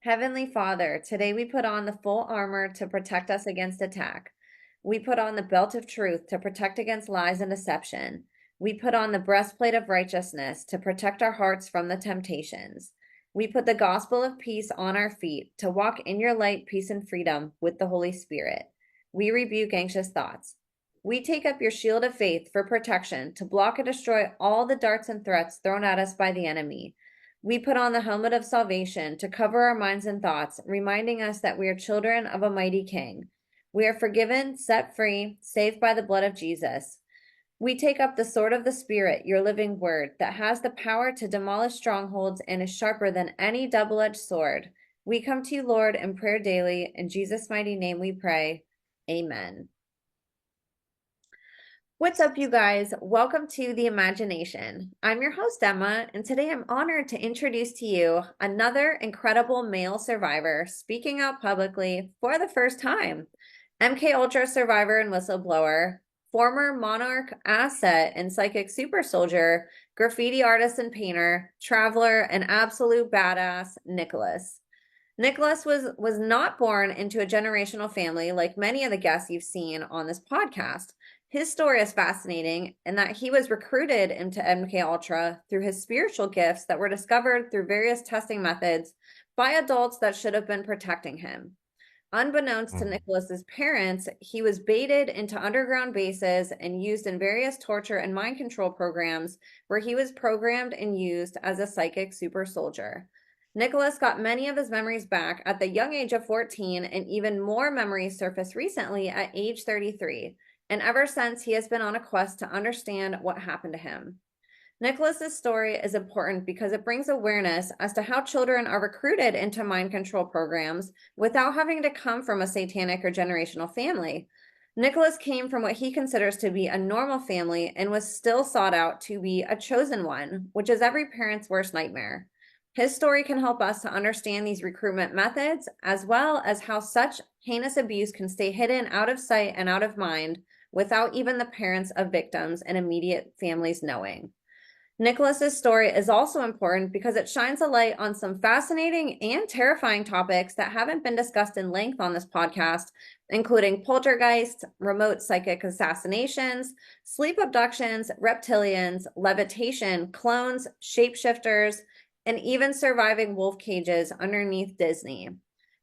Heavenly Father, today we put on the full armor to protect us against attack. We put on the belt of truth to protect against lies and deception. We put on the breastplate of righteousness to protect our hearts from the temptations. We put the gospel of peace on our feet to walk in your light, peace, and freedom with the Holy Spirit. We rebuke anxious thoughts. We take up your shield of faith for protection to block and destroy all the darts and threats thrown at us by the enemy. We put on the helmet of salvation to cover our minds and thoughts, reminding us that we are children of a mighty King. We are forgiven, set free, saved by the blood of Jesus. We take up the sword of the Spirit, your living word, that has the power to demolish strongholds and is sharper than any double-edged sword. We come to you, Lord, in prayer daily. In Jesus' mighty name we pray. Amen. What's up, you guys? Welcome to The Imagination. I'm your host, Emma, and today I'm honored to introduce to you another incredible male survivor speaking out publicly for the first time. MK Ultra survivor and whistleblower, former Monarch asset and psychic super soldier, graffiti artist and painter, traveler, and absolute badass, Niklas. Niklas was not born into a generational family like many of the guests you've seen on this podcast. His story is fascinating in that he was recruited into MK Ultra through his spiritual gifts that were discovered through various testing methods by adults that should have been protecting him. Unbeknownst to Niklas's parents, he was baited into underground bases and used in various torture and mind control programs where he was programmed and used as a psychic super soldier. Niklas got many of his memories back at the young age of 14, and even more memories surfaced recently at age 33. And ever since, he has been on a quest to understand what happened to him. Niklas's story is important because it brings awareness as to how children are recruited into mind control programs without having to come from a satanic or generational family. Niklas came from what he considers to be a normal family and was still sought out to be a chosen one, which is every parent's worst nightmare. His story can help us to understand these recruitment methods, as well as how such heinous abuse can stay hidden out of sight and out of mind without even the parents of victims and immediate families knowing. Niklas's story is also important because it shines a light on some fascinating and terrifying topics that haven't been discussed in length on this podcast, including poltergeists, remote psychic assassinations, sleep abductions, reptilians, levitation, clones, shapeshifters, and even surviving wolf cages underneath Disney.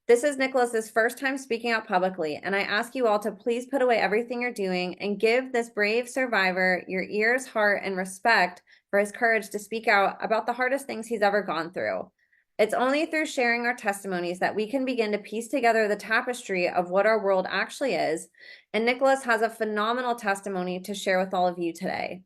This is Niklas's first time speaking out publicly, and I ask you all to please put away everything you're doing and give this brave survivor your ears, heart, and respect for his courage to speak out about the hardest things he's ever gone through. It's only through sharing our testimonies that we can begin to piece together the tapestry of what our world actually is, and Niklas has a phenomenal testimony to share with all of you today.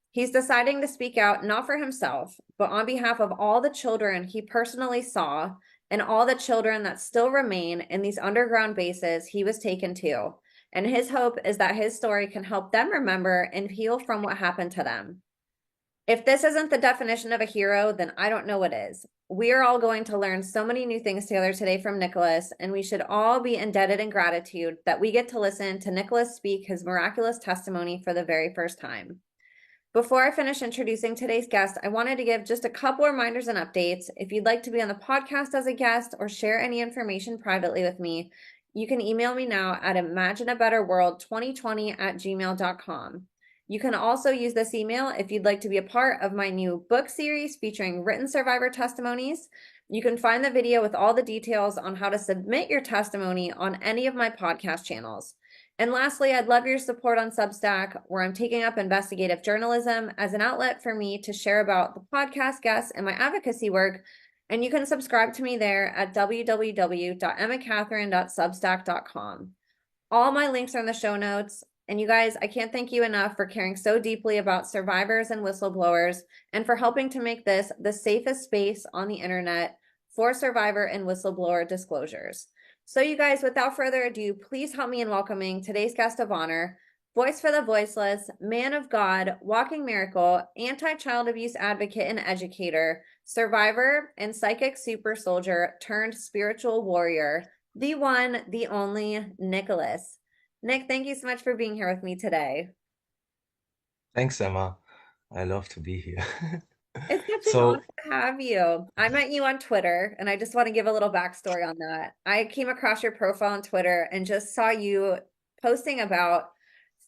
He's deciding to speak out not for himself, but on behalf of all the children he personally saw and all the children that still remain in these underground bases he was taken to. And his hope is that his story can help them remember and heal from what happened to them. If this isn't the definition of a hero, then I don't know what is. We are all going to learn so many new things together today from Niklas, and we should all be indebted in gratitude that we get to listen to Niklas speak his miraculous testimony for the very first time. Before I finish introducing today's guest, I wanted to give just a couple reminders and updates. If you'd like to be on the podcast as a guest or share any information privately with me, you can email me now at imagineabetterworld2020@gmail.com. You can also use this email if you'd like to be a part of my new book series featuring written survivor testimonies. You can find the video with all the details on how to submit your testimony on any of my podcast channels. And lastly, I'd love your support on Substack, where I'm taking up investigative journalism as an outlet for me to share about the podcast guests and my advocacy work. And you can subscribe to me there at www.emmacatherine.substack.com. All my links are in the show notes. And you guys, I can't thank you enough for caring so deeply about survivors and whistleblowers and for helping to make this the safest space on the internet for survivor and whistleblower disclosures. So you guys, without further ado, please help me in welcoming today's guest of honor, voice for the voiceless, man of God, walking miracle, anti-child abuse advocate and educator, survivor and psychic super soldier turned spiritual warrior, the one, the only, Niklas. Nick, thank you so much for being here with me today. Thanks, Emma. I love to be here. It's such an honor So, to have you. I met you on Twitter, and I just want to give a little backstory on that. I came across your profile on Twitter and just saw you posting about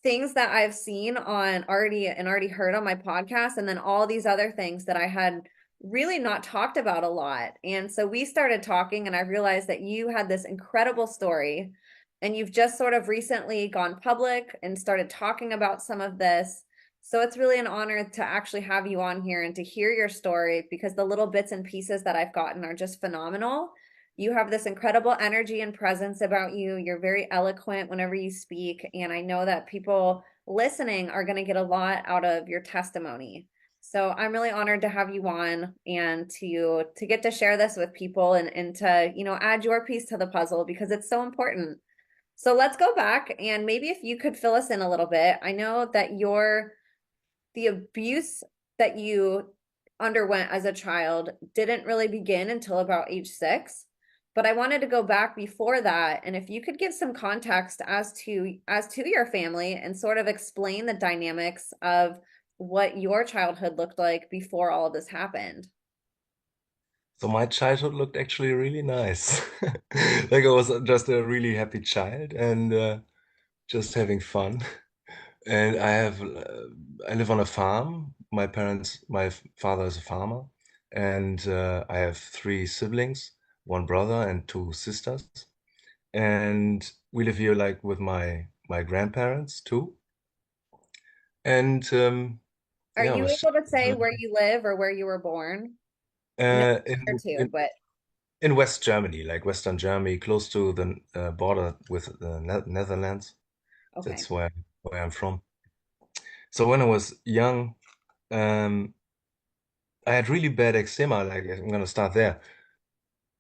things that I've seen on already heard on my podcast, and then all these other things that I had really not talked about a lot. And so we started talking, and I realized that you had this incredible story, and you've just sort of recently gone public and started talking about some of this. So it's really an honor to actually have you on here and to hear your story because the little bits and pieces that I've gotten are just phenomenal. You have this incredible energy and presence about you. You're very eloquent whenever you speak, and I know that people listening are going to get a lot out of your testimony. So I'm really honored to have you on and to get to share this with people and to, add your piece to the puzzle because it's so important. So let's go back and maybe if you could fill us in a little bit. I know that the abuse that you underwent as a child didn't really begin until about age 6. But I wanted to go back before that, and if you could give some context as to your family and sort of explain the dynamics of what your childhood looked like before all of this happened. so my childhood looked actually really nice. Like I was just a really happy child and just having fun. And I live on a farm. My father is a farmer, and I have three siblings, one brother and two sisters. And we live here like with my grandparents too. And Are yeah, it you was able to say really where you live or where you were born? No, uh, or in, two, in but in West Germany, like Western Germany, close to the border with the Netherlands. okay. That's where I'm from. So when I was young, um, I had really bad eczema. Like I'm gonna start there.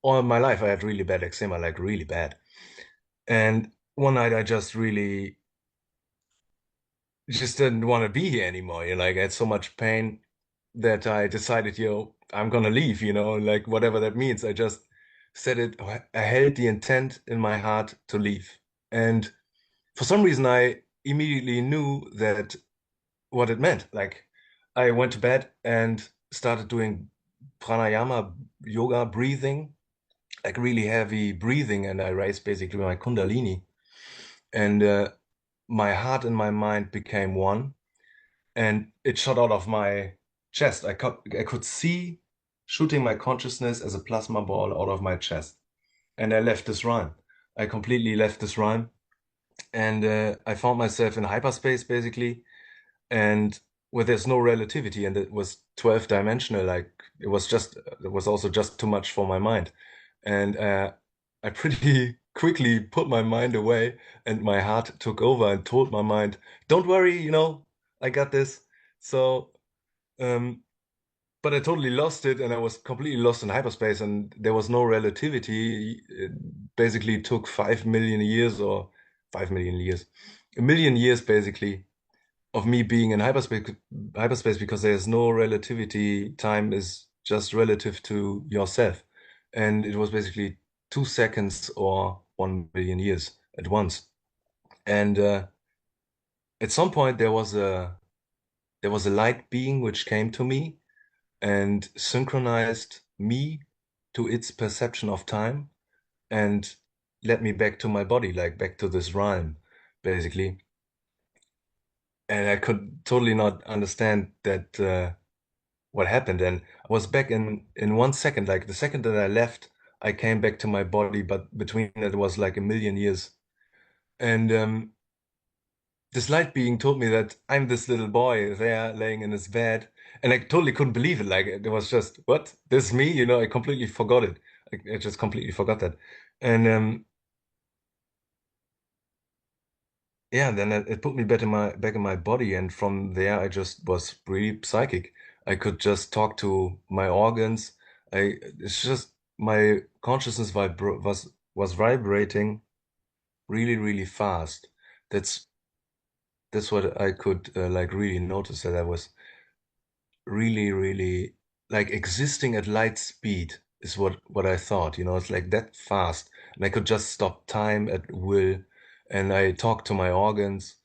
All my life, I had really bad eczema, like really bad. And one night, I just didn't want to be here anymore. Like I had so much pain that I decided, I'm gonna leave. Like whatever that means. I just said it. I held the intent in my heart to leave, and for some reason, I immediately knew that what it meant. Like I went to bed and started doing pranayama, yoga, breathing, like really heavy breathing, and I raised basically my kundalini, and my heart and my mind became one, and it shot out of my chest. I could see shooting my consciousness as a plasma ball out of my chest, and I left this realm. I completely left this realm, and I found myself in hyperspace basically, and where there's no relativity, and it was 12 dimensional. Like it was also just too much for my mind, and I pretty quickly put my mind away, and my heart took over and told my mind, "Don't worry, I got this." So, um, but I totally lost it, and I was completely lost in hyperspace, and there was no relativity. It basically took 5 million years, or 5 million years, a million years basically of me being in hyperspace because there's no relativity. Time is just relative to yourself. And it was basically 2 seconds or 1 billion years at once. And at some point there was a light being which came to me and synchronized me to its perception of time and led me back to my body, like back to this realm, basically. And I could totally not understand that what happened. And I was back in 1 second. Like the second that I left, I came back to my body, but between it was like a million years. And this light being told me that I'm this little boy there laying in his bed, and I totally couldn't believe it. Like it was just, what? This is me? I completely forgot it. I just completely forgot that. And yeah, then it put me back in my body, and from there I just was really psychic. I could just talk to my organs. It's just my consciousness was vibrating really, really fast. That's that's what I could like really notice, that I was really, really like existing at light speed is what I thought. It's like that fast, and I could just stop time at will, and I talked to my organs,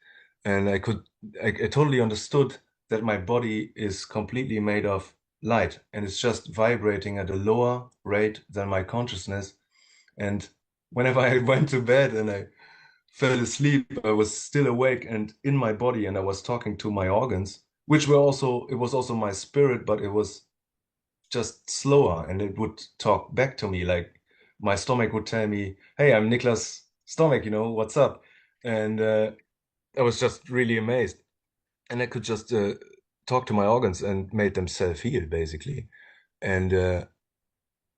and I totally understood that my body is completely made of light, and it's just vibrating at a lower rate than my consciousness. And whenever I went to bed and I fell asleep, I was still awake and in my body, and I was talking to my organs, which were also, it was also my spirit, but it was just slower, and it would talk back to me. Like my stomach would tell me, "Hey, I'm Niklas' stomach, what's up?" And I was just really amazed. And I could just talk to my organs and made them self-heal, basically. And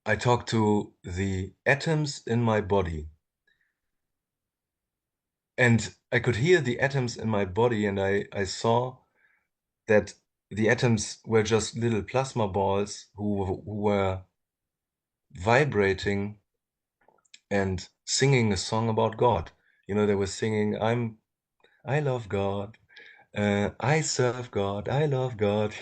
I talked to the atoms in my body. And I could hear the atoms in my body, and I saw that the atoms were just little plasma balls who were vibrating and singing a song about God. They were singing, I love God. I serve God. I love God.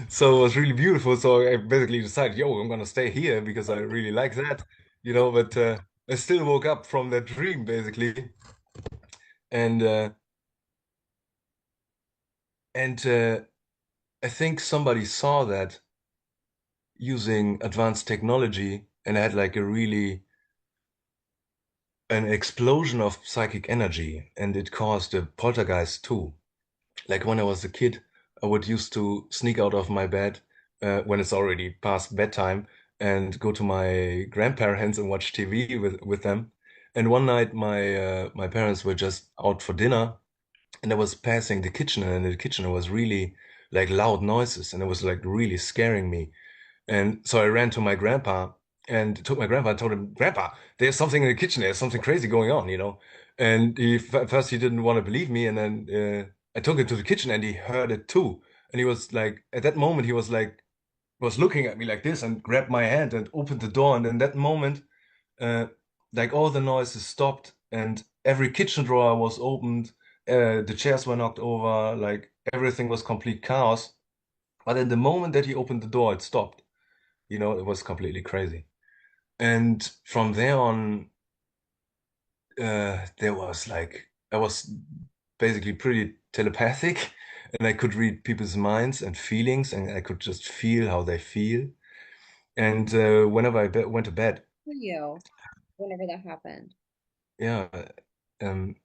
So it was really beautiful. So I basically decided, yo, I'm gonna stay here because I really like that. But I still woke up from that dream basically, and and I think somebody saw that using advanced technology and had like a really an explosion of psychic energy, and it caused a poltergeist too. Like when I was a kid, I would used to sneak out of my bed when it's already past bedtime and go to my grandparents and watch TV with them. And one night, my parents were just out for dinner, and I was passing the kitchen, and in the kitchen there was really like loud noises, and it was like really scaring me. And so I ran to my grandpa and took my grandpa and told him, Grandpa, there's something in the kitchen. There's something crazy going on. And at first he didn't want to believe me. And then I took him to the kitchen and he heard it too. And he was like, at that moment, he was like, was looking at me like this and grabbed my hand and opened the door. And in that moment, uh, like all the noises stopped and every kitchen drawer was opened. The chairs were knocked over. Like everything was complete chaos. But in the moment that he opened the door, it stopped. It was completely crazy. And from there on, there was like, I was basically pretty telepathic and I could read people's minds and feelings and I could just feel how they feel. And whenever I went to bed, For you, whenever that happened. yeah, um,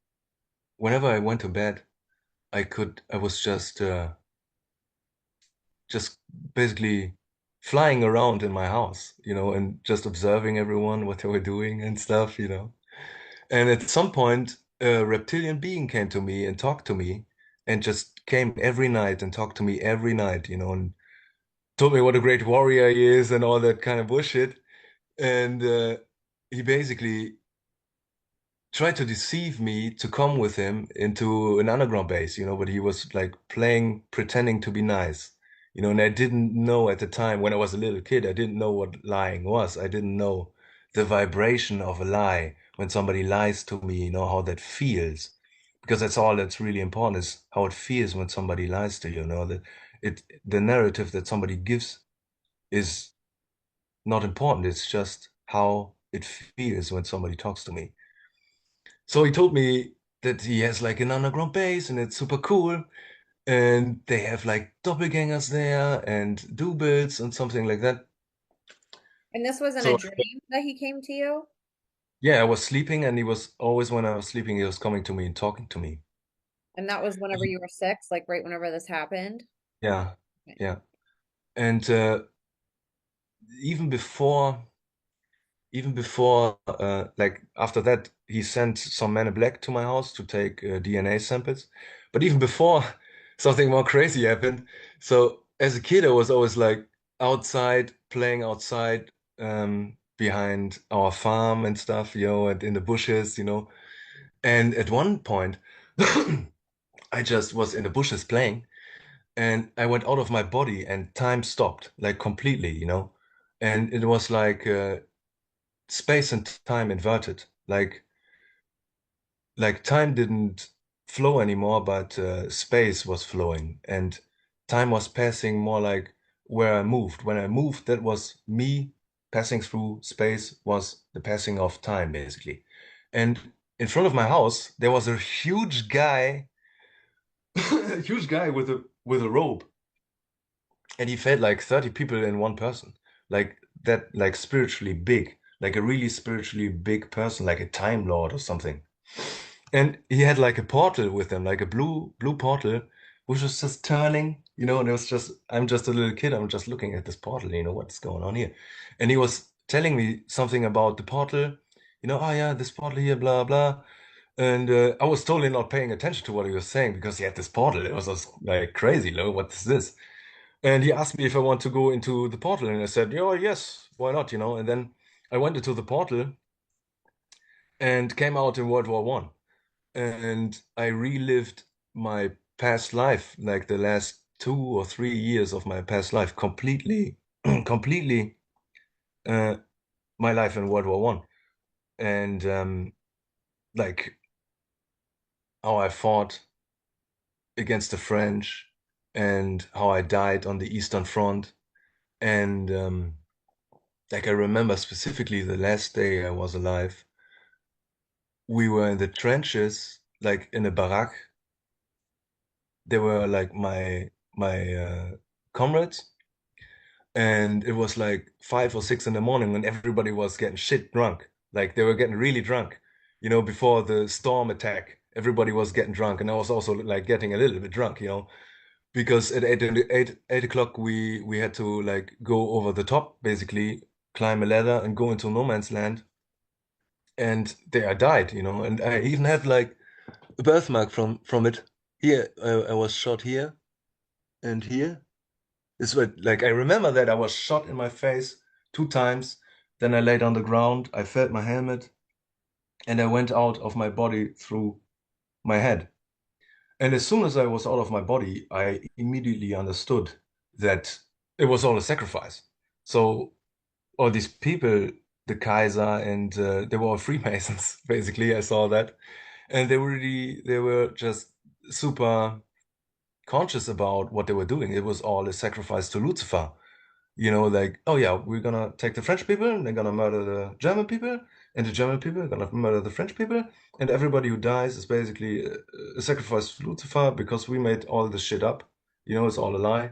whenever I went to bed, I was just basically flying around in my house, and just observing everyone, what they were doing and stuff. And at some point, a reptilian being came to me and talked to me and just came every night and talked to me every night, and told me what a great warrior he is and all that kind of bullshit. And he basically tried to deceive me to come with him into an underground base, but he was like playing, pretending to be nice, and I didn't know at the time when I was a little kid, I didn't know what lying was. I didn't know the vibration of a lie when somebody lies to me, how that feels. Because that's all that's really important is how it feels when somebody lies to you, that the narrative that somebody gives is not important. It's just how it feels when somebody talks to me. So he told me that he has like an underground base and it's super cool. And they have like doppelgangers there and DUMBS and something like that. And this wasn't a So dream that he came to you? yeah, I was sleeping and he was always when I was sleeping, he was coming to me and talking to me. And that was whenever you were six, like right whenever this happened? Yeah, Okay. yeah. And even before like after that, he sent some men in black to my house to take DNA samples. But even before, something more crazy happened. So as a kid, I was always like outside, playing outside, behind our farm and stuff, and in the bushes. And at one point, I just was in the bushes playing, and I went out of my body, and time stopped, like completely. And it was like space and time inverted. Like time didn't flow anymore, but space was flowing, and time was passing more like where I moved. When I moved, that was me passing through space, was the passing of time, basically. And in front of my house, there was a huge guy, a huge guy with a robe, and he fed like 30 people in one person, like that, like spiritually big, like a really spiritually big person, like a Time Lord or something. And he had like a portal with him, like a blue portal, which was just turning, and it was just, I'm just a little kid, I'm just looking at this portal, what's going on here. And he was telling me something about the portal, oh yeah, this portal here, blah blah. And I was totally not paying attention to what he was saying because he had this portal. It was just like crazy, what is this? And he asked me if I want to go into the portal, and I said, "Yeah, yes, why not?" And then I went into the portal and came out in World War One, and I relived my past life, like the last 2 or 3 years of my past life, completely, completely, uh, my life in World War One, and like how I fought against the French, and how I died on the Eastern Front, and like I remember specifically the last day I was alive. We were in the trenches, like in a barrack. They were like my comrades, and it was like 5 or 6 in the morning when everybody was getting shit drunk. Like they were getting really drunk, before the storm attack. Everybody was getting drunk, and I was also like getting a little bit drunk, because at 8 o'clock we had to like go over the top, basically climb a ladder and go into no man's land. And there I died, and I even have like a birthmark from it. Here, I was shot here and here. It's what, like I remember that I was shot in my face 2 times. Then I laid on the ground. I felt my helmet, and I went out of my body through my head. And as soon as I was out of my body, I immediately understood that it was all a sacrifice. So all these people, the Kaiser, and they were all Freemasons. Basically, I saw that, and they were just super conscious about what they were doing. It was all a sacrifice to Lucifer. Like, oh yeah, we're gonna take the French people, and they're gonna murder the German people, and the German people are gonna murder the French people, and everybody who dies is basically a sacrifice to Lucifer because we made all this shit up. It's all a lie,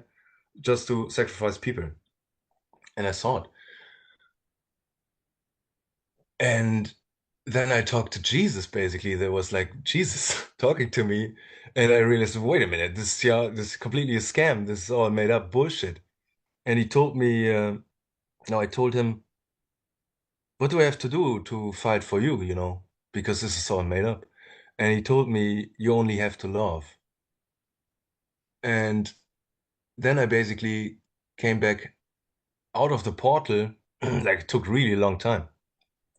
just to sacrifice people. And I saw it. And then I talked to Jesus, basically. There was like Jesus talking to me. And I realized, wait a minute, this is completely a scam. This is all made up bullshit. And he told me, no, I told him, what do I have to do to fight for you, because this is all made up. And he told me, you only have to love. And then I basically came back out of the portal. Like it took really a long time.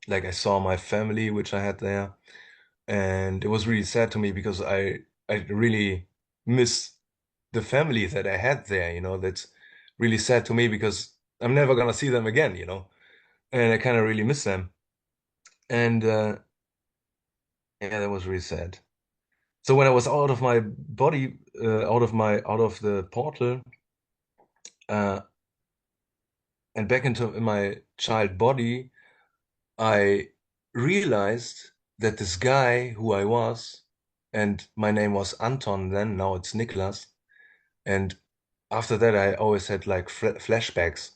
Like I saw my family, which I had there. And it was really sad to me because I really miss the family that I had there, that's really sad to me because I'm never gonna see them again, and I kind of really miss them. And yeah, that was really sad. So when I was out of my body, out of the portal, uh, and back into my child body, I realized that this guy who I was, and my name was Anton then, now it's Niklas. And after that, I always had like flashbacks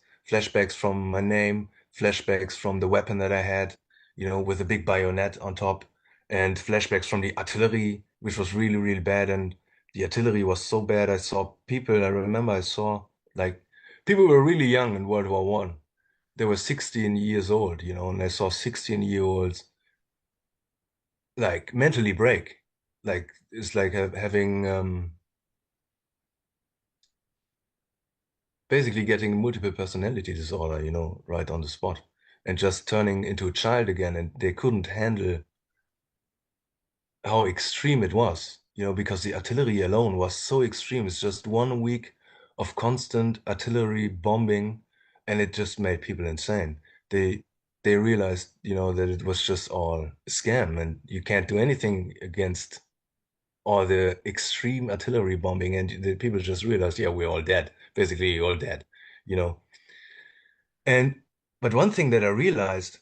from my name, flashbacks from the weapon that I had, with a big bayonet on top, and flashbacks from the artillery, which was really, really bad. And the artillery was so bad. I saw people, I remember I saw like people were really young in World War One. They were 16 years old, and I saw 16-year-olds like mentally break. Like it's like having basically getting multiple personality disorder, right on the spot, and just turning into a child again. And they couldn't handle how extreme it was, because the artillery alone was so extreme. It's just 1 week of constant artillery bombing, and it just made people insane. They they realized, that it was just all a scam, and you can't do anything against all the extreme artillery bombing, and the people just realized, yeah, we're all dead. Basically, all dead, you know. And but one thing that I realized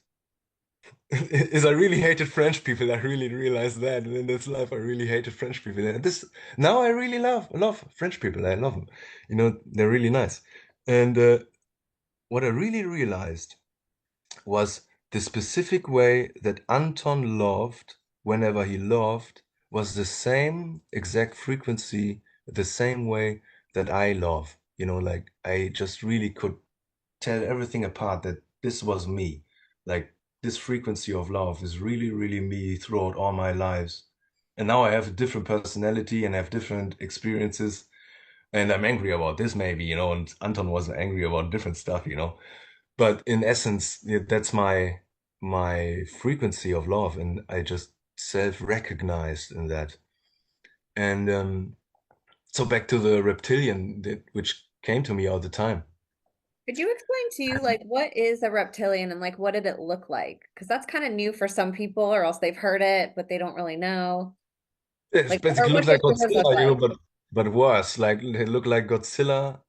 is I really hated French people. I really realized that. And in this life, I really hated French people. And this now I really love French people. I love them. They're really nice. And what I really realized was the specific way that Anton loved whenever he loved was the same exact frequency, the same way that I love. Like I just really could tell everything apart that this was me. Like this frequency of love is really, really me throughout all my lives. And now I have a different personality and have different experiences. And I'm angry about this, maybe, and Anton was angry about different stuff. But in essence, yeah, that's my frequency of love, and I just self-recognized in that. And so back to the reptilian, which came to me all the time. Could you explain to you like what is a reptilian and like what did it look like? Because that's kind of new for some people, or else they've heard it, but they don't really know. It Like, or basically what looks does like yours look Godzilla, like? but worse. Like they look like Godzilla.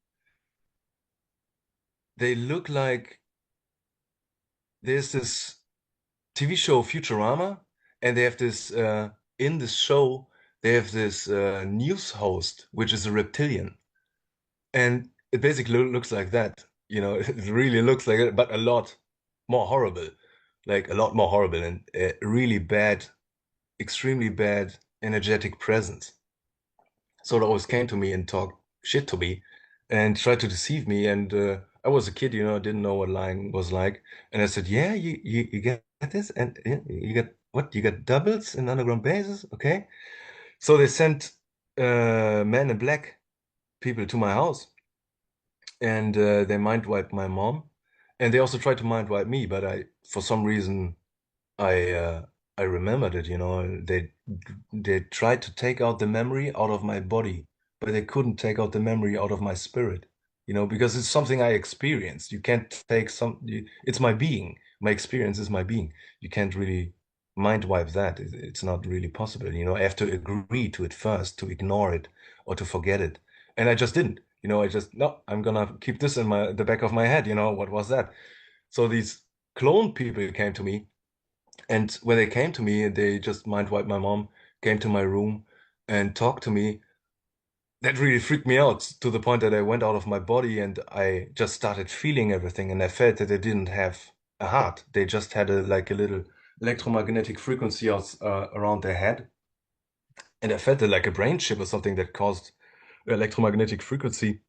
They look like there's this TV show Futurama, and they have this in this show they have this news host which is a reptilian, and it basically looks like that. It really looks like it, but a lot more horrible, like a lot more horrible and really bad, extremely bad energetic presence. So it always came to me and talked shit to me and tried to deceive me. And I was a kid, didn't know what lying was like. And I said, yeah, you get this? And yeah, you get what? You get doubles in underground bases? Okay. So they sent men in black people to my house and they mind wiped my mom. And they also tried to mind wipe me, but for some reason, I uh, I remembered it, they tried to take out the memory out of my body, but they couldn't take out the memory out of my spirit, because it's something I experienced. You can't take it's my being. My experience is my being. You can't really mind wipe that. It's not really possible, I have to agree to it first, to ignore it or to forget it. And I just didn't. I just no, I'm gonna keep this in the back of my head, what was that? So these clone people came to me and when they came to me, they just mind wiped my mom, came to my room and talked to me. That really freaked me out to the point that I went out of my body and I just started feeling everything. And I felt that they didn't have a heart. They just had like a little electromagnetic frequency around their head. And I felt it like a brain chip or something that caused electromagnetic frequency.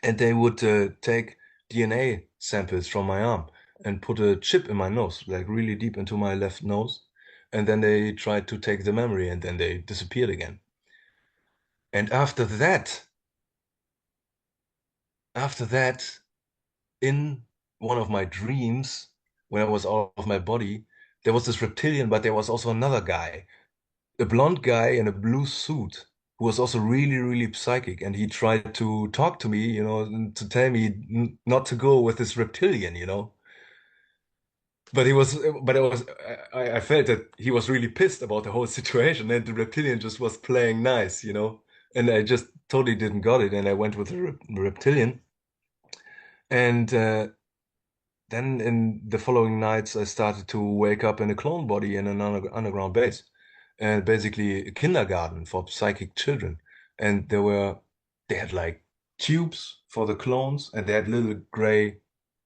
And they would take DNA samples from my arm and put a chip in my nose, like really deep into my left nose. And then they tried to take the memory and then they disappeared again. And after that, in one of my dreams, when I was out of my body, there was this reptilian, but there was also another guy, a blonde guy in a blue suit who was also really, really psychic. And he tried to talk to me, and to tell me not to go with this reptilian. But he was, but it was, I felt that he was really pissed about the whole situation, and the reptilian just was playing nice. And I just totally didn't got it, and I went with the reptilian. And then in the following nights, I started to wake up in a clone body in an underground base, and basically a kindergarten for psychic children. And they had like tubes for the clones, and they had little gray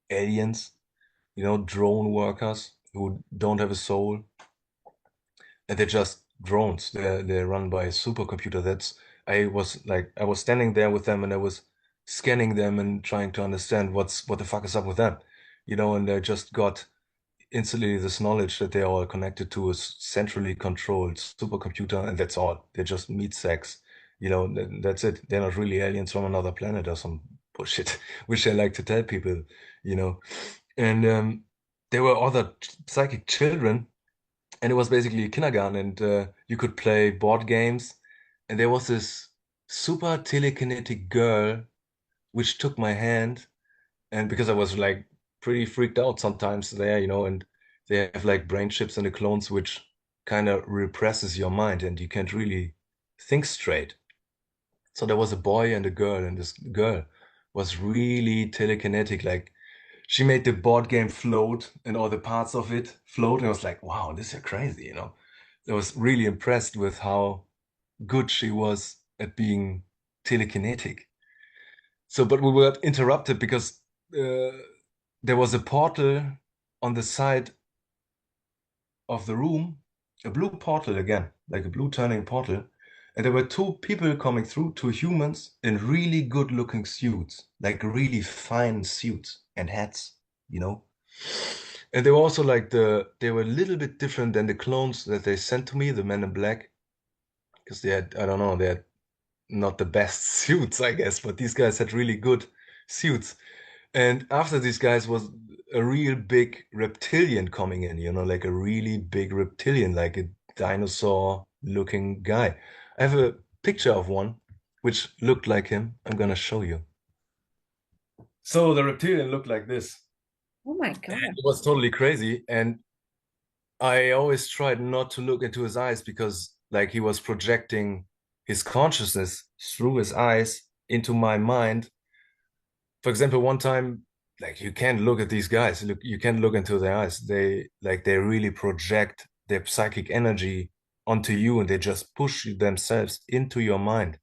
aliens, drone workers who don't have a soul, and they're just drones. They're run by a supercomputer. I was standing there with them, and I was scanning them and trying to understand what the fuck is up with them, and I just got instantly this knowledge that they are all connected to a centrally controlled supercomputer, and that's all. They're just meat sacks. That's it. They're not really aliens from another planet or some bullshit, which I like to tell people, you know. And there were other psychic children, and it was basically a kindergarten, and you could play board games. And there was this super telekinetic girl which took my hand, and because I was like pretty freaked out sometimes there, and they have like brain chips in the clones which kind of represses your mind and you can't really think straight. So there was a boy and a girl, and this girl was really telekinetic. Like she made the board game float and all the parts of it float. And I was like, wow, this is crazy, you know. I was really impressed with how good she was at being telekinetic. So, but we were interrupted because uh, there was a portal on the side of the room, a blue portal again, like a blue turning portal. And there were two people coming through, two humans in really good looking suits, like really fine suits and hats, you know. And they were also like they were a little bit different than the clones that they sent to me, the men in black, because they had, I don't know, they had not the best suits, I guess, but these guys had really good suits. And after these guys was a real big reptilian coming in, you know, like a really big reptilian, like a dinosaur looking guy. I have a picture of one which looked like him. I'm gonna show you. So the reptilian looked like this. Oh my And God. it was totally crazy. And I always tried not to look into his eyes because like he was projecting his consciousness through his eyes into my mind. For example, one time, like you can't look at these guys. Look, you can't look into their eyes. They really project their psychic energy onto you, and they just push themselves into your mind.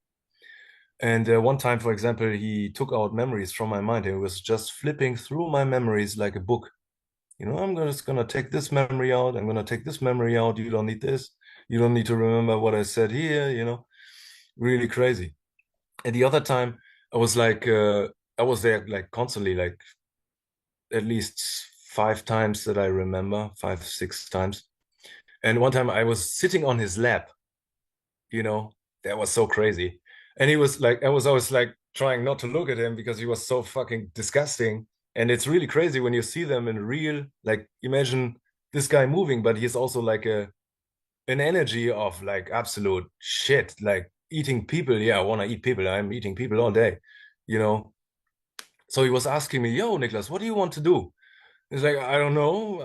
And one time, for example, he took out memories from my mind and was just flipping through my memories like a book. You know, just gonna take this memory out. I'm gonna take this memory out. You don't need this. You don't need to remember what I said here. You know, really crazy. And the other time, I was like, I was there like constantly, like at least 5 times that I remember, 5, 6 times. And one time I was sitting on his lap, you know, that was so crazy. And he was like, I was always like trying not to look at him because he was so fucking disgusting. And it's really crazy when you see them in real, like imagine this guy moving, but he's also like an energy of like absolute shit, like eating people. Yeah, I want to eat people. I'm eating people all day, you know. So he was asking me, yo, Niklas, what do you want to do? It's like, I don't know.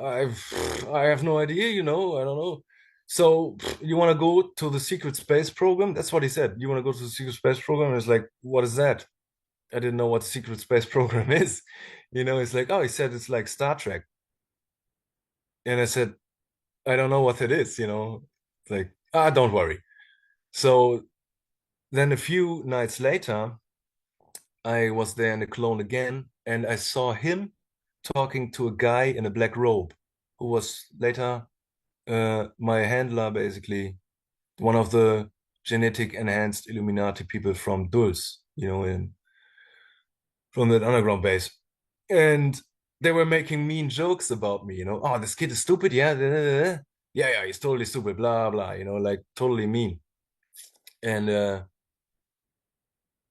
I have no idea, you know, I don't know. So you want to go to the secret space program? That's what he said. You want to go to the secret space program? And it's like, what is that? I didn't know what the secret space program is. You know, it's like, oh, he said it's like Star Trek. And I said, I don't know what it is, you know. It's like, don't worry. So then a few nights later, I was there in the clone again, and I saw him talking to a guy in a black robe who was later my handler, basically, one of the genetic enhanced Illuminati people from Dulce, you know, in from that underground base. And they were making mean jokes about me, you know, oh, this kid is stupid, yeah, yeah, he's totally stupid, blah, blah, you know, like totally mean. And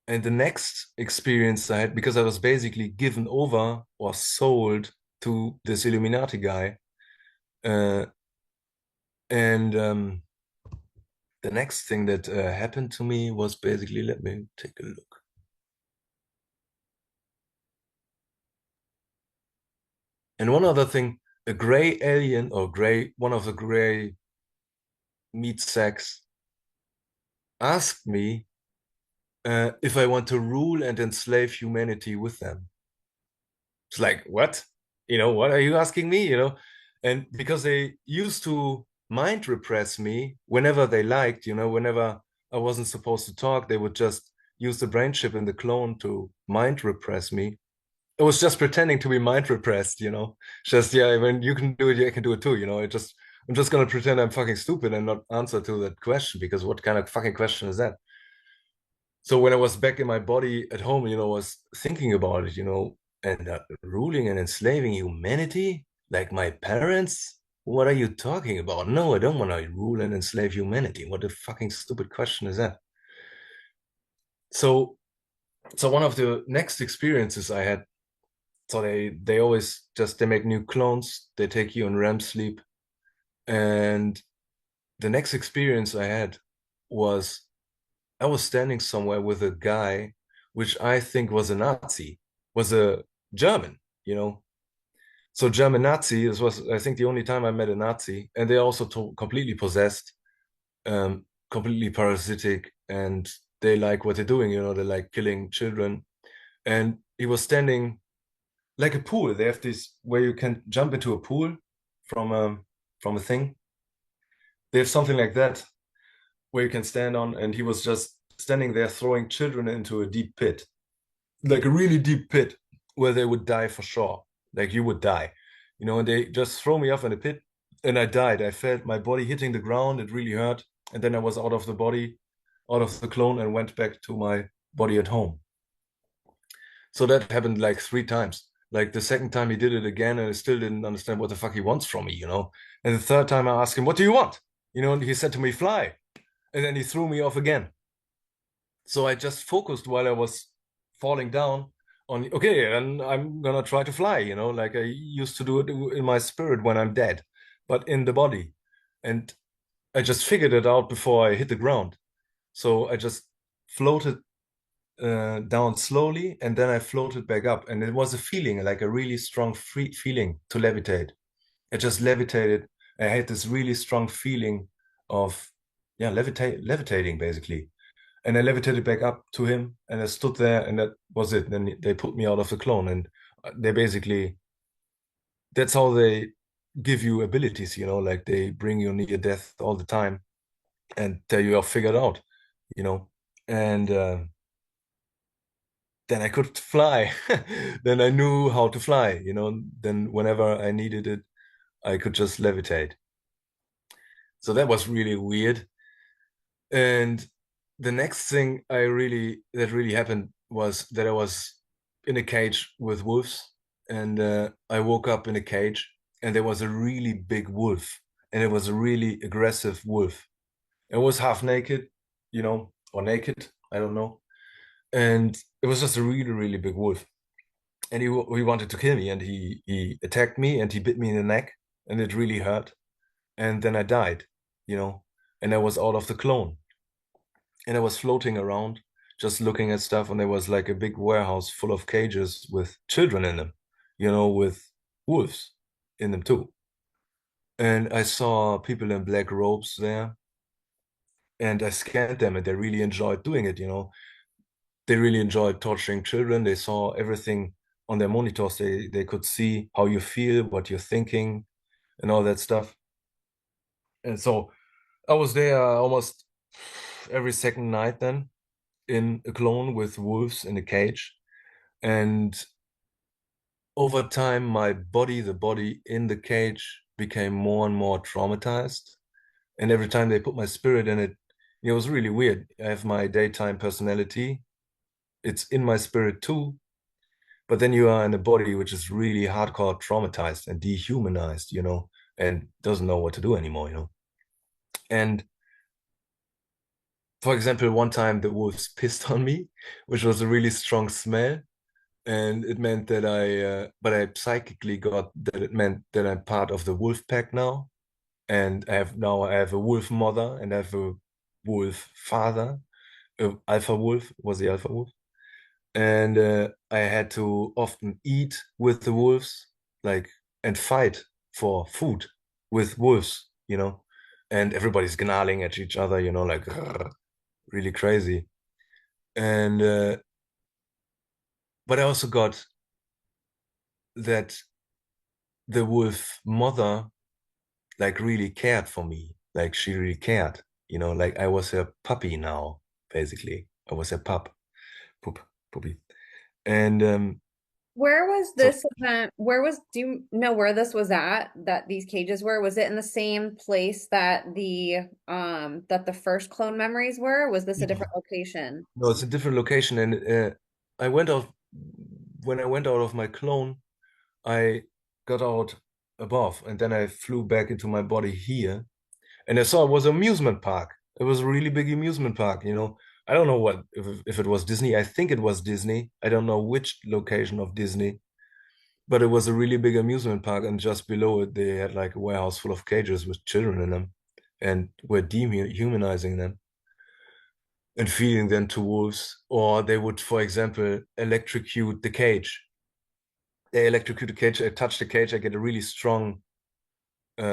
and the next experience I had, because I was basically given over or sold to this Illuminati guy, uh, and the next thing that happened to me was basically, let me take a look. And one other thing, a gray alien or gray, one of the gray meat sacks asked me if I want to rule and enslave humanity with them. It's like, what? You know, what are you asking me? You know, and because they used to mind repress me whenever they liked, you know, whenever I wasn't supposed to talk, they would just use the brain chip in the clone to mind repress me. I was just pretending to be mind repressed, you know. Just yeah, when you can do it, yeah, I can do it too, you know. I'm just gonna pretend I'm fucking stupid and not answer to that question because what kind of fucking question is that? So when I was back in my body at home, you know, I was thinking about it, you know, and ruling and enslaving humanity like my parents. What are you talking about? No, I don't want to rule and enslave humanity. What a fucking stupid question is that? So, so one of the next experiences I had, so they always just they make new clones. They take you in REM sleep, and the next experience I had was I was standing somewhere with a guy, which I think was a Nazi, was a German, you know. So German Nazi, this was, I think, the only time I met a Nazi, and they're also completely possessed, completely parasitic, and they like what they're doing, you know, they like killing children. And he was standing like a pool. They have this where you can jump into a pool from a thing. They have something like that where you can stand on, and he was just standing there throwing children into a deep pit, like a really deep pit where they would die for sure. Like you would die, and they just throw me off in a pit and I died. I felt my body hitting the ground. It really hurt. And then I was out of the body, out of the clone, and went back to my body at home. So that happened like 3 times. Like the second time he did it again, and I still didn't understand what the fuck he wants from me. And the third time I asked him, "What do you want?" And he said to me, "Fly." And then he threw me off again. So I just focused while I was falling down on, okay, and I'm gonna try to fly, like I used to do it in my spirit when I'm dead, but in the body. And I just figured it out before I hit the ground. So I just floated down slowly, and then I floated back up. And it was a feeling, like a really strong free feeling to levitate. I just levitated. I had this really strong feeling of, yeah, levitating basically. And I levitated back up to him, and I stood there, and that was it. Then they put me out of the clone, and they basically, that's how they give you abilities, like they bring you near death all the time and tell you, "You're figured out." And then I could fly. Then I knew how to fly. Then whenever I needed it, I could just levitate. So that was really weird. And the next thing that really happened was that I was in a cage with wolves, and I woke up in a cage, and there was a really big wolf, and it was a really aggressive wolf. It was half naked, or naked, I don't know, and it was just a really really big wolf, and he wanted to kill me, and he attacked me, and he bit me in the neck, and it really hurt, and then I died, and I was out of the clone. And I was floating around, just looking at stuff, and there was like a big warehouse full of cages with children in them, with wolves in them too. And I saw people in black robes there, and I scanned them, and they really enjoyed doing it. They really enjoyed torturing children. They saw everything on their monitors. They could see how you feel, what you're thinking, and all that stuff. And so I was there almost every second night then, in a clone with wolves in a cage. And over time, the body in the cage became more and more traumatized. And every time they put my spirit in it, it was really weird. I have my daytime personality. It's in my spirit too. But then you are in a body which is really hardcore traumatized and dehumanized, and doesn't know what to do anymore. And for example, one time the wolves pissed on me, which was a really strong smell. And it meant that but I psychically got that it meant that I'm part of the wolf pack now. And I have a wolf mother, and I have a wolf father. Alpha wolf was the alpha wolf. And I had to often eat with the wolves, like, and fight for food with wolves. And everybody's snarling at each other, like really crazy. And but I also got that the wolf mother like really cared for me. Like she really cared, like I was her puppy now, basically. I was her poop, puppy. And Where was so this event? Do you know where this was at, that these cages were? Was it in the same place that the first clone memories were? Was this a different location? no, it's a different location. And I went out when I went out of my clone, I got out above, and then I flew back into my body here. And I saw it was an amusement park. It was a really big amusement park. I don't know what if it was Disney. I think it was Disney. I don't know which location of Disney, but it was a really big amusement park, and just below it they had like a warehouse full of cages with children in them, and were dehumanizing them and feeding them to wolves. Or they would, for example, electrocute the cage. They electrocute the cage. I touch the cage. I get a really strong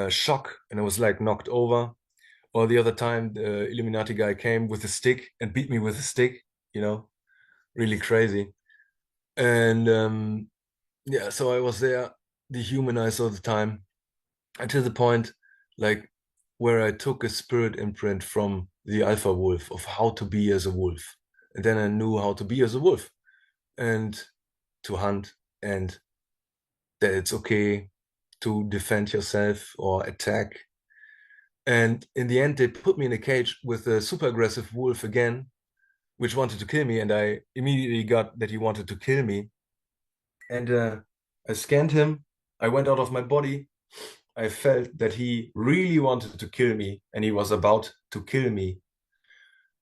shock, and I was like knocked over. Or the other time, the Illuminati guy came with a stick and beat me with a stick, really crazy. And yeah, so I was there, dehumanized all the time, until the point like where I took a spirit imprint from the alpha wolf of how to be as a wolf. And then I knew how to be as a wolf and to hunt, and that it's okay to defend yourself or attack. And in the end, they put me in a cage with a super aggressive wolf again, which wanted to kill me. And I immediately got that he wanted to kill me. And I scanned him. I went out of my body. I felt that he really wanted to kill me and he was about to kill me.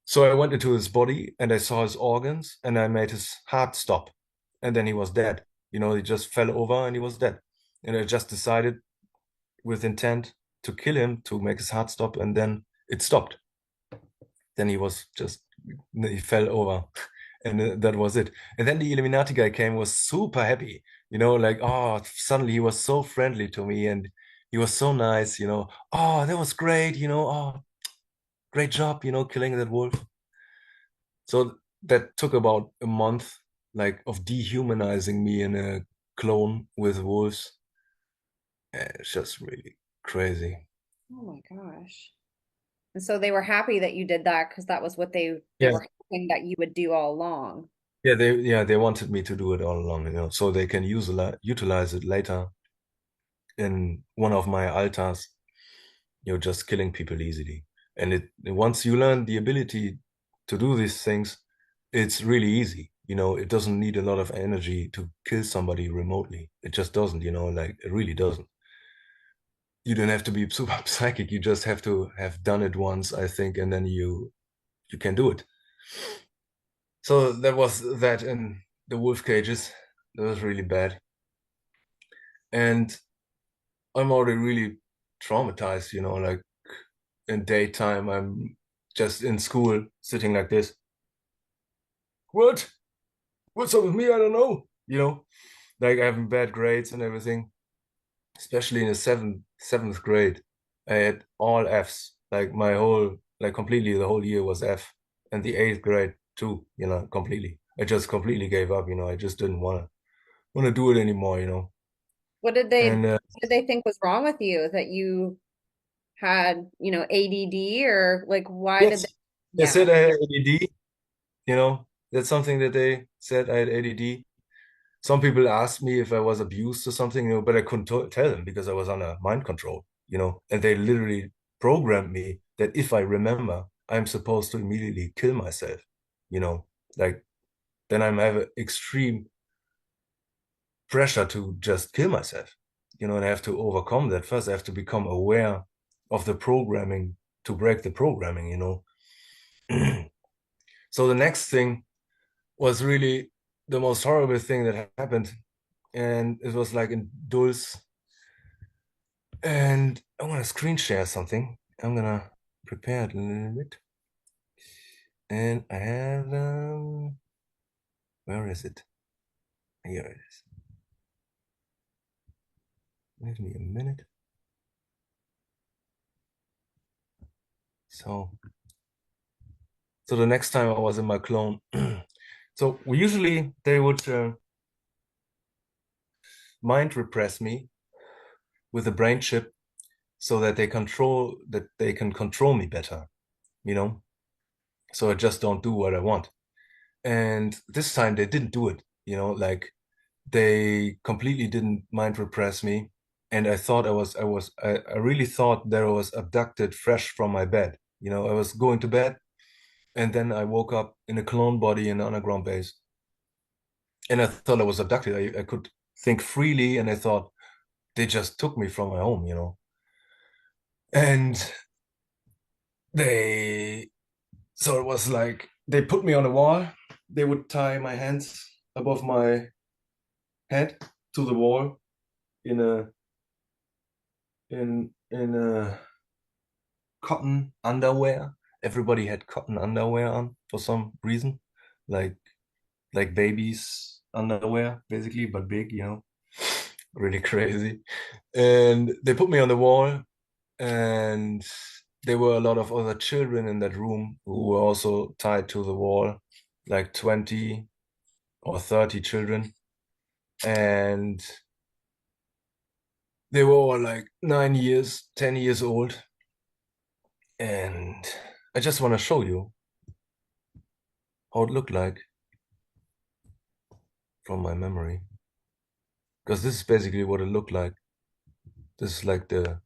So I went into his body and I saw his organs and I made his heart stop. And then he was dead. He just fell over and he was dead. And I just decided with intent to kill him to make his heart stop, and then it stopped. Then he fell over. And that was it. And then the Illuminati guy came, was super happy, like, oh, suddenly he was so friendly to me and he was so nice, oh, that was great, oh, great job, killing that wolf. So that took about a month, like, of dehumanizing me in a clone with wolves. It's just really crazy. Oh my gosh. And so they were happy that you did that because that was what they Yeah. were hoping that you would do all along. Yeah, they wanted me to do it all along, so they can utilize it later in one of my altars, just killing people easily. And once you learn the ability to do these things, it's really easy. It doesn't need a lot of energy to kill somebody remotely. It just doesn't, like it really doesn't. You don't have to be super psychic. You just have to have done it once, I think, and then you can do it. So that was that in the wolf cages. That was really bad. And I'm already really traumatized, like in daytime, I'm just in school sitting like this. What? What's up with me? I don't know. Like having bad grades and everything, especially in the seventh grade. I had all Fs. Like completely the whole year was F. And the eighth grade too, completely. I just completely gave up, I just didn't wanna do it anymore. What did they And what did they think was wrong with you? That you had, ADD, or like why did they, yes, they yeah. said I had ADD, that's something that they said I had ADD. Some people asked me if I was abused or something, but I couldn't tell them because I was under mind control, and they literally programmed me that if I remember, I'm supposed to immediately kill myself, you know, like then I'm have extreme pressure to just kill myself, and I have to overcome that first. I have to become aware of the programming to break the programming. So the next thing was really the most horrible thing that happened, and it was like in Dulce. And I'm gonna screen share something. I'm gonna prepare it a little bit. And I have where is it? Here it is. Give me a minute. So the next time I was in my clone, so they would mind repress me with a brain chip so that they can control me better, you know. So I just don't do what I want. And this time they didn't do it, like they completely didn't mind repress me. And I really thought that I was abducted fresh from my bed. I was going to bed and then I woke up in a clone body in an underground base. And I thought I was abducted. I could think freely and I thought they just took me from my home. And they, so it was like they put me on a wall. They would tie my hands above my head to the wall in a cotton underwear. Everybody had cotton underwear on for some reason, like babies underwear, basically, but big. Really crazy. And they put me on the wall, and there were a lot of other children in that room who were also tied to the wall, like 20 or 30 children. and they were all like 9 years, 10 years old. And I just want to show you how it looked like from my memory. Because this is basically what it looked like. This is like the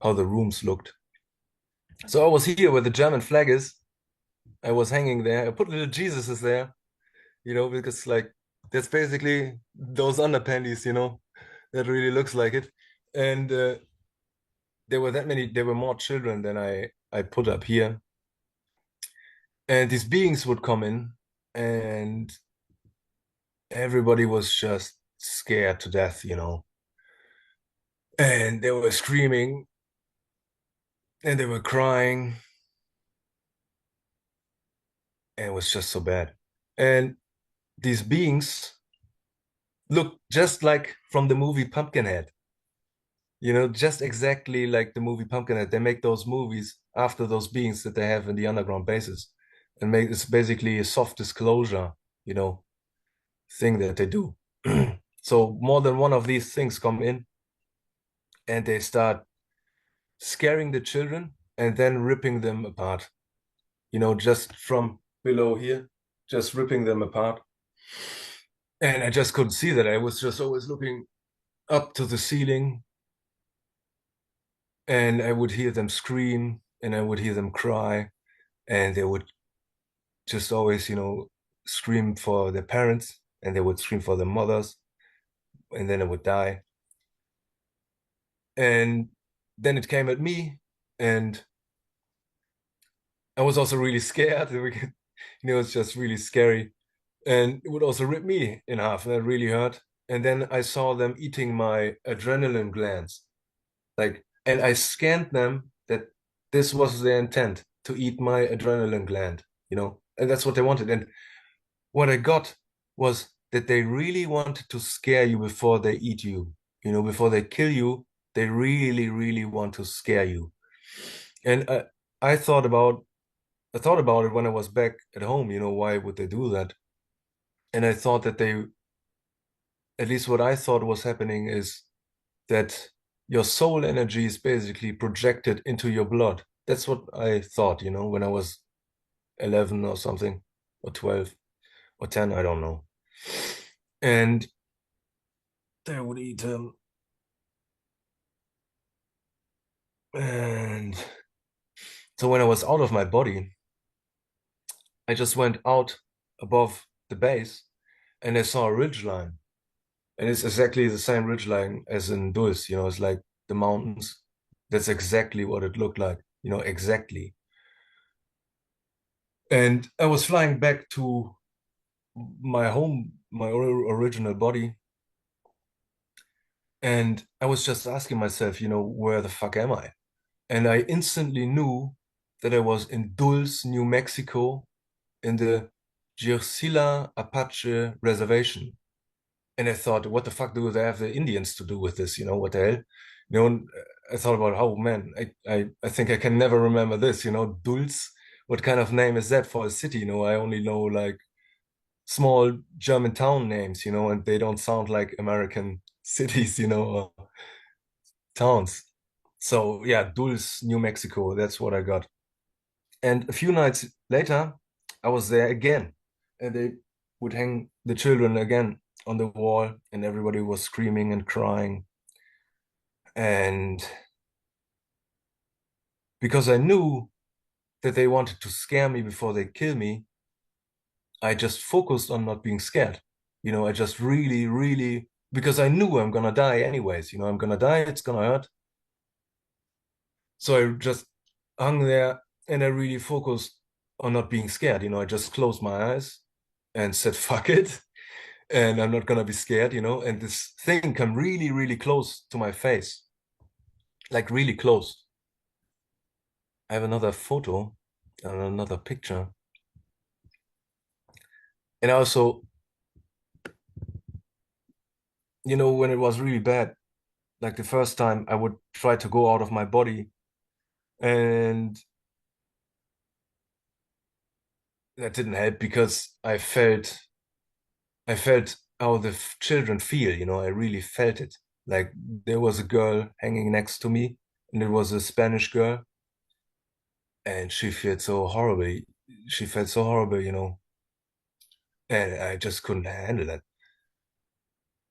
how the rooms looked. So I was here where the German flag is. I was hanging there. I put little Jesuses there, because like that's basically those underpanties, that really looks like it. And there were more children than I put up here. And these beings would come in, and everybody was just scared to death. And they were screaming and they were crying, and it was just so bad. And these beings look just like from the movie Pumpkinhead, just exactly like the movie Pumpkinhead. They make those movies after those beings that they have in the underground bases, and make it's basically a soft disclosure, you know, thing that they do. So more than one of these things come in, and they start scaring the children and then ripping them apart, just from below here, just ripping them apart. And I just couldn't see that. I was just always looking up to the ceiling, and I would hear them scream and I would hear them cry, and they would just always, scream for their parents, and they would scream for their mothers, and then they would die. And then it came at me, and I was also really scared. It's just really scary. And it would also rip me in half, and that really hurt. And then I saw them eating my adrenaline glands. And I scanned them that this was their intent, to eat my adrenaline gland, and that's what they wanted. And what I got was that they really wanted to scare you before they eat you, before they kill you. They really, really want to scare you. And I thought about I thought about it when I was back at home. Why would they do that? And I thought that at least what I thought was happening is that your soul energy is basically projected into your blood. That's what I thought, when I was 11 or something, or 12 or 10, I don't know. And they would eat him. And so when I was out of my body, I just went out above the base, and I saw a ridge line. And it's exactly the same ridge line as in Dulce, it's like the mountains. That's exactly what it looked like, exactly. And I was flying back to my home, my original body. And I was just asking myself, where the fuck am I? And I instantly knew that I was in Dulce, New Mexico, in the Jircilla Apache Reservation. And I thought, what the fuck do they have the Indians to do with this? What the hell? And I thought about, oh man, I think I can never remember this, Dulce. What kind of name is that for a city? I only know like small German town names, and they don't sound like American cities, or towns. So yeah, Dulce, New Mexico, that's what I got. And a few nights later, I was there again, and they would hang the children again on the wall, and everybody was screaming and crying. And because I knew that they wanted to scare me before they kill me, I just focused on not being scared. I just really, really, because I knew I'm gonna die anyways. I'm gonna die, it's gonna hurt. So I just hung there, and I really focused on not being scared. I just closed my eyes and said, fuck it. And I'm not gonna be scared, and this thing came really, really close to my face, like really close. I have another photo and another picture. And also, when it was really bad, like the first time, I would try to go out of my body, and that didn't help because I felt how the children feel, I really felt it. Like there was a girl hanging next to me, and it was a Spanish girl, and she felt so horrible. She felt so horrible, and I just couldn't handle that.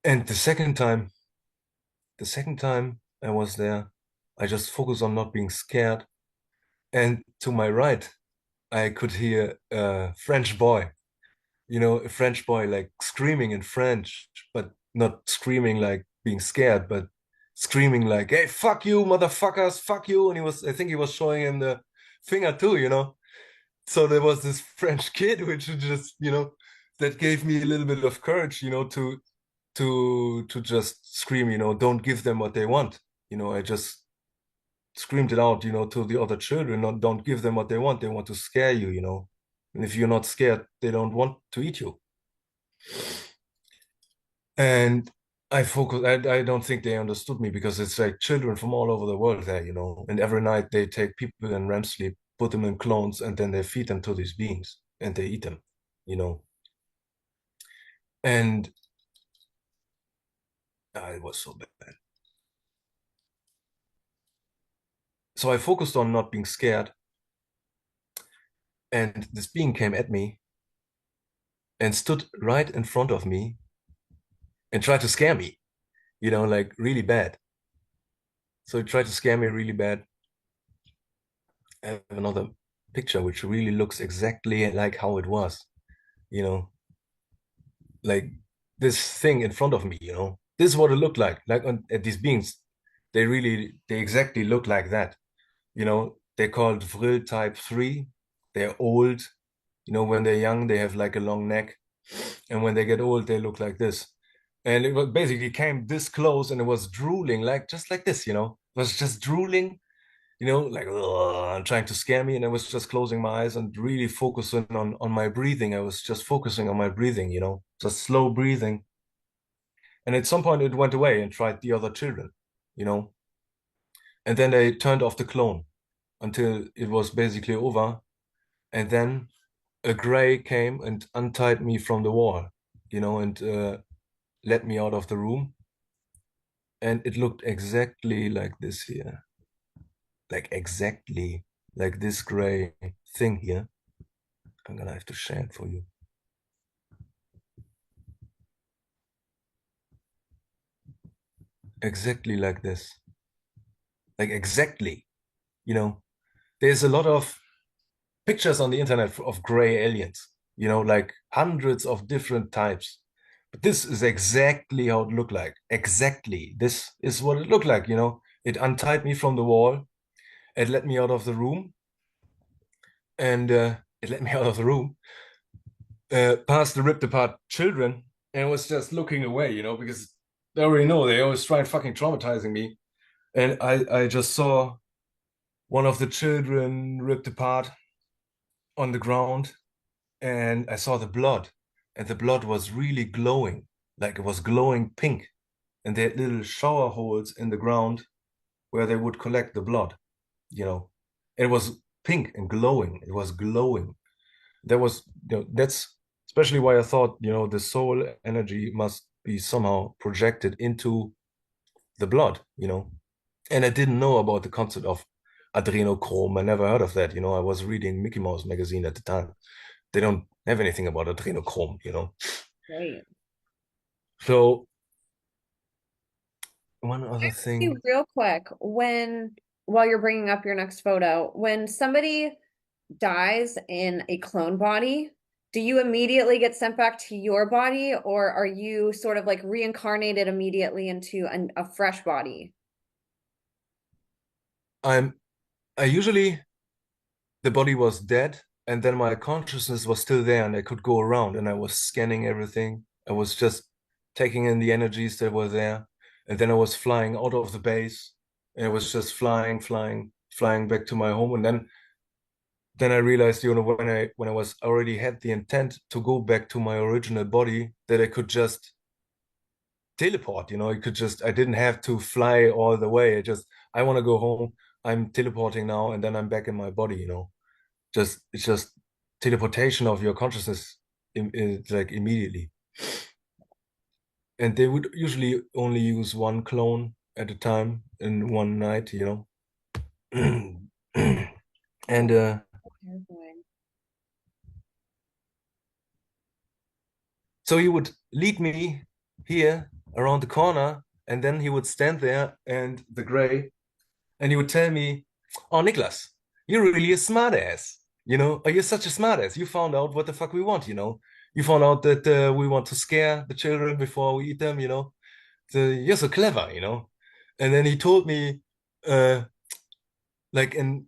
And the second time I was there, I just focused on not being scared. And to my right, I could hear a French boy, a French boy like screaming in French, but not screaming like being scared, but screaming like, "Hey, fuck you, motherfuckers, fuck you." And I think he was showing him the finger too. So there was this French kid, which just, that gave me a little bit of courage, to just scream, don't give them what they want. I just screamed it out, to the other children, don't give them what they want. They want to scare you. And if you're not scared, they don't want to eat you. And I don't think they understood me because it's like children from all over the world there. And every night they take people in REM sleep, put them in clones, and then they feed them to these beings and they eat them. And it was so bad. So I focused on not being scared, and this being came at me and stood right in front of me and tried to scare me, like really bad. So he tried to scare me really bad. I have another picture which really looks exactly like how it was, you know, like this thing in front of me. This is what it looked like at these beings. They exactly look like that. They're called Vril type 3. They're old. When they're young, they have like a long neck. And when they get old, they look like this. And it was basically came this close and it was drooling, like just like this. It was just drooling, like and trying to scare me. And I was just closing my eyes and really focusing on my breathing. I was just focusing on my breathing, just slow breathing. And at some point it went away and tried the other children. And then they turned off the clone until it was basically over. And then a gray came and untied me from the wall, and let me out of the room. And it looked exactly like this here, like exactly like this gray thing here. I'm gonna have to share it for you. Exactly like this. Like exactly, you know. There's a lot of pictures on the internet of gray aliens, like hundreds of different types. But this is exactly how it looked like. Exactly. This is what it looked like. It untied me from the wall. It let me out of the room. And it let me out of the room, past the ripped apart children, and was just looking away, because they already know they always try and fucking traumatizing me. And I just saw one of the children ripped apart on the ground, and I saw the blood, and the blood was really glowing, like it was glowing pink. And they had little shower holes in the ground where they would collect the blood. It was pink and glowing. It was glowing. That's especially why I thought, the soul energy must be somehow projected into the blood. And I didn't know about the concept of adrenochrome. I never heard of that. I was reading Mickey Mouse magazine at the time. They don't have anything about adrenochrome. Right. So one other Hey, thing, real quick, while you're bringing up your next photo, when somebody dies in a clone body, do you immediately get sent back to your body, or are you sort of like reincarnated immediately into a fresh body? I'm I usually the body was dead and then my consciousness was still there and I could go around and I was scanning everything. I was just taking in the energies that were there. And then I was flying out of the base and I was just flying, flying, flying back to my home. And then I realized, when I was already had the intent to go back to my original body, that I could just teleport. I didn't have to fly all the way. I want to go home. I'm teleporting now, and then I'm back in my body. It's just teleportation of your consciousness like immediately. And they would usually only use one clone at a time in one night, you know. And Oh, terrifying. so he would lead me here around the corner, and then he would stand there and the gray, and he would tell me, "Oh, Niklas, you're really a smartass. You know, oh, you're such a smartass. You found out what the fuck we want, you know. You found out that we want to scare the children before we eat them, you know. So you're so clever, you know." And then he told me, uh, like in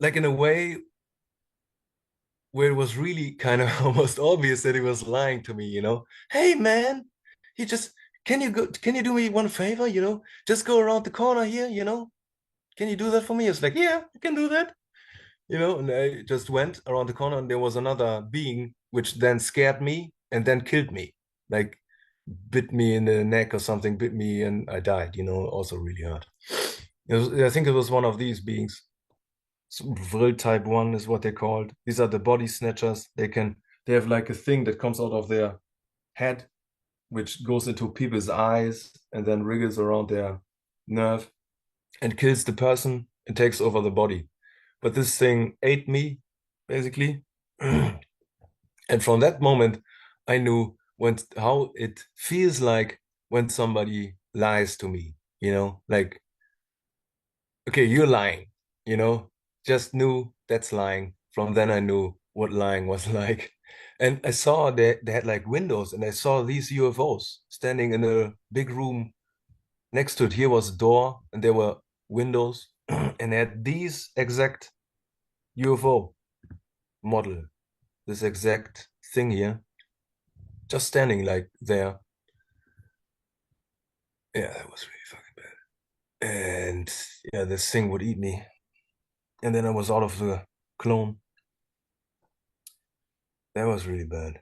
like in a way where it was really kind of almost obvious that he was lying to me, you know. Hey man, he just can you do me one favor, you know? Just go around the corner here, you know? Can you do that for me? It's like, yeah, I can do that. You know, and I just went around the corner and there was another being which then scared me and then killed me. Like bit me in the neck or something, bit me and I died, you know, also really hurt. I think it was one of these beings. Vril type 1 is what they're called. These are the body snatchers. They have like a thing that comes out of their head, which goes into people's eyes and then wriggles around their nerve and kills the person and takes over the body. But this thing ate me, basically. And from that moment, I knew how it feels like when somebody lies to me, you know, like, okay, you're lying, you know, just knew that's lying. From then I knew what lying was like. And I saw that they had like windows and I saw these UFOs standing in a big room. Next to it, here was a door and there were windows and they had these exact UFO model, this exact thing here, just standing like there. Yeah, that was really fucking bad. And yeah, this thing would eat me. And then I was out of the clone. That was really bad.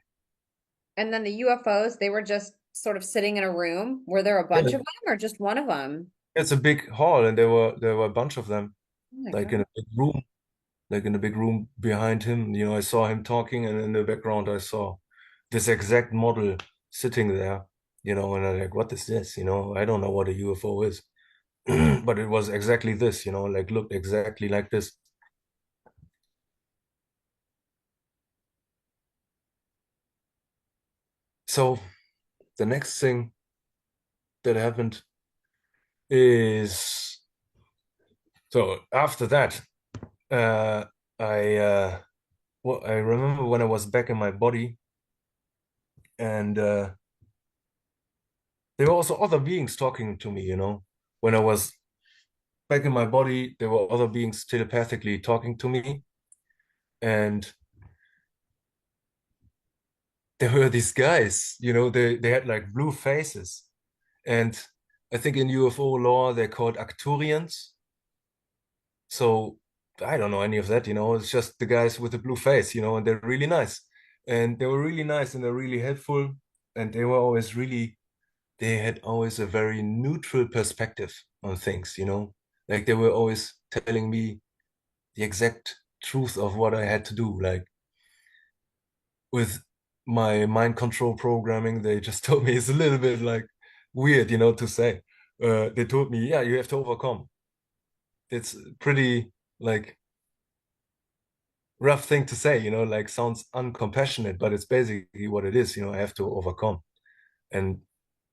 And then the UFOs, they were just sort of sitting in a room. Were there a bunch Yeah, of them or just one of them? it's a big hall, and there were a bunch of them, Oh my like God. in a big room, like in a big room behind him. You know, I saw him talking, and in the background, I saw this exact model sitting there. You know, and I'm like, what is this? You know, I don't know what a UFO is, but it was exactly this. You know, like looked exactly like this. So the next thing that happened is so after that, uh, I well, I remember when I was back in my body, and there were also other beings talking to me. You know, when I was back in my body, there were other beings telepathically talking to me, and there were these guys. You know, they had like blue faces, and I think in UFO lore they're called Arcturians. So I don't know any of that, you know, it's just the guys with the blue face, you know, and they're really nice. And they were really nice and they're really helpful. And they had always a very neutral perspective on things, you know, like they were always telling me the exact truth of what I had to do. Like with my mind control programming, they just told me it's a little bit like weird, you know, to say. They told me, yeah, you have to overcome. It's pretty like rough thing to say, you know, like sounds uncompassionate, but it's basically what it is, you know, I have to overcome. And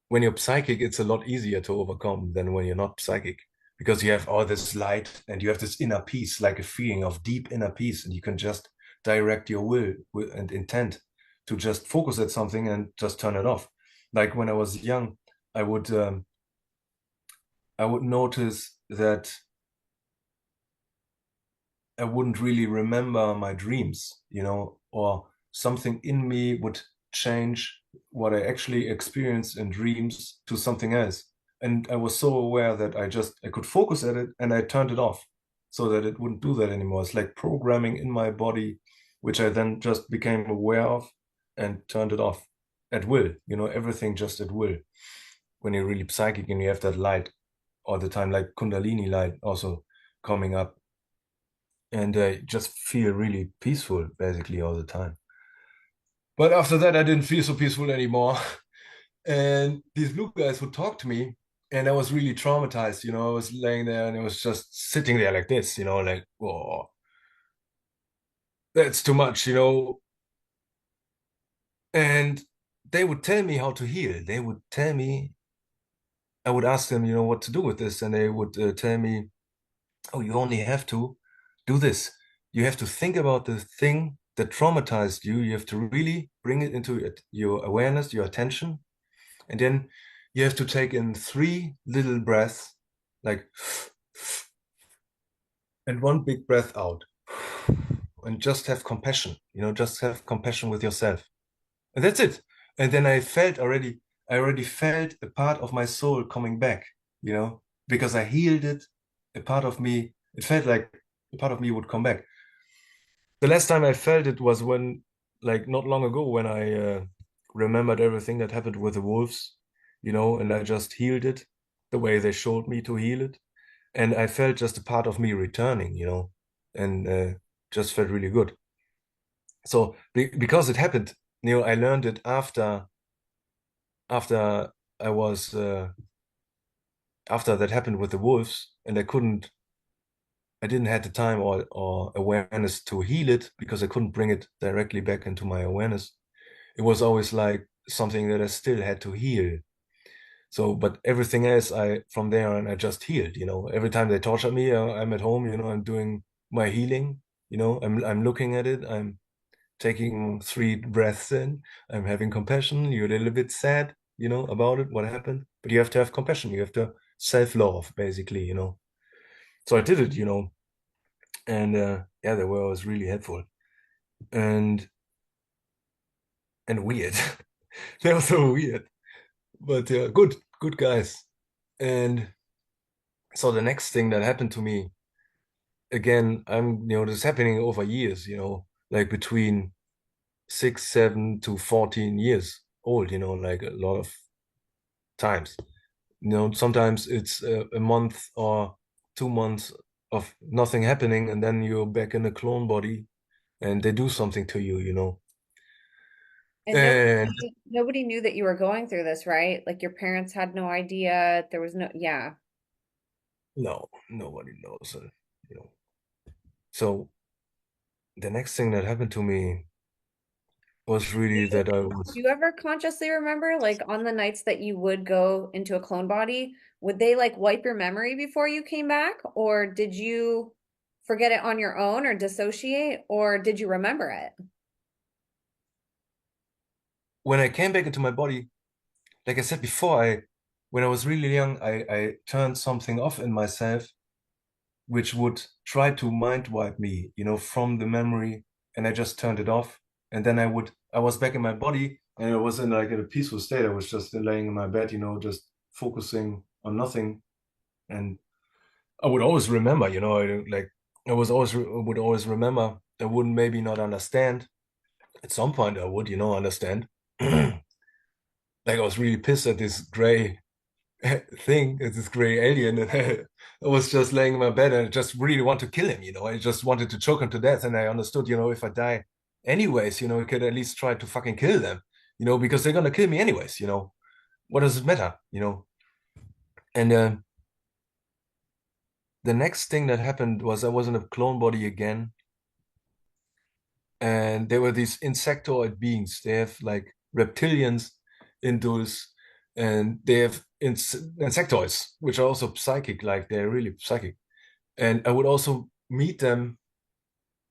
when you're psychic, it's a lot easier to overcome than when you're not psychic because you have all this light and you have this inner peace, like a feeling of deep inner peace, and you can just direct your will and intent to just focus at something and just turn it off. Like when I was young, I would I would notice that I wouldn't really remember my dreams, you know, or something in me would change what I actually experienced in dreams to something else. And I was so aware that I could focus at it and I turned it off so that it wouldn't do that anymore. It's like programming in my body, which I then just became aware of and turned it off at will, you know, everything just at will. When you're really psychic and you have that light all the time, like Kundalini light also coming up and I just feel really peaceful basically all the time. But after that, I didn't feel so peaceful anymore. And these blue guys would talk to me, and I was really traumatized. I was laying there and I was just sitting there like this, like, oh, that's too much. And they would tell me how to heal. They would tell me, I would ask them, what to do with this, and they would tell me, oh, you only have to do this. You have to think about the thing that traumatized you. You have to really bring it into your awareness, your attention, and then you have to take in 3 little breaths, like, and one big breath out, and just have compassion. Just have compassion with yourself, and that's it. And then I already felt a part of my soul coming back, because I healed it. A part of me, it felt like a part of me would come back. The last time I felt it was when, like, not long ago, when I remembered everything that happened with the wolves, and I just healed it the way they showed me to heal it. And I felt just a part of me returning, and just felt really good. So because it happened, I learned it after I was after that happened with the wolves, and I didn't have the time or awareness to heal it because I couldn't bring it directly back into my awareness. It was always like something that I still had to heal. So, but everything else, I from there on, I just healed. Every time they torture me, I'm at home. I'm doing my healing. I'm looking at it. I'm taking 3 breaths in. I'm having compassion. You're a little bit sad, about it, what happened. But you have to have compassion. You have to self-love, basically. So I did it. And yeah, they were always really helpful and weird. They were so weird, but good guys. And so the next thing that happened to me, again, this is happening over years, like between 6, 7 to 14 years old, like a lot of times. Sometimes it's a month or 2 months of nothing happening, and then you're back in a clone body and they do something to you. And And nobody knew that you were going through this, right? Like your parents had no idea. There was no, yeah. no, nobody knows, you know. So the next thing that happened to me was Do really you, that I do was you ever consciously remember, like on the nights that you would go into a clone body, would they like wipe your memory before you came back? Or did you forget it on your own or dissociate? Or did you remember it? when I came back into my body, like I said before, when I was really young, I turned something off in myself which would try to mind wipe me, from the memory, and I just turned it off. And then I was back in my body, and I was in like in a peaceful state. I was just laying in my bed, just focusing on nothing. And I would always remember, I would always remember. I wouldn't maybe not understand. At some point I would, understand. Like I was really pissed at this gray thing, at this gray alien, and I was just laying in my bed and I just really want to kill him, I just wanted to choke him to death. And I understood, if I die anyways, I could at least try to fucking kill them, because they're gonna kill me anyways. What does it matter? And the next thing that happened was I was in a clone body again, and there were these insectoid beings. They have like reptilians in Dulce, and they have insectoids, which are also psychic, like they're really psychic. And I would also meet them,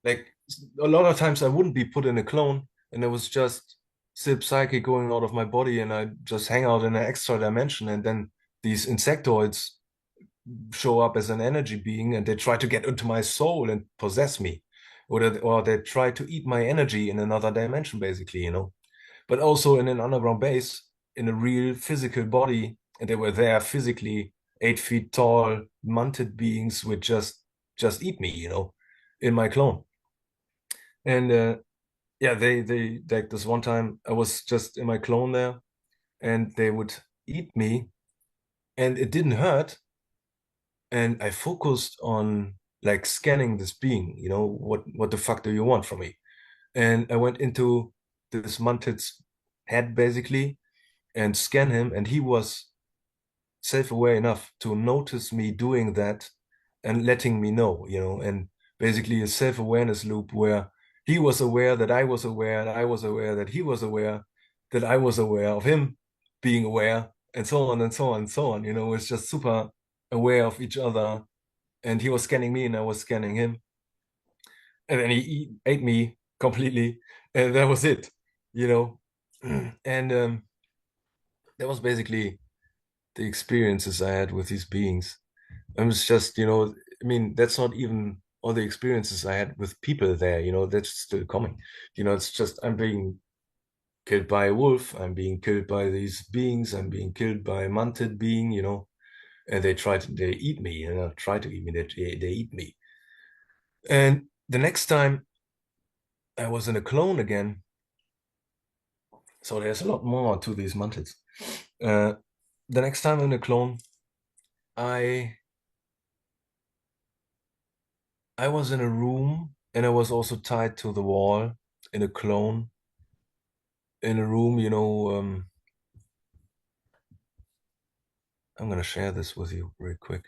like a lot of times I wouldn't be put in a clone, and it was just still psychic going out of my body, and I just hang out in an extra dimension, and then these insectoids show up as an energy being, and they try to get into my soul and possess me, or they try to eat my energy in another dimension, basically. But also in an underground base, in a real physical body, and they were there physically, 8 feet tall, munted beings would just eat me, in my clone. And yeah, they like this one time I was just in my clone there, and they would eat me, and it didn't hurt, and I focused on like scanning this being, what the fuck do you want from me? And I went into this munted's head basically, and scan him, and he was self-aware enough to notice me doing that and letting me know, and basically a self-awareness loop where he was aware that I was aware, and I was aware that he was aware, that I was aware of him being aware, and so on and so on and so on. It's just super aware of each other. And he was scanning me and I was scanning him. And then he ate me completely. And that was it, you know. And that was basically the experiences I had with these beings. It was just, I mean, that's not even all the experiences I had with people there, that's still coming. It's just I'm being killed by a wolf, I'm being killed by these beings, I'm being killed by a mantid being, and they eat me, try to eat me, they eat me. And the next time I was in a clone again, so there's a lot more to these mantids. Uh, the next time in a clone, I I was in a room and I was also tied to the wall in a clone in a room, I'm gonna share this with you real quick.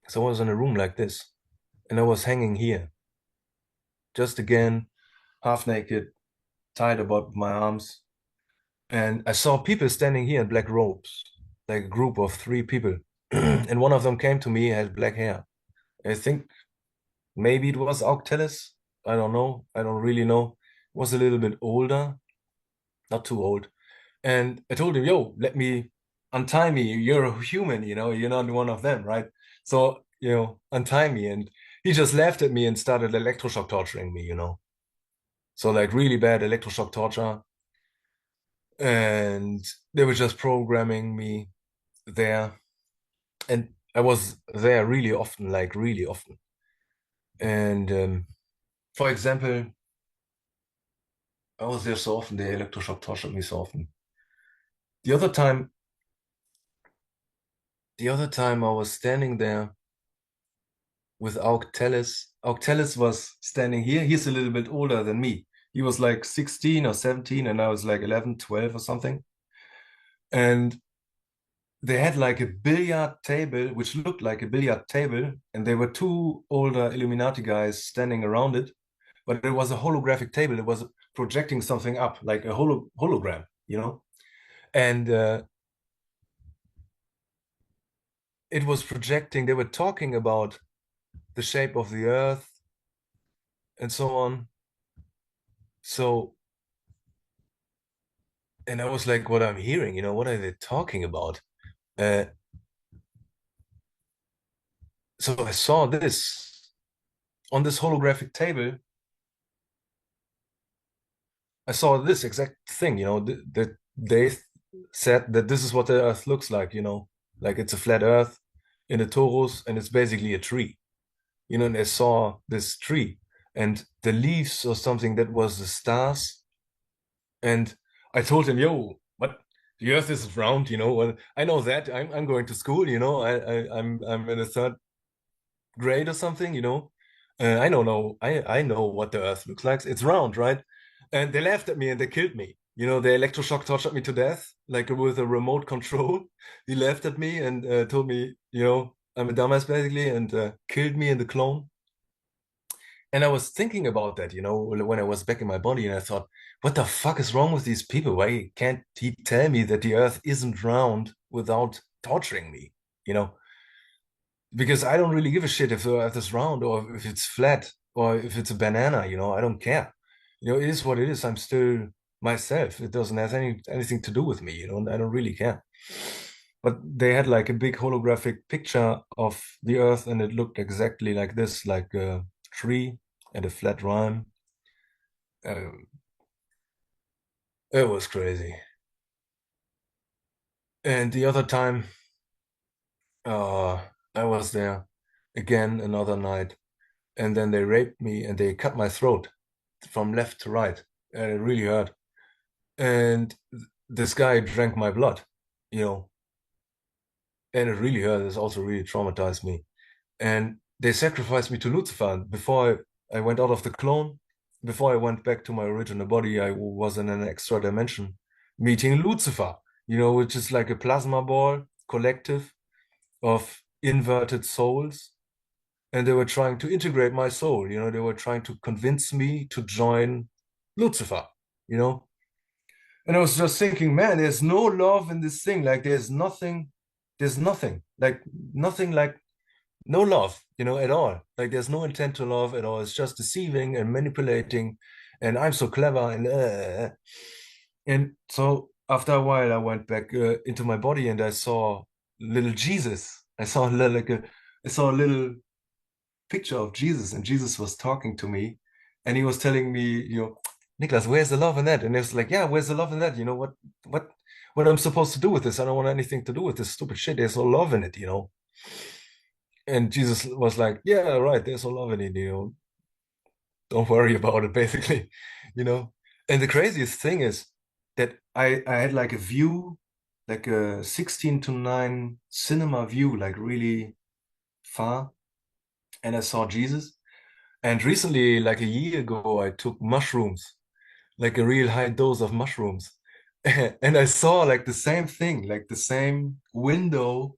So I was in a room like this, and I was hanging here, just again, half naked, tied about my arms, and I saw people standing here in black robes, like a group of 3 people, and one of them came to me, had black hair. I think maybe it was Octelis. I don't know. I don't really know. Was a little bit older, not too old. And I told him, yo, let me untie me. You're a human, you're not one of them, right? So, untie me. And he just laughed at me and started electroshock torturing me, So like really bad electroshock torture. And they were just programming me there. And I was there really often, like really often. And for example, I was there so often, they electroshock tortured me so often. The other time, the other time I was standing there with Auctelis. Auctelis was standing here. He's a little bit older than me. He was like 16 or 17, and I was like 11, 12 or something. And they had like a billiard table, which looked like a billiard table, and there were 2 older Illuminati guys standing around it. But it was a holographic table. It was projecting something up, like a hologram, And it was projecting, they were talking about the shape of the earth and so on. So, and I was like, what I'm hearing, what are they talking about? Uh, so I saw this on this holographic table. I saw this exact thing, that they said that this is what the earth looks like it's a flat earth in a torus, and it's basically a tree, and I saw this tree and the leaves or something that was the stars. And I told him, yo, what? The earth isn't round, Well, I know that. I'm going to school, I'm in a third grade or something, I don't know. I know what the earth looks like. It's round, right? And they laughed at me and they killed me. They electroshock tortured me to death, like with a remote control. He laughed at me and told me, I'm a dumbass basically, and killed me in the clone. And I was thinking about that, when I was back in my body, and I thought, what the fuck is wrong with these people? Why can't he tell me that the earth isn't round without torturing me? Because I don't really give a shit if the earth is round or if it's flat or if it's a banana, I don't care. It is what it is. I'm still myself. It doesn't have anything to do with me, I don't really care. But they had like a big holographic picture of the earth and it looked exactly like this, like a tree and a flat rhyme. Uh, it was crazy. And the other time, uh, I was there again another night, and then they raped me and they cut my throat from left to right, and it really hurt. And this guy drank my blood, you know, and it really hurt. It also really traumatized me. And they sacrificed me to Lucifer before I went out of the clone. Before I went back to my original body, I was in an extra dimension, meeting Lucifer, which is like a plasma ball collective of inverted souls. And they were trying to integrate my soul, they were trying to convince me to join Lucifer, you know. And I was just thinking, man, there's no love in this thing. Like there's nothing, like no love, at all. Like there's no intent to love at all. It's just deceiving and manipulating. And I'm so clever. And so after a while, I went back into my body and I saw little Jesus. I saw a little picture of Jesus, and Jesus was talking to me, and he was telling me, Niklas, where's the love in that? And it's like, yeah, where's the love in that? What what I'm supposed to do with this? I don't want anything to do with this stupid shit. There's no love in it. And Jesus was like, yeah, right, there's no love in it. Don't worry about it, basically, you know. And the craziest thing is that I had like a view, like a 16:9 cinema view, like really far, and I saw Jesus. And recently, like a year ago, I took mushrooms, like a real high dose of mushrooms. And I saw like the same thing, like the same window.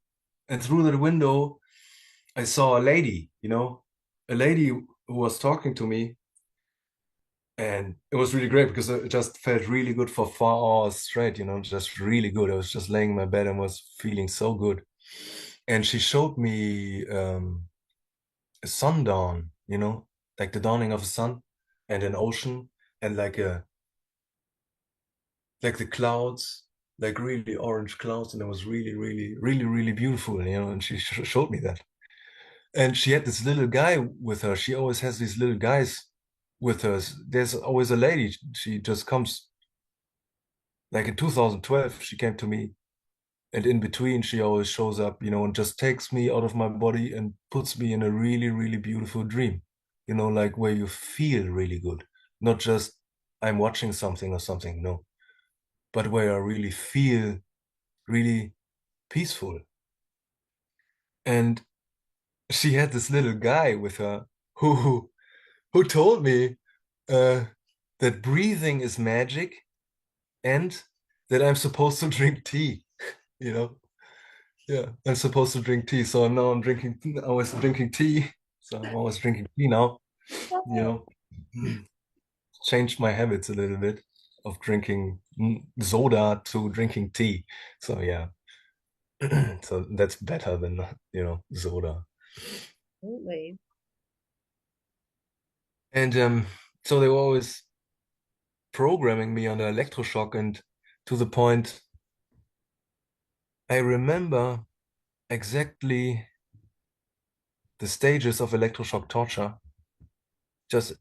And through that window, I saw a lady, a lady who was talking to me. And it was really great because it just felt really good for 4 hours straight, just really good. I was just laying in my bed and was feeling so good. And she showed me a sundown, like the dawning of a sun and an ocean and like the clouds, like really orange clouds, and it was really, really, really, really beautiful, and she showed me that. And she had this little guy with her. She always has these little guys with her. There's always a lady. She just comes, like in 2012, she came to me, and in between, she always shows up, and just takes me out of my body and puts me in a really, really beautiful dream, like where you feel really good, not just I'm watching something or something, no, but where I really feel really peaceful. And she had this little guy with her who told me uh, that breathing is magic and that I'm supposed to drink tea, you know. Yeah, I'm supposed to drink tea. So now I'm drinking, I was drinking tea. So I'm always drinking tea now, you know. Changed my habits a little bit of drinking soda to drinking tea. So yeah. So that's better than, soda. Absolutely. And so they were always programming me under electroshock, and to the point I remember exactly the stages of electroshock torture. Just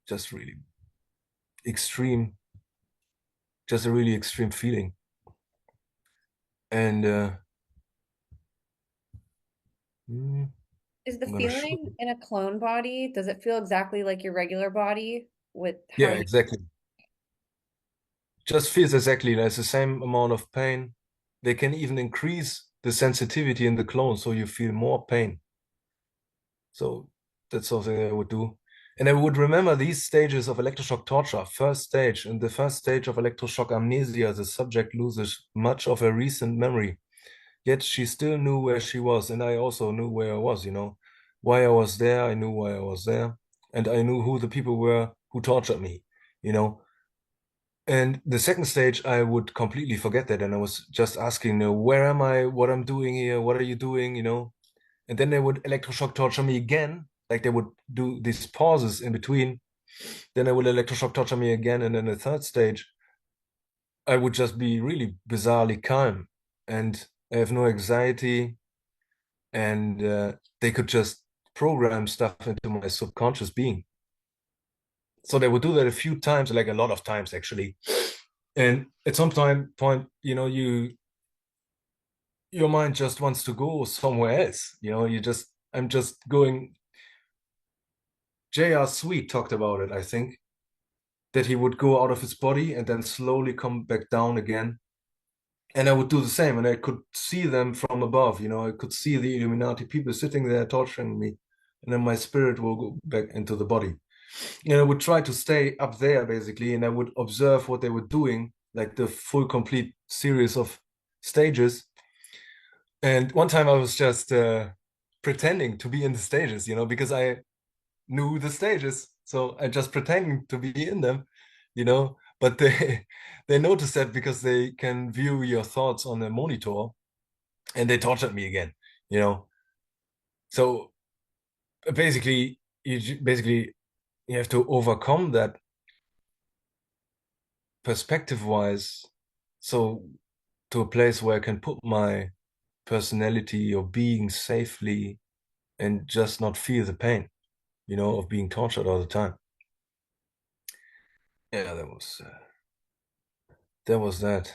just really extreme, just a really extreme feeling. And mm, Is the I'm gonna show feeling you. in a clone body, does it feel exactly like your regular body with how Yeah, you? exactly. Just feels exactly there's the same amount of pain. They can even increase the sensitivity in the clone so you feel more pain. So that's something I would do. And I would remember these stages of electroshock torture. First stage, in the first stage of electroshock amnesia, the subject loses much of her recent memory. Yet she still knew where she was, and I also knew where I was, why I was there. I knew why I was there, and I knew who the people were who tortured me, you know. And the second stage, I would completely forget that, and I was just asking, where am I? What I'm doing here? What are you doing? And then they would electroshock torture me again. Like they would do these pauses in between. Then they would electroshock torture me again, and then the third stage, I would just be really bizarrely calm, and I have no anxiety, and they could just program stuff into my subconscious being. So they would do that a few times, like a lot of times actually. And at some point, your mind just wants to go somewhere else. I'm just going. J.R. Sweet talked about it, I think, that he would go out of his body and then slowly come back down again. And I would do the same, and I could see them from above. I could see the Illuminati people sitting there torturing me, and then my spirit will go back into the body. And I would try to stay up there basically, and I would observe what they were doing, like the full complete series of stages. And one time I was just pretending to be in the stages, because I knew the stages. So I just pretending to be in them. But they they noticed that because they can view your thoughts on the monitor, and they tortured me again. So basically you have to overcome that perspective wise, so to a place where I can put my personality or being safely and just not feel the pain, of being tortured all the time. Yeah, that was that.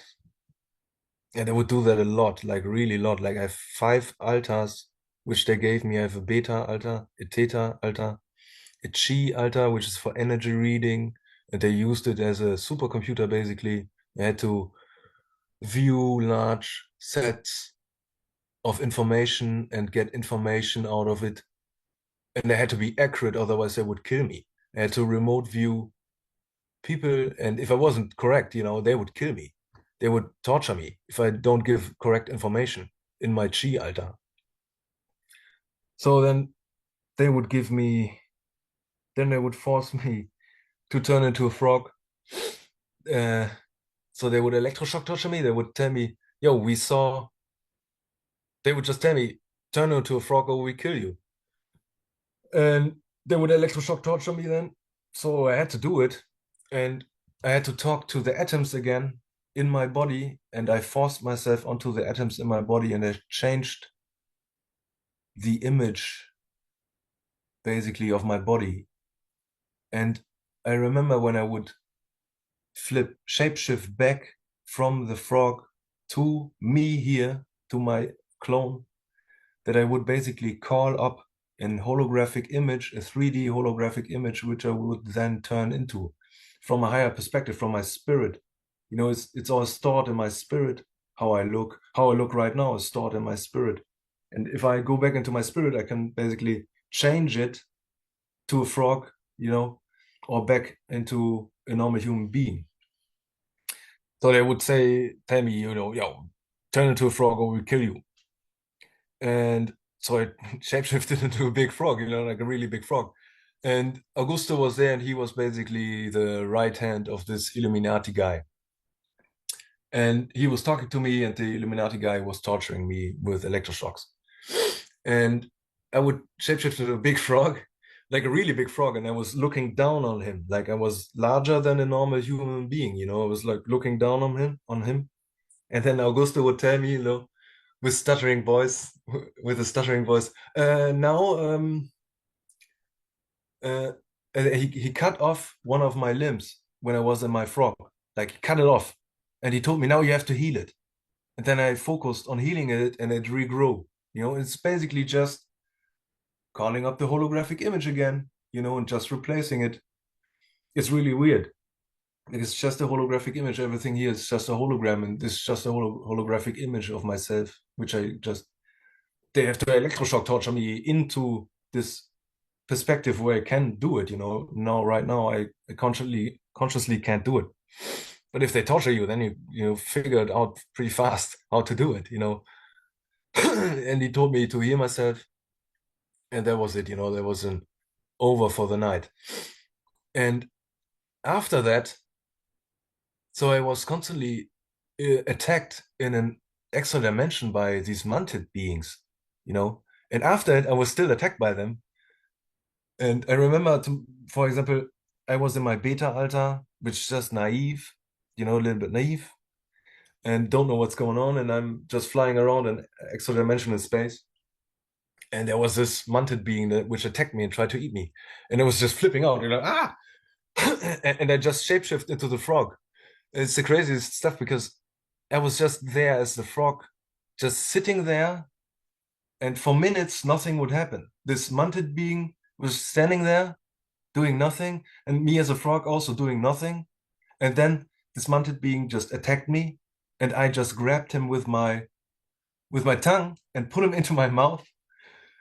And I would do that a lot, like really a lot. Like I have 5 altars which they gave me. I have a beta altar, a theta altar, a chi altar, which is for energy reading, and they used it as a supercomputer basically. I had to view large sets of information and get information out of it. And they had to be accurate, otherwise they would kill me. I had to remote view people, and if I wasn't correct, they would kill me. They would torture me if I don't give correct information in my chi altar. So then they would force me to turn into a frog. Uh, so they would electroshock torture me. They would tell me, yo, they would just tell me, turn into a frog or we kill you. And they would electroshock torture me then. So I had to do it. And I had to talk to the atoms again in my body. And I forced myself onto the atoms in my body, and I changed the image basically of my body. And I remember when I would shapeshift back from the frog to me here, to my clone, that I would basically call up an holographic image, a 3D holographic image, which I would then turn into from a higher perspective, from my spirit. It's all stored in my spirit. How I look right now is stored in my spirit. And if I go back into my spirit, I can basically change it to a frog, or back into a normal human being. So they would tell me, yo, turn into a frog or we'll kill you. And so I shapeshifted into a big frog, like a really big frog. And Augusto was there, and he was basically the right hand of this Illuminati guy. And he was talking to me, and the Illuminati guy was torturing me with electroshocks. And I would shapeshift into a big frog, like a really big frog, and I was looking down on him, like I was larger than a normal human being. I was like looking down on him. And then Augusto would tell me, with stuttering voice, with a stuttering voice, now he cut off one of my limbs when I was in my frog, like he cut it off, and he told me, now you have to heal it. And then I focused on healing it, and it regrew. It's basically just calling up the holographic image again, and just replacing it. It's really weird. It's just a holographic image. Everything here is just a hologram, and this is just a holographic image of myself, which they have to electroshock torture me into this perspective where I can do it. Now, right now, I consciously can't do it. But if they torture you, then you figure it out pretty fast how to do it. And he told me to heal myself, and that was it. There was an over for the night. And after that, so I was constantly attacked in an extra dimension by these manted beings. And after it, I was still attacked by them. And I remember, for example, I was in my beta altar, which is just naive, a little bit naive, and don't know what's going on. And I'm just flying around in extra dimensional space. And there was this manted being which attacked me and tried to eat me. And it was just flipping out, ah! And I just shapeshift into the frog. It's the craziest stuff because I was just there as the frog, just sitting there, and for minutes nothing would happen. This manted being was standing there doing nothing, and me as a frog also doing nothing. And then this manted being just attacked me, and I just grabbed him with my tongue and put him into my mouth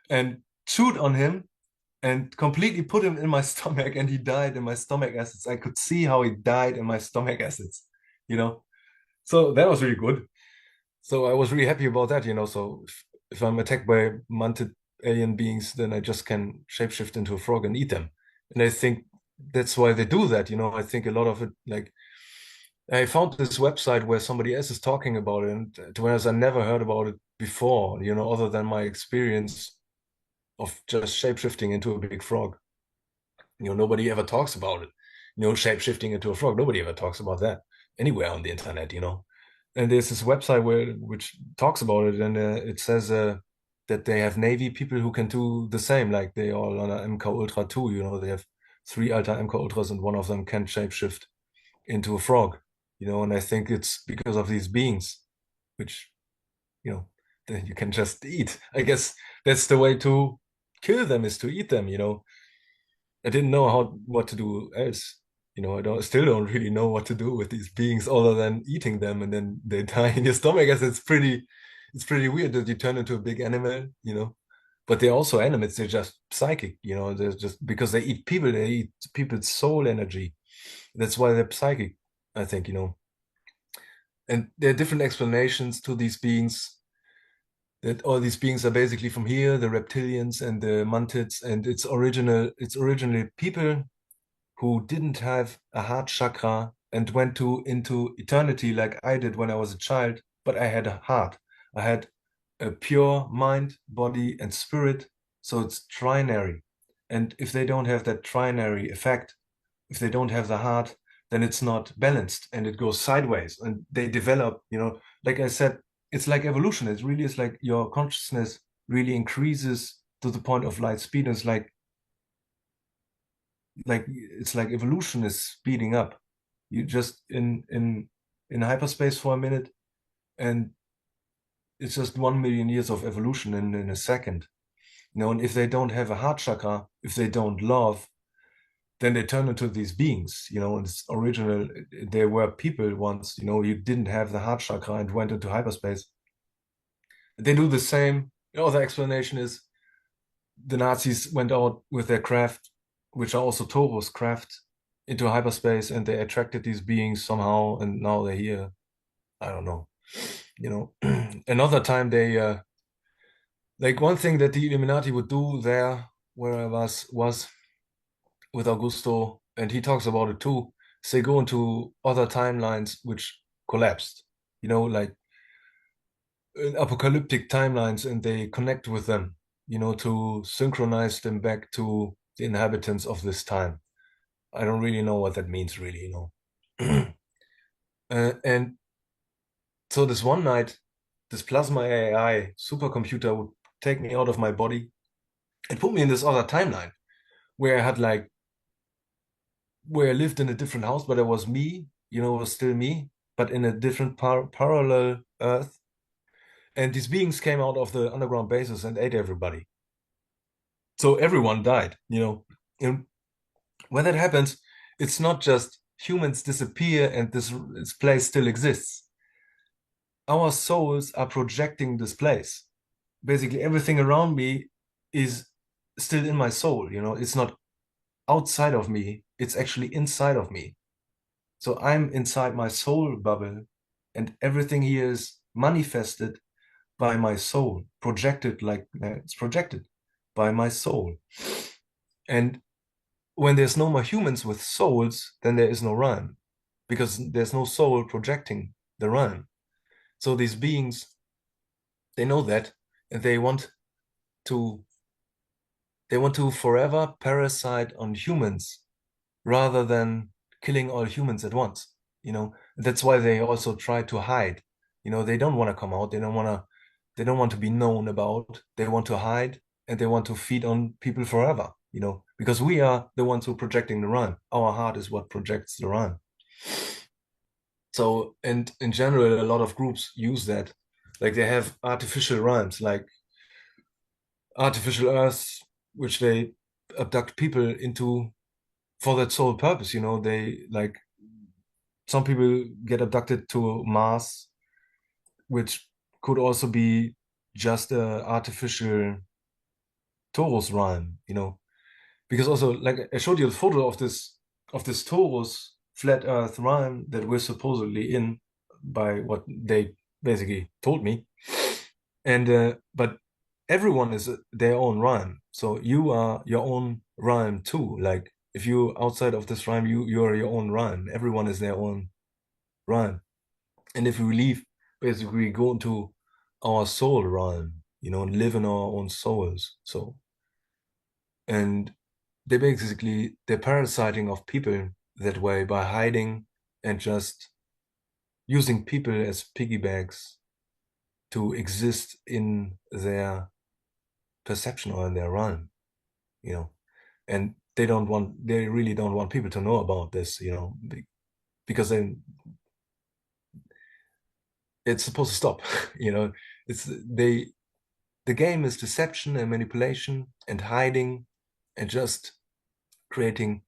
and chewed on him and completely put him in my stomach, and he died in my stomach acids. I could see how he died in my stomach acids, you know. So that was really good. So I was really happy about that, you know. So if I'm attacked by munted alien beings, then I just can shapeshift into a frog and eat them. And I think that's why they do that, you know. I think a lot of it, like, I found this website where somebody else is talking about it, and to be honest, I never heard about it before, you know, other than my experience of just shapeshifting into a big frog. You know, nobody ever talks about it. You know, shapeshifting into a frog. Nobody ever talks about that anywhere on the internet, you know. And there's this website which talks about it, and it says that they have Navy people who can do the same. Like they all on a MK Ultra 2, you know, they have three Alta MK Ultras, and one of them can shapeshift into a frog, you know. And I think it's because of these beings, which, you know, that you can just eat. I guess that's the way to kill them, is to eat them, you know. I didn't know what to do else. You know, still don't really know what to do with these beings other than eating them, and then they die in your stomach. I guess it's pretty weird that you turn into a big animal, you know. But they're also animals, they're just psychic, you know, they're just because they eat people, they eat people's soul energy. That's why they're psychic, I think, you know. And there are different explanations to these beings, that all these beings are basically from here, the reptilians and the mantids, and it's originally people who didn't have a heart chakra and went into eternity like I did when I was a child, but I had a heart. I had a pure mind, body, and spirit. So it's trinary. And if they don't have that trinary effect, if they don't have the heart, then it's not balanced and it goes sideways. And they develop, you know, like I said, it's like evolution. It really is like your consciousness really increases to the point of light speed. And it's like it's like evolution is speeding up. You just in hyperspace for a minute, and it's just 1 million years of evolution in a second. You know, and if they don't have a heart chakra, if they don't love, then they turn into these beings, you know. And it's original. There were people once, you know, you didn't have the heart chakra and went into hyperspace. They do the same. The other explanation is the Nazis went out with their craft, which are also Toros craft, into hyperspace, and they attracted these beings somehow, and now they're here. I don't know. You know, another time they like one thing that the Illuminati would do there where I was with Augusto, and he talks about it too. Is they go into other timelines which collapsed. You know, like apocalyptic timelines, and they connect with them, you know, to synchronize them back to the inhabitants of this time. I don't really know what that means, really, you know. And so this one night, this plasma AI supercomputer would take me out of my body and put me in this other timeline where I had like, where I lived in a different house, but it was me, you know, it was still me, but in a different parallel Earth. And these beings came out of the underground bases and ate everybody. So everyone died, you know. And when that happens, it's not just humans disappear and this place still exists. Our souls are projecting this place. Basically, everything around me is still in my soul, you know. It's not outside of me, it's actually inside of me. So I'm inside my soul bubble, and everything here is manifested by my soul, projected like it's projected by my soul. And when there's no more humans with souls, then there is no rhyme, because there's no soul projecting the rhyme. So these beings, they know that, and to they want to forever parasite on humans rather than killing all humans at once. You know, that's why they also try to hide. You know, they don't want to come out. They don't want to be known about. They want to hide, and they want to feed on people forever, you know, because we are the ones who are projecting the rhyme. Our heart is what projects the rhyme. So, and in general, a lot of groups use that. Like they have artificial rhymes, like artificial earth, which they abduct people into for that sole purpose. You know, they like some people get abducted to Mars, which could also be just a artificial Taurus rhyme, you know. because also like I showed you the photo of this torus flat Earth realm that we're supposedly in by what they basically told me, and but everyone is their own realm, so you are your own realm too. Like if you outside of this realm, you are your own realm. Everyone is their own realm, and if we leave, basically we go into our soul realm, and live in our own souls. So and they're parasiting of people that way by hiding and just using people as piggybacks to exist in their perception or in their realm, you know. And they really don't want people to know about this, because then it's supposed to stop, you know. It's the game is deception and manipulation and hiding and just creating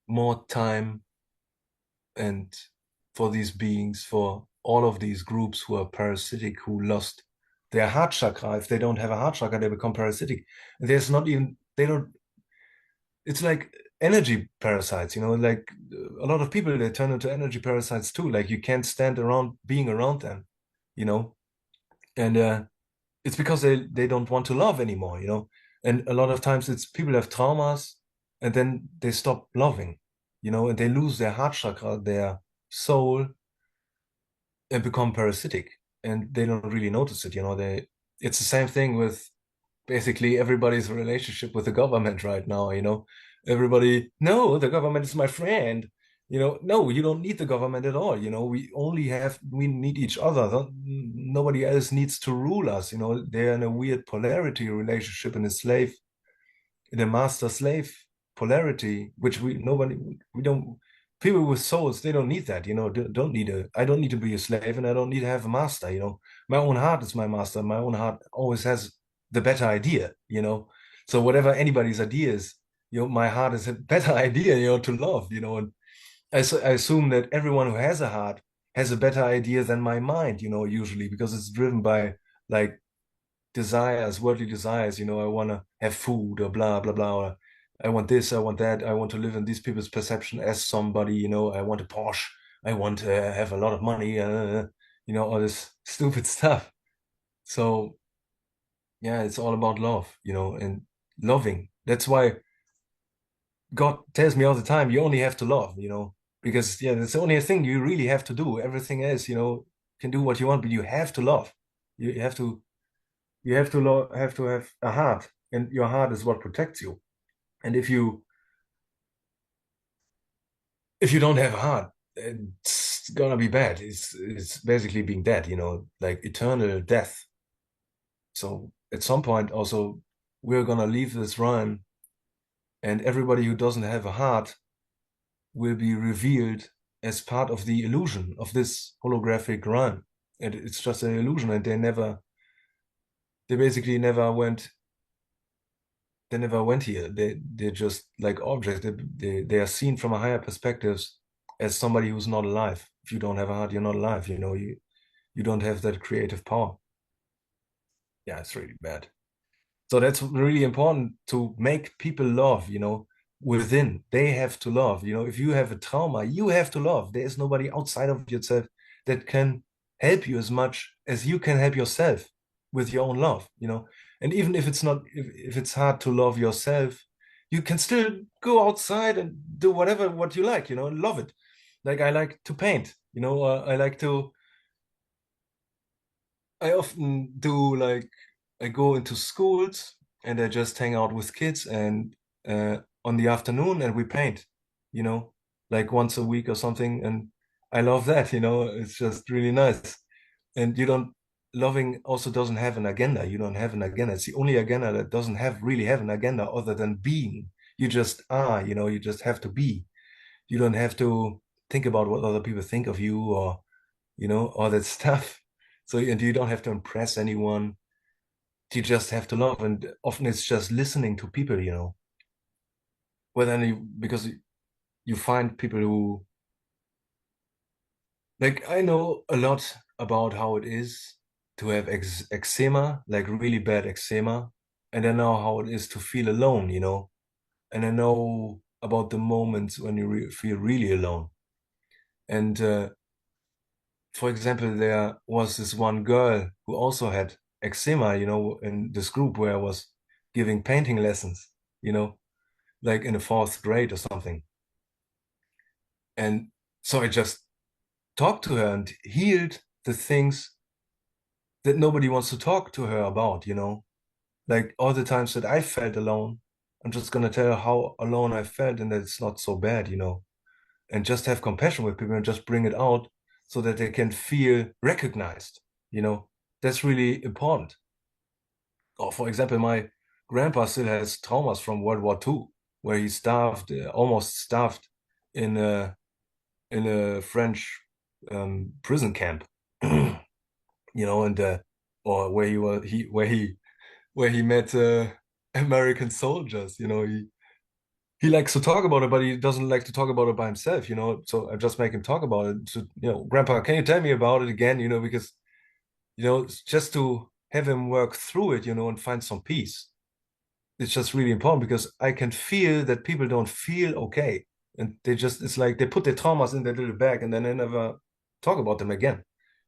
more time and for these beings, for all of these groups who are parasitic, who lost their heart chakra. If they don't have a heart chakra, they become parasitic. And there's not even, they don't, it's like energy parasites, like a lot of people, they turn into energy parasites too. Like you can't stand around being around them, you know? And it's because they don't want to love anymore, And a lot of times it's people have traumas and then they stop loving, and they lose their heart chakra, their soul, and become parasitic. And they don't really notice it, it's the same thing with basically everybody's relationship with the government right now, Everybody, no, the government is my friend. No, you don't need the government at all. We need each other. Nobody else needs to rule us. They're in a weird polarity relationship in a master slave polarity, which we don't, people with souls, they don't need that, I don't need to be a slave and I don't need to have a master, My own heart is my master. My own heart always has the better idea, So whatever anybody's idea is, my heart is a better idea, to love, and I assume that everyone who has a heart has a better idea than my mind, usually because it's driven by like desires, worldly desires, I want to have food or blah, blah, blah. Or I want this, I want that. I want to live in these people's perception as somebody, I want a Porsche. I want to have a lot of money, all this stupid stuff. So, yeah, it's all about love, and loving. That's why God tells me all the time, you only have to love, because, yeah, that's the only thing you really have to do. Everything else, can do what you want, but you have to love. You have to have to have a heart, and your heart is what protects you. And if you don't have a heart, it's gonna be bad. It's basically being dead, like eternal death. So at some point, also, we're gonna leave this realm, and everybody who doesn't have a heart will be revealed as part of the illusion of this holographic realm. And it's just an illusion, and they basically never went here. They're just like objects. They are seen from a higher perspective as somebody who's not alive. If you don't have a heart, you're not alive. You don't have that creative power. Yeah, it's really bad. So that's really important to make people love, within. They have to love. If you have a trauma, you have to love. There is nobody outside of yourself that can help you as much as you can help yourself with your own love, And even if it's not, if it's hard to love yourself, you can still go outside and do what you like, and love it. Like I like to paint, I often do like I go into schools and I just hang out with kids and on the afternoon and we paint, you know, like once a week or something. And I love that, it's just really nice. And you don't loving also doesn't have an agenda. You don't have an agenda. It's the only agenda that doesn't really have an agenda other than being. You just are, you just have to be. You don't have to think about what other people think of you or all that stuff. So, and you don't have to impress anyone. You just have to love. And often it's just listening to people, because you find people who, like, I know a lot about how it is to have eczema, like really bad eczema. And I know how it is to feel alone, and I know about the moments when you feel really alone. And for example, there was this one girl who also had eczema, in this group where I was giving painting lessons, like in the fourth grade or something. And so I just talked to her and healed the things that nobody wants to talk to her about. Like all the times that I felt alone, I'm just gonna tell her how alone I felt and that it's not so bad. And just have compassion with people and just bring it out so that they can feel recognized. You know, that's really important. Or for example, my grandpa still has traumas from World War II, where he starved, almost starved in a French prison camp. And or where he was he where he met American soldiers. He likes to talk about it, but he doesn't like to talk about it by himself. So I just make him talk about it. So, Grandpa, can you tell me about it again? Because it's just to have him work through it, and find some peace. It's just really important because I can feel that people don't feel okay. And it's like they put their traumas in their little bag and then they never talk about them again.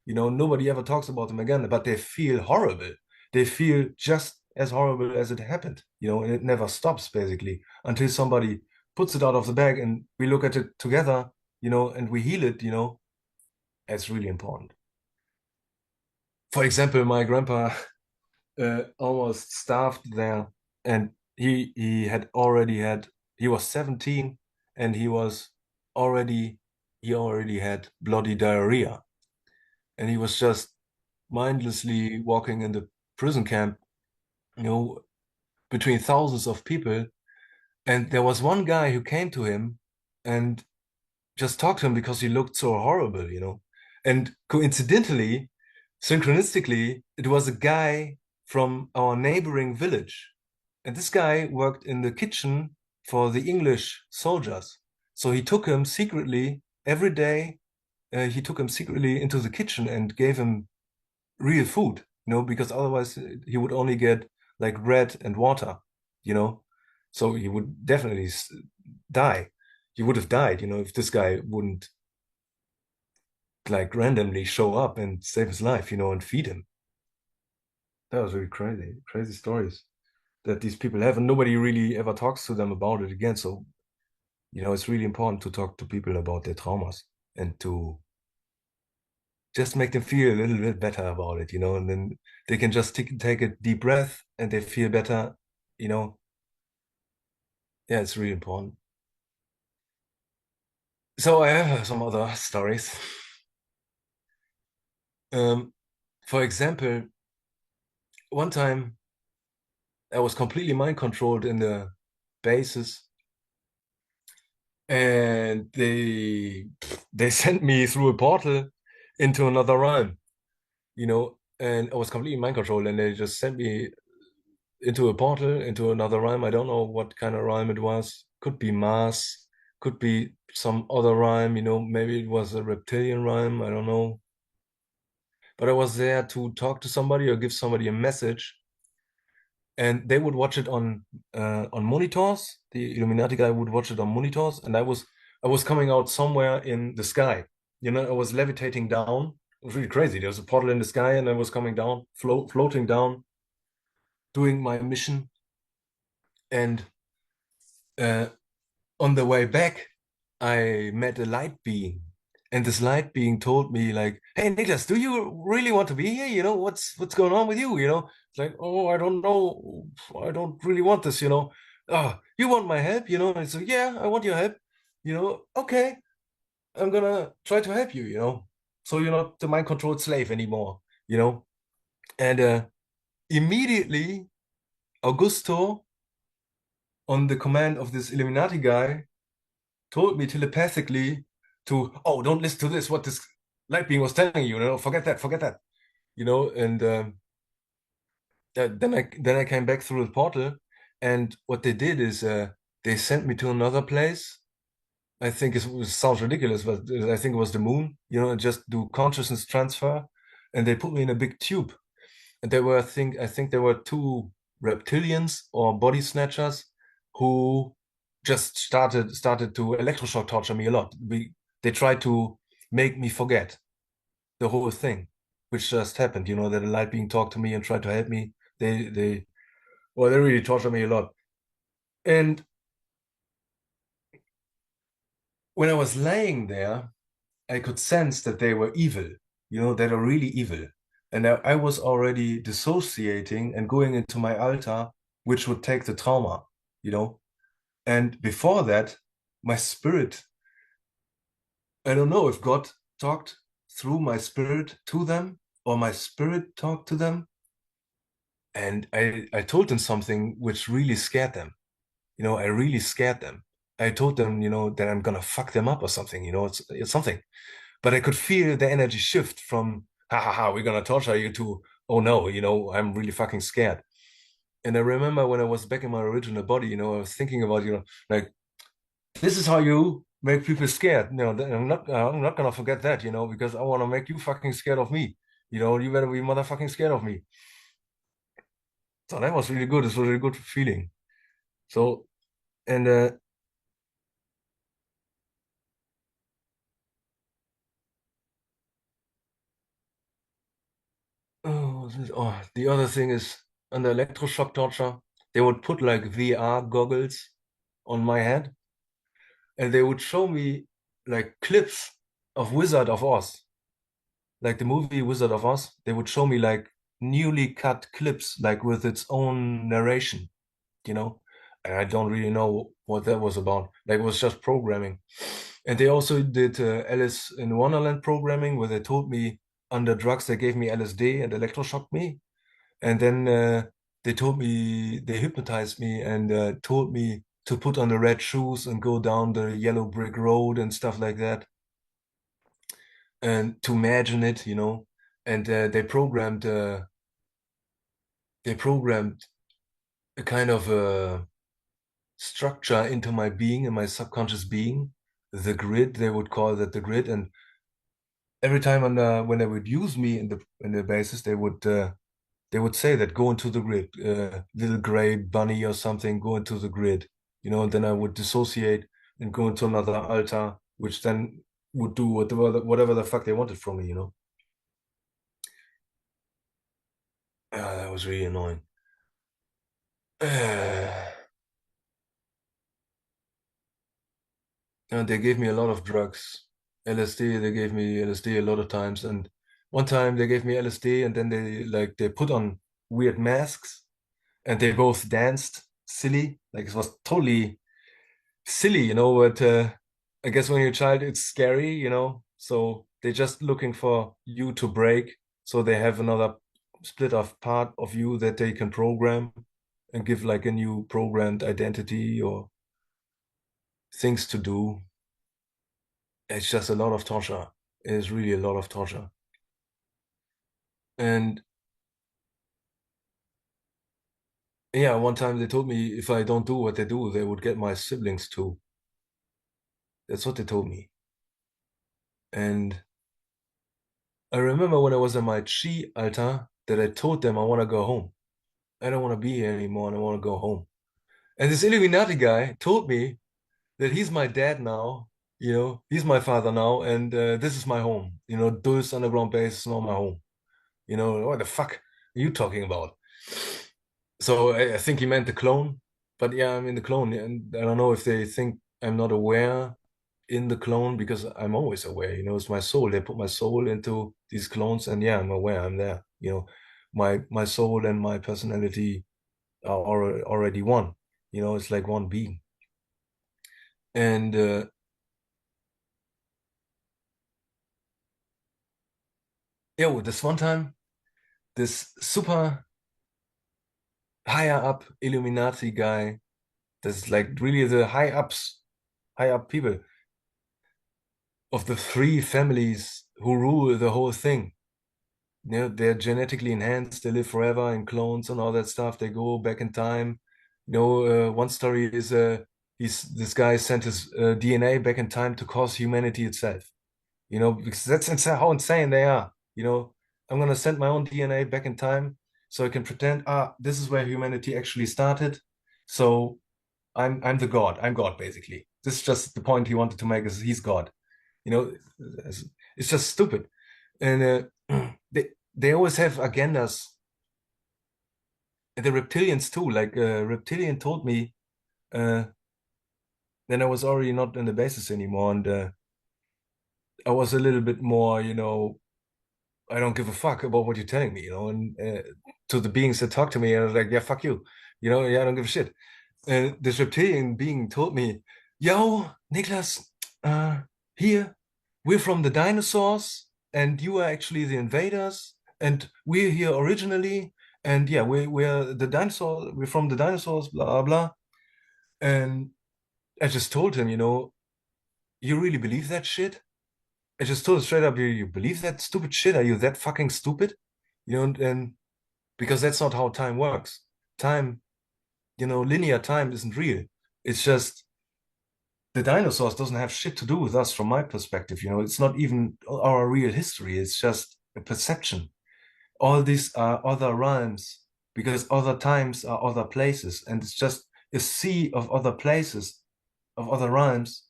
Nobody ever talks about them again, but they feel horrible. They feel just as horrible as it happened, and it never stops basically until somebody puts it out of the bag and we look at it together, and we heal it. It's really important. For example, my grandpa almost starved there, and he was 17, and already he already had bloody diarrhea, and he was just mindlessly walking in the prison camp, you know, between thousands of people, and there was one guy who came to him and just talked to him because he looked so horrible. And coincidentally, synchronistically, it was a guy from our neighboring village. And this guy worked in the kitchen for the English soldiers. So he took him secretly every day. He took him secretly into the kitchen and gave him real food, because otherwise he would only get like bread and water, you know. So he would definitely die. He would have died, if this guy wouldn't like randomly show up and save his life, and feed him. That was really crazy, crazy stories that these people have, and nobody really ever talks to them about it again. So, it's really important to talk to people about their traumas and to just make them feel a little bit better about it, and then they can just take a deep breath and they feel better, you know. Yeah, it's really important. So I have some other stories. Um, for example, one time I was completely mind controlled in the bases, and they sent me through a portal into another realm, and I was completely mind controlled, and they just sent me into a portal into another realm. I don't know what kind of realm it was. Could be Mars, could be some other realm, maybe it was a reptilian realm. I don't know. But I was there to talk to somebody or give somebody a message, and they would watch it on monitors. The Illuminati guy would watch it on monitors, and I was coming out somewhere in the sky. I was levitating down. It was really crazy. There was a portal in the sky, and I was coming down, floating down, doing my mission. And uh, on the way back, I met a light being, and this light being told me like, "Hey, Niklas, do you really want to be here? What's going on with you? It's like, oh, I don't know, I don't really want this. Oh, you want my help? And so yeah, I want your help. Okay, I'm gonna try to help you. So you're not the mind controlled slave anymore. You know, and immediately Augusto, on the command of this Illuminati guy, told me telepathically to, oh, don't listen to this, what this light being was telling you, forget that. And then I came back through the portal, and what they did is they sent me to another place. I think it sounds ridiculous, but I think it was the moon, and just do consciousness transfer. And they put me in a big tube. And I think there were two reptilians or body snatchers who just started to electroshock torture me a lot. They tried to make me forget the whole thing, which just happened. That a light being talked to me and tried to help me. They really tortured me a lot. And when I was laying there, I could sense that they were evil, that are really evil. And I was already dissociating and going into my altar, which would take the trauma, you know. And before that, my spirit, I don't know if God talked through my spirit to them or my spirit talked to them. And I told them something which really scared them. I really scared them. I told them, that I'm gonna fuck them up or something, it's something. But I could feel the energy shift from ha ha ha, we're gonna torture you to oh no, I'm really fucking scared. And I remember when I was back in my original body, I was thinking about, like this is how you make people scared. I'm not gonna forget that, because I want to make you fucking scared of me. You better be motherfucking scared of me. So that was really good. It was a really good feeling. So and the other thing is under electroshock torture, they would put like VR goggles on my head and they would show me like clips of Wizard of Oz, like the movie Wizard of Oz. They would show me like newly cut clips, like with its own narration, you know. And I don't really know what that was about. Like it was just programming. And they also did Alice in Wonderland programming, where they told me under drugs they gave me LSD and electroshocked me, and then they hypnotized me and told me to put on the red shoes and go down the yellow brick road and stuff like that, and to imagine it, and they programmed a kind of a structure into my being and my subconscious being, the grid. They would call that the grid, and every time when they would use me in the basis, they would say that go into the grid, little gray bunny or something, go into the grid, and then I would dissociate and go into another altar, which then would do whatever the fuck they wanted from me. That was really annoying. And they gave me a lot of drugs. LSD, they gave me LSD a lot of times. And one time they gave me LSD and then they put on weird masks and they both danced silly. Like it was totally silly, but I guess when you're a child, it's scary, So they're just looking for you to break. So they have another split off part of you that they can program and give like a new programmed identity or things to do. It's just a lot of torture. It's really a lot of torture. And yeah, one time they told me if I don't do what they do, they would get my siblings too. That's what they told me. And I remember when I was in my chi altar that I told them I want to go home. I don't want to be here anymore and I want to go home. And this Illuminati guy told me that he's my dad now, he's my father now, and this is my home. Dulce underground base is not my home. What the fuck are you talking about? So I think he meant the clone, but yeah, I'm in the clone, and I don't know if they think I'm not aware in the clone because I'm always aware. It's my soul. They put my soul into these clones, and yeah, I'm aware. I'm there. My soul and my personality are already one. It's like one being. And yeah, well, this one time, this super higher up Illuminati guy, that's like really the high up people of the three families who rule the whole thing. They're genetically enhanced, they live forever in clones and all that stuff. They go back in time. One story is this guy sent his DNA back in time to cause humanity itself. Because that's how insane they are. I'm gonna send my own DNA back in time so I can pretend, this is where humanity actually started. So I'm the God. I'm God, basically. This is just the point he wanted to make is he's God. You know, it's just stupid. And they always have agendas. And the reptilians too. Like reptilian told me, uh, then I was already not in the basis anymore, and I was a little bit more, I don't give a fuck about what you're telling me, and to the beings that talk to me, I was like, yeah, fuck you, yeah, I don't give a shit. And this reptilian being told me, yo, Niklas, uh, here, we're from the dinosaurs, and you are actually the invaders, and we're here originally, and yeah, we're the dinosaur, we're from the dinosaurs, blah, blah, blah. And I just told him, you really believe that shit? I just told him straight up, you believe that stupid shit? Are you that fucking stupid? And because that's not how time works. Time, linear time isn't real. It's just the dinosaurs doesn't have shit to do with us from my perspective. It's not even our real history. It's just a perception. All these are other realms because other times are other places. And it's just a sea of other places, of other realms.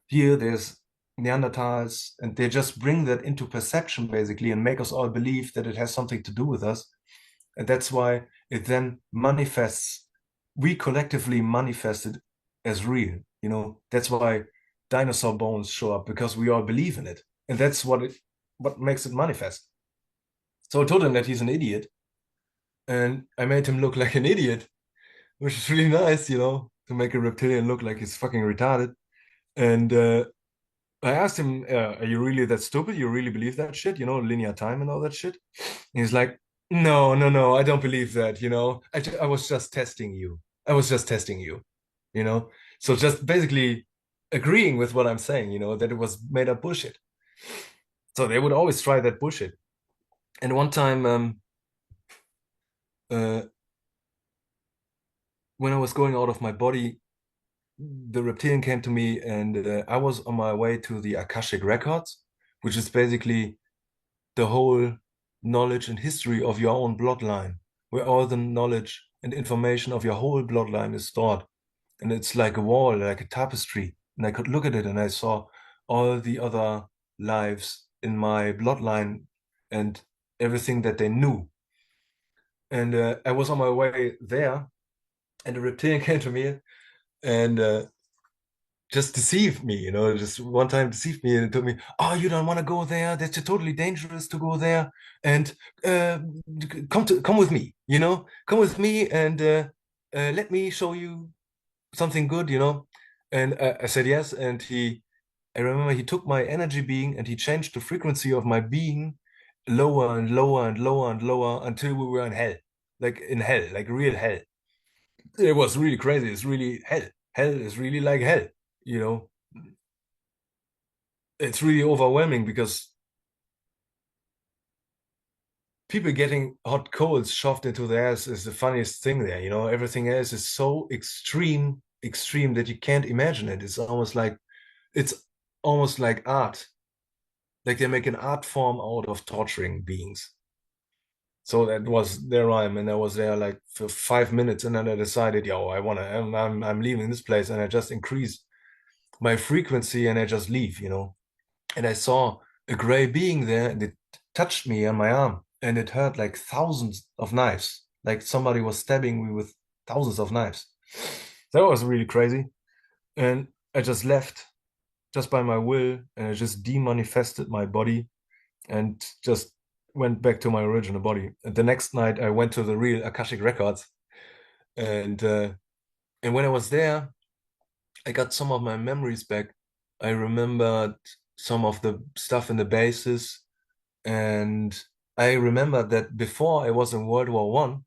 Here there's Neanderthals, and they just bring that into perception basically and make us all believe that it has something to do with us. And that's why it then manifests, we collectively manifest it as real. That's why dinosaur bones show up because we all believe in it. And that's what makes it manifest. So I told him that he's an idiot, and I made him look like an idiot, which is really nice, to make a reptilian look like he's fucking retarded. And I asked him, are you really that stupid? You really believe that shit? Linear time and all that shit? And he's like, no, no, no, I don't believe that, I was just testing you. I was just testing you, you know? So just basically agreeing with what I'm saying, that it was made up bullshit. So they would always try that bullshit. And one time, uh, when I was going out of my body, the reptilian came to me, and I was on my way to the Akashic Records, which is basically the whole knowledge and history of your own bloodline, where all the knowledge and information of your whole bloodline is stored. And it's like a wall, like a tapestry. And I could look at it and I saw all the other lives in my bloodline and everything that they knew. And I was on my way there, and the reptilian came to me and just deceived me, just one time deceived me and told me, oh, you don't want to go there. That's totally dangerous to go there. And uh, come with me, come with me and let me show you something good, And I said yes. And I remember he took my energy being and he changed the frequency of my being lower and lower and lower and lower until we were in hell, like real hell. It was really crazy. It's really hell. Hell is really like hell, you know. It's really overwhelming because people getting hot coals shoved into their ass is the funniest thing there, Everything else is so extreme that you can't imagine it. It's almost like art. Like they make an art form out of torturing beings. So that was there I am, and I was there like for 5 minutes, and then I decided, yo, I'm leaving this place, and I just increase my frequency and I just leave, And I saw a gray being there, and it touched me on my arm, and it hurt like thousands of knives. Like somebody was stabbing me with thousands of knives. That was really crazy. And I just left just by my will, and I just demanifested my body and just went back to my original body. And the next night I went to the real Akashic Records, and when I was there, I got some of my memories back. I remembered some of the stuff in the bases, and I remembered that before I was in World War One,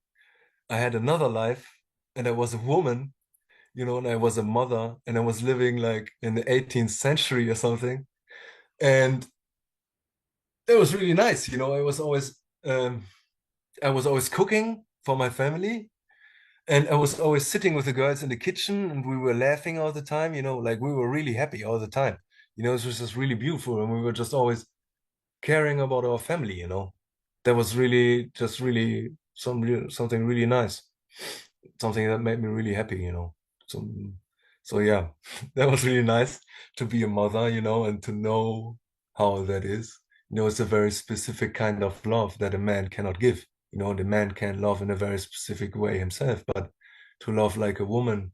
I had another life, and I was a woman, and I was a mother, and I was living like in the 18th century or something, and it was really nice. Um, I was always cooking for my family, and I was always sitting with the girls in the kitchen, and we were laughing all the time, like we were really happy all the time. It was just really beautiful, and we were just always caring about our family, That was really just something really nice, something that made me really happy, So So yeah, that was really nice to be a mother, and to know how that is. It's a very specific kind of love that a man cannot give. The man can love in a very specific way himself, but to love like a woman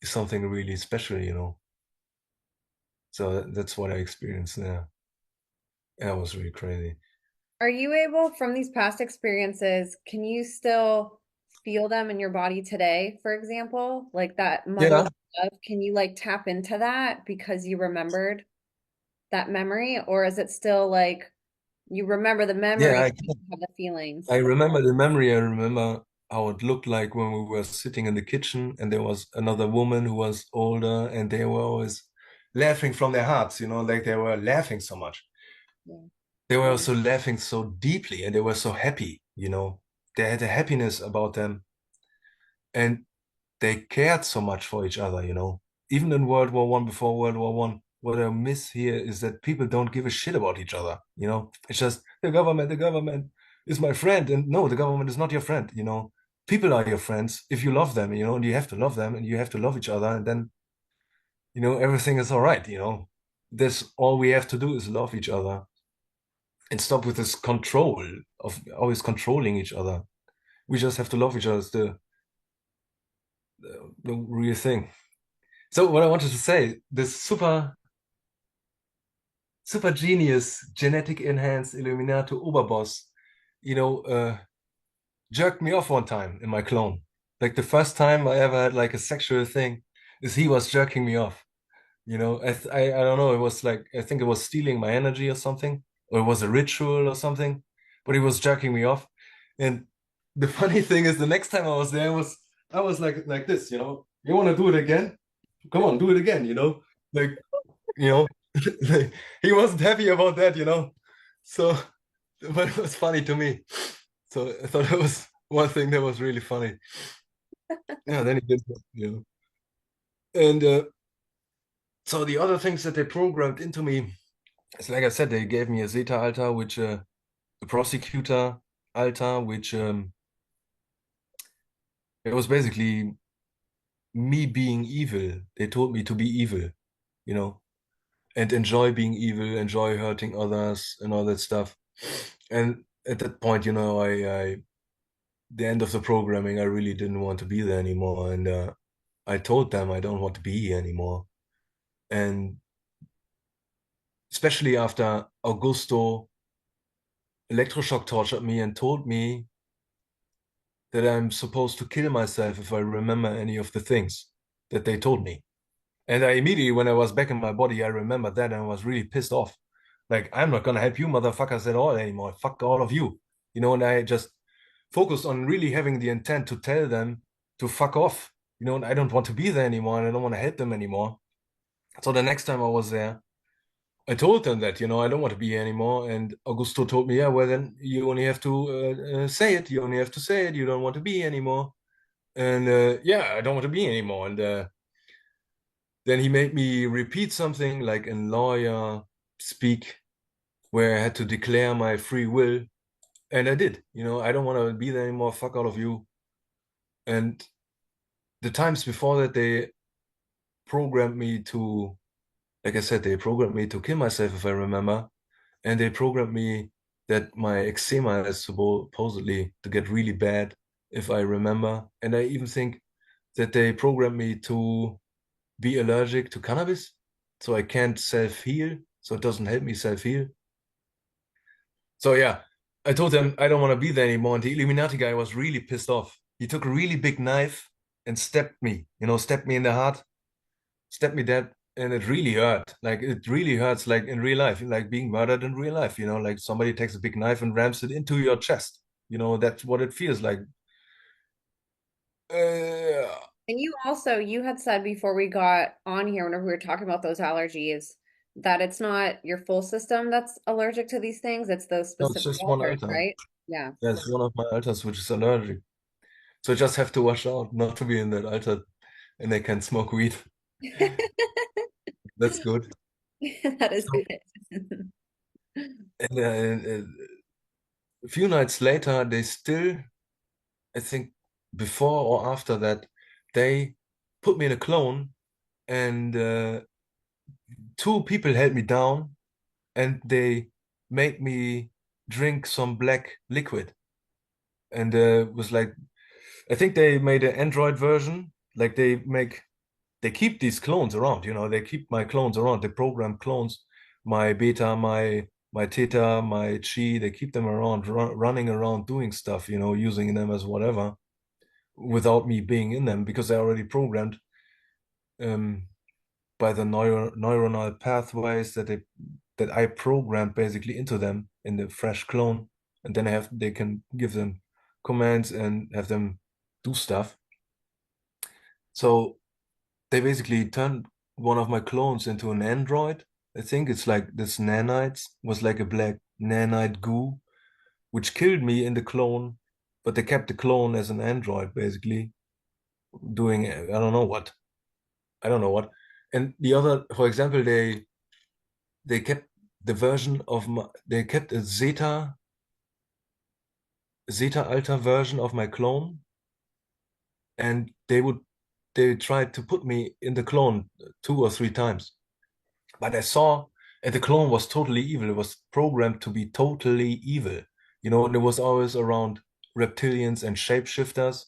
is something really special. So that's what I experienced there. That was really crazy. Are you able, from these past experiences, can you still feel them in your body today, for example? Like that motherly Yeah, love, can you like tap into that because you remembered that memory? Or is it still like you remember the yeah, memory, you don't have the feelings? I remember the memory. I remember how it looked like when we were sitting in the kitchen and there was another woman who was older and they were always laughing from their hearts, like they were laughing so much. Yeah. They were also laughing so deeply and they were so happy, They had a happiness about them and they cared so much for each other, Even in World War One, before World War One, what I miss here is that people don't give a shit about each other. It's just the government is my friend. And no, the government is not your friend. People are your friends if you love them, and you have to love them and you have to love each other, and then, everything is all right. That's all we have to do is love each other and stop with this control of always controlling each other. We just have to love each other. It's the real thing. So what I wanted to say, this super genius, genetic enhanced Illuminato Oberboss, you know, uh, jerked me off one time in my clone. Like the first time I ever had like a sexual thing is he was jerking me off. I don't know. It was like I think it was stealing my energy or something, or it was a ritual or something. But he was jerking me off, and the funny thing is, the next time I was there, I was like this. You want to do it again? Come on, do it again. Like you know, like, he wasn't happy about that. So, but it was funny to me. So I thought that was one thing that was really funny. Yeah, then he did. And so the other things that they programmed into me, it's like I said, they gave me a Zeta altar, which a prosecutor altar, which it was basically me being evil. They told me to be evil, you know, and enjoy being evil, enjoy hurting others, and all that stuff. And at that point, I the end of the programming, I really didn't want to be there anymore, and I told them I don't want to be here anymore. And especially after Augusto electroshock tortured me and told me that I'm supposed to kill myself if I remember any of the things that they told me. And I immediately, when I was back in my body, I remembered that and I was really pissed off. Like, I'm not gonna help you motherfuckers at all anymore. Fuck all of you. And I just focused on really having the intent to tell them to fuck off. And I don't want to be there anymore and I don't want to help them anymore. So the next time I was there, I told them that, I don't want to be here anymore. And Augusto told me, yeah, well, then you only have to say it. You only have to say it. You don't want to be here anymore. And yeah, I don't want to be anymore. And then he made me repeat something like in lawyer speak, where I had to declare my free will. And I did. I don't want to be there anymore. Fuck all of you. And the times before that, they programmed me to, like I said, they programmed me to kill myself, if I remember. And they programmed me that my eczema is supposedly to get really bad, if I remember. And I even think that they programmed me to be allergic to cannabis, so I can't self-heal, so it doesn't help me self-heal. So yeah, I told them I don't want to be there anymore, and the Illuminati guy was really pissed off. He took a really big knife and stabbed me in the heart, stabbed me dead, and it really hurt. Like it really hurts, like in real life, like being murdered in real life. Like somebody takes a big knife and rams it into your chest. That's what it feels like. Uh, And you had said before we got on here, whenever we were talking about those allergies, that it's not your full system that's allergic to these things, it's those no, it's specific just one alters, altar. right? Yeah. Yeah, it's one of my altars which is allergic. So I just have to watch out not to be in that altar and they can smoke weed. That's good. That is So, good. and a few nights later, they still, I think, before or after that, they put me in a clone and two people held me down, and they made me drink some black liquid, and was like, I think they made an Android version. Like they keep these clones around, they keep my clones around. They program clones, my beta, my theta, my chi. They keep them around, running around, doing stuff, using them as whatever, without me being in them because they're already programmed um, by the neuronal pathways that I programmed basically into them in the fresh clone, and then they can give them commands and have them do stuff. So they basically turned one of my clones into an android. I think it's like this nanite was like a black nanite goo, which killed me in the clone, but they kept the clone as an android, basically doing I don't know what. I don't know what. And the other, for example, they kept the version of they kept a Zeta Alta version of my clone, and they tried to put me in the clone 2 or 3 times. But I saw, and the clone was totally evil. It was programmed to be totally evil, and it was always around reptilians and shapeshifters,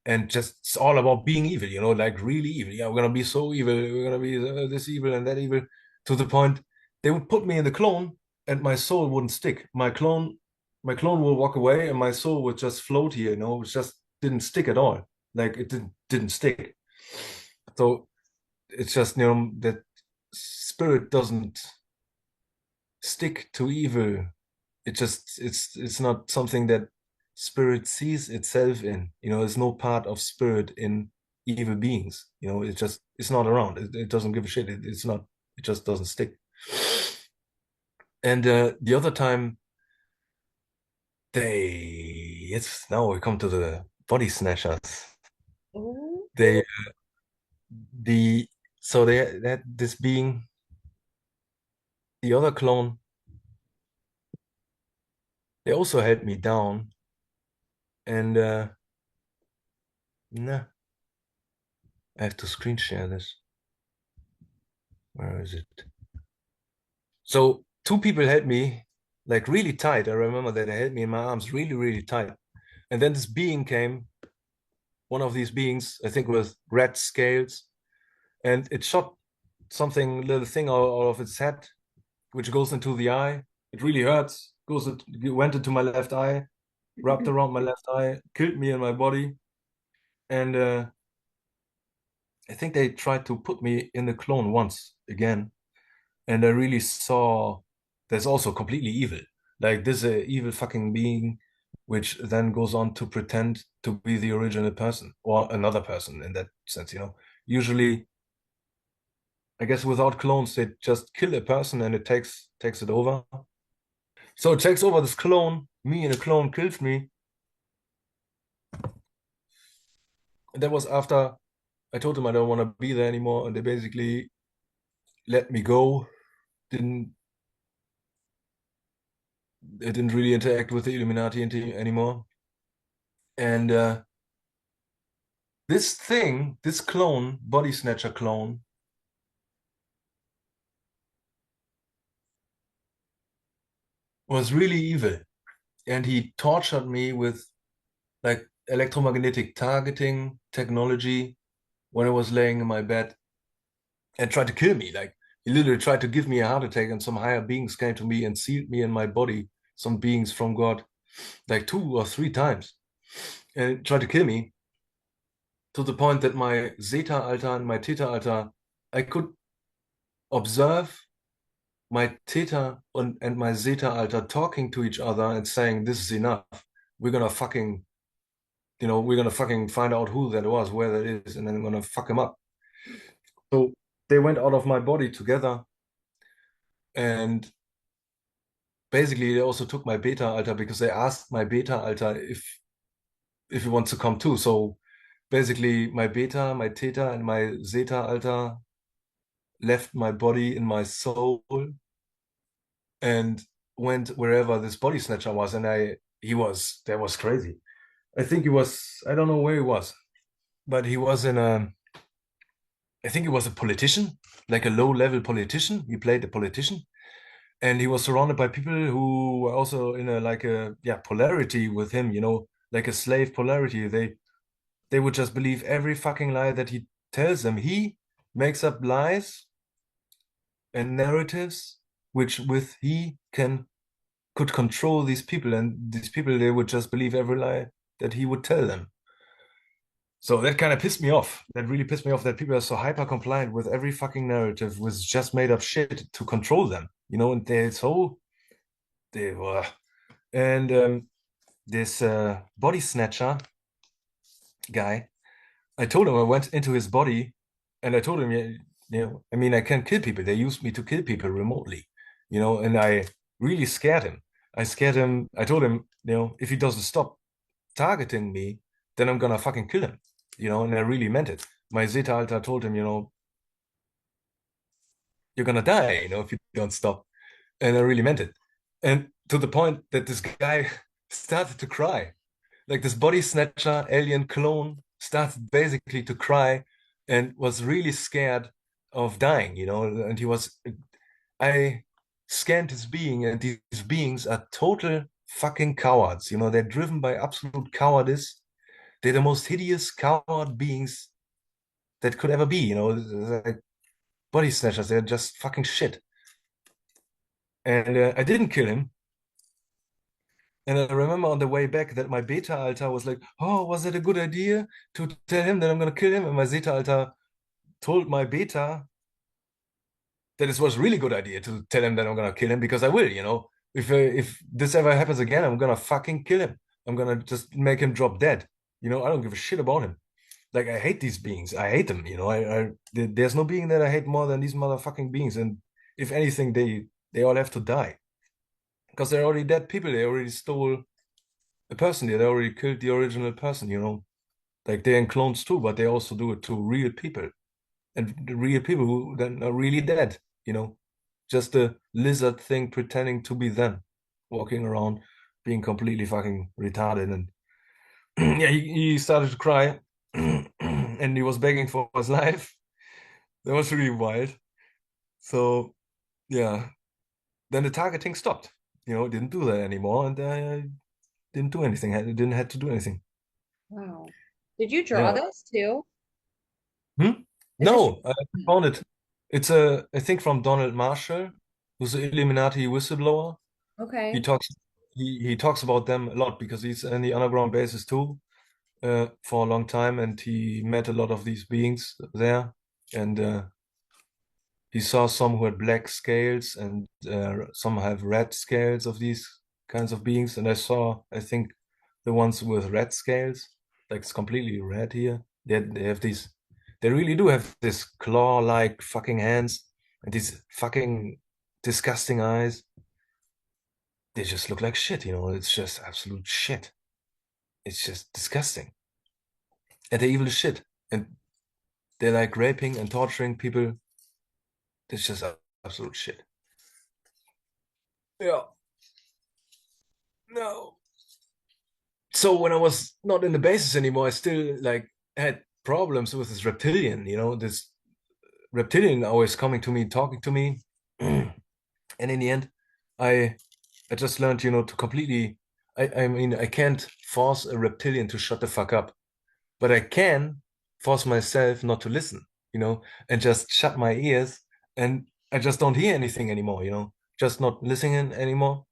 and just it's all about being evil, like really evil. Yeah, we're gonna be so evil. We're gonna be this evil and that evil, to the point they would put me in the clone, and my soul wouldn't stick. My clone will walk away, and my soul would just float here. It just didn't stick at all. Like it didn't stick. So it's just that spirit doesn't stick to evil. It's not something that spirit sees itself in. There's no part of spirit in evil beings. It's not around. It doesn't give a shit. It's not. It just doesn't stick. And the other time it's now we come to the body snatchers. Ooh. They the so they that this being, the other clone, they also held me down, and nah, I have to screen share this. Where is it? So two people held me like really tight. I remember that they held me in my arms really, really tight. And then this being came, one of these beings, I think with red scales, and it shot something, little thing out of its head, which goes into the eye. It really hurts. Went into my left eye, wrapped around my left eye, killed me in my body. And I think they tried to put me in the clone once again, and I really saw there's also completely evil. Like this evil fucking being, which then goes on to pretend to be the original person or another person in that sense. Usually, I guess without clones, they just kill a person and it takes it over. So it takes over this clone. Me and a clone kills me. And that was after I told them I don't want to be there anymore, and they basically let me go. Didn't It didn't really interact with the Illuminati anymore. And this clone, body snatcher clone, was really evil. And he tortured me with like electromagnetic targeting technology when I was laying in my bed, and tried to kill me. Like he literally tried to give me a heart attack, and some higher beings came to me and sealed me in my body, some beings from God, like 2 or 3 times, and tried to kill me, to the point that my Zeta Alta and my Theta Alta, I could observe my Theta and my Zeta Alta talking to each other and saying, "This is enough. We're gonna fucking, we're gonna fucking find out who that was, where that is, and then I'm gonna fuck him up." So they went out of my body together, and basically they also took my Beta Alta because they asked my Beta Alta if he wants to come too. So basically, my Beta, my Theta, and my Zeta Alta left my body in my soul and went wherever this body snatcher was. And that was crazy. I think he was, I don't know where he was, but he was in I think he was a politician, like a low-level politician. He played a politician, and he was surrounded by people who were also in a like a polarity with him, like a slave polarity. They would just believe every fucking lie that he tells them. He makes up lies and narratives which with he could control these people, and these people, they would just believe every lie that he would tell them. So that kind of pissed me off. That really pissed me off that people are so hyper compliant with every fucking narrative was just made up shit to control them, and they were. And this body snatcher guy, I told him, I went into his body and I told him, I mean, I can kill people. They used me to kill people remotely, and I really scared him. I scared him. I told him, if he doesn't stop targeting me, then I'm gonna fucking kill him, and I really meant it. My Zeta Alter told him, you're gonna die, if you don't stop. And I really meant it. And to the point that this guy started to cry. Like this body snatcher alien clone started basically to cry and was really scared of dying, and I scanned his being, and these beings are total fucking cowards, they're driven by absolute cowardice. They're the most hideous coward beings that could ever be, like body snatchers, they're just fucking shit. And I didn't kill him. And I remember on the way back that my beta alter was like, oh, was it a good idea to tell him that I'm going to kill him? And my zeta alter told my beta that it was a really good idea to tell him that I'm going to kill him, because I will, If this ever happens again, I'm going to fucking kill him. I'm going to just make him drop dead. I don't give a shit about him. Like, I hate these beings. I hate them, there's no being that I hate more than these motherfucking beings. And if anything, they all have to die. Because they're already dead people. They already stole a person. They already killed the original person, Like, they're in clones too, but they also do it to real people. And the real people who then are really dead, Just a lizard thing pretending to be them, walking around, being completely fucking retarded. And yeah, he started to cry and he was begging for his life. That was really wild. So yeah, then the targeting stopped. Didn't do that anymore, and I didn't do anything. I didn't have to do anything. Wow. Did you draw Yeah. this too? Hmm? Is this No, I found it. It's I think from Donald Marshall, who's an Illuminati whistleblower. He okay? talks he talks about them a lot because he's in the underground bases too, for a long time, and he met a lot of these beings there. And he saw some who had black scales, and some have red scales of these kinds of beings. And I think, the ones with red scales, like it's completely red here. They have these, they really do have this claw-like fucking hands and these fucking disgusting eyes. They just look like shit, It's just absolute shit. It's just disgusting. And they're evil as shit. And they're like raping and torturing people. It's just absolute shit. Yeah. No. So when I was not in the bases anymore, I still like had problems with this reptilian, this reptilian always coming to me, talking to me. And in the end, I I just learned, to completely, I mean, I can't force a reptilian to shut the fuck up, but I can force myself not to listen, and just shut my ears, and I just don't hear anything anymore, just not listening anymore.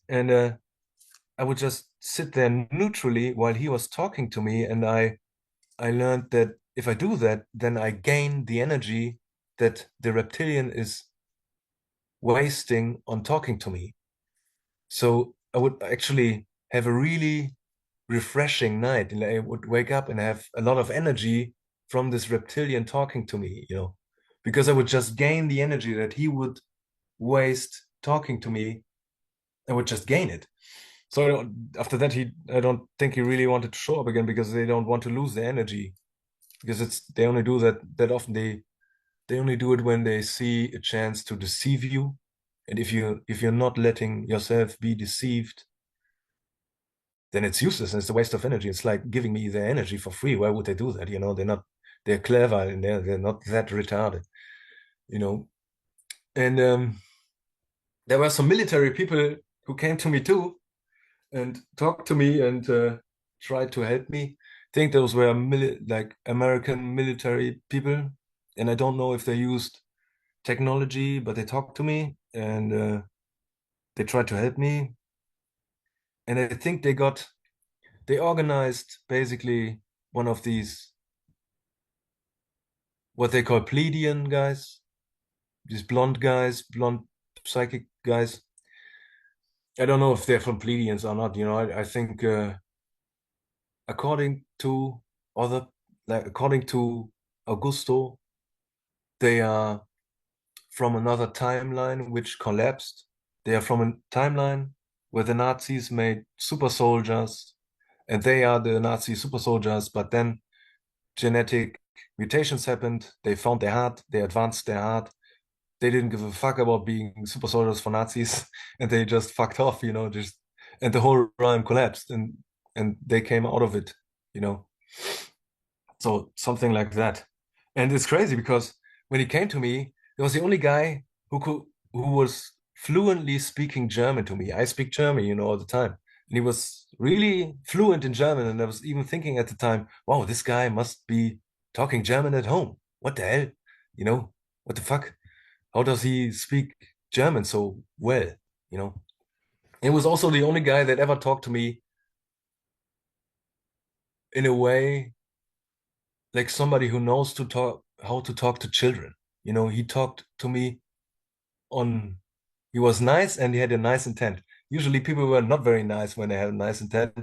And I would just sit there neutrally while he was talking to me, and I learned that if I do that, then I gain the energy that the reptilian is wasting on talking to me. So I would actually have a really refreshing night, and I would wake up and have a lot of energy from this reptilian talking to me, because I would just gain the energy that he would waste talking to me. I would just gain it. So after that, I don't think he really wanted to show up again, because they don't want to lose the energy, because they only do that often. They only do it when they see a chance to deceive you, and if you're not letting yourself be deceived, then it's useless and it's a waste of energy. It's like giving me their energy for free. Why would they do that? They're not they're clever and they're not that retarded, you know. And there were some military people who came to me too and talked to me and tried to help me. I think those were like American military people, and I don't know if they used technology, but they talked to me and they tried to help me. And I think they organized basically one of these what they call pledian guys, these blonde guys, blonde psychic guys. I don't know if they're from pledians or not. I think according to other, like according to Augusto, they are from another timeline which collapsed. They are from a timeline where the Nazis made super soldiers, and they are the Nazi super soldiers, but then genetic mutations happened. They found their heart, they advanced their heart. They didn't give a fuck about being super soldiers for Nazis, and they just fucked off, just and the whole realm collapsed, and they came out of it, you know. So something like that. And it's crazy because when he came to me, he was the only guy who was fluently speaking German to me. I speak German, all the time. And he was really fluent in German. And I was even thinking at the time, wow, this guy must be talking German at home. What the hell? You know, what the fuck? How does he speak German so well? You know? He was also the only guy that ever talked to me in a way like somebody who knows to talk how to talk to children. He talked to me on he was nice and he had a nice intent. Usually people were not very nice when they have a nice intent,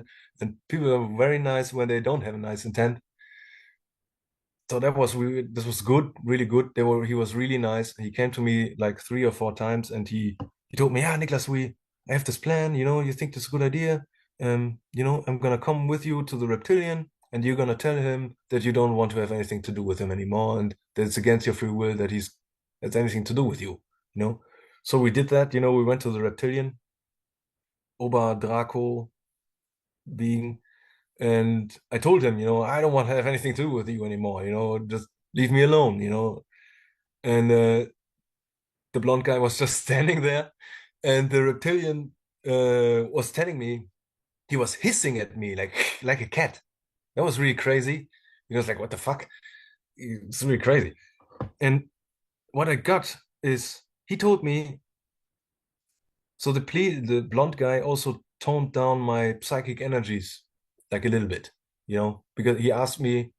and people are very nice when they don't have a nice intent. So this was good, really good. He was really nice. He came to me like 3 or 4 times and he told me, yeah, Niklas, I have this plan, you think this is a good idea. I'm gonna come with you to the reptilian and you're gonna tell him that you don't want to have anything to do with him anymore and that it's against your free will that he's has anything to do with you know. So we did that, we went to the reptilian, Ober Draco being, and I told him, I don't want to have anything to do with you anymore, just leave me alone. And the blonde guy was just standing there, and the reptilian was telling me, he was hissing at me like like a cat. That was really crazy. He was like, what the fuck? It's really crazy. And what I got is he told me, so the blonde guy also toned down my psychic energies like a little bit, because he asked me,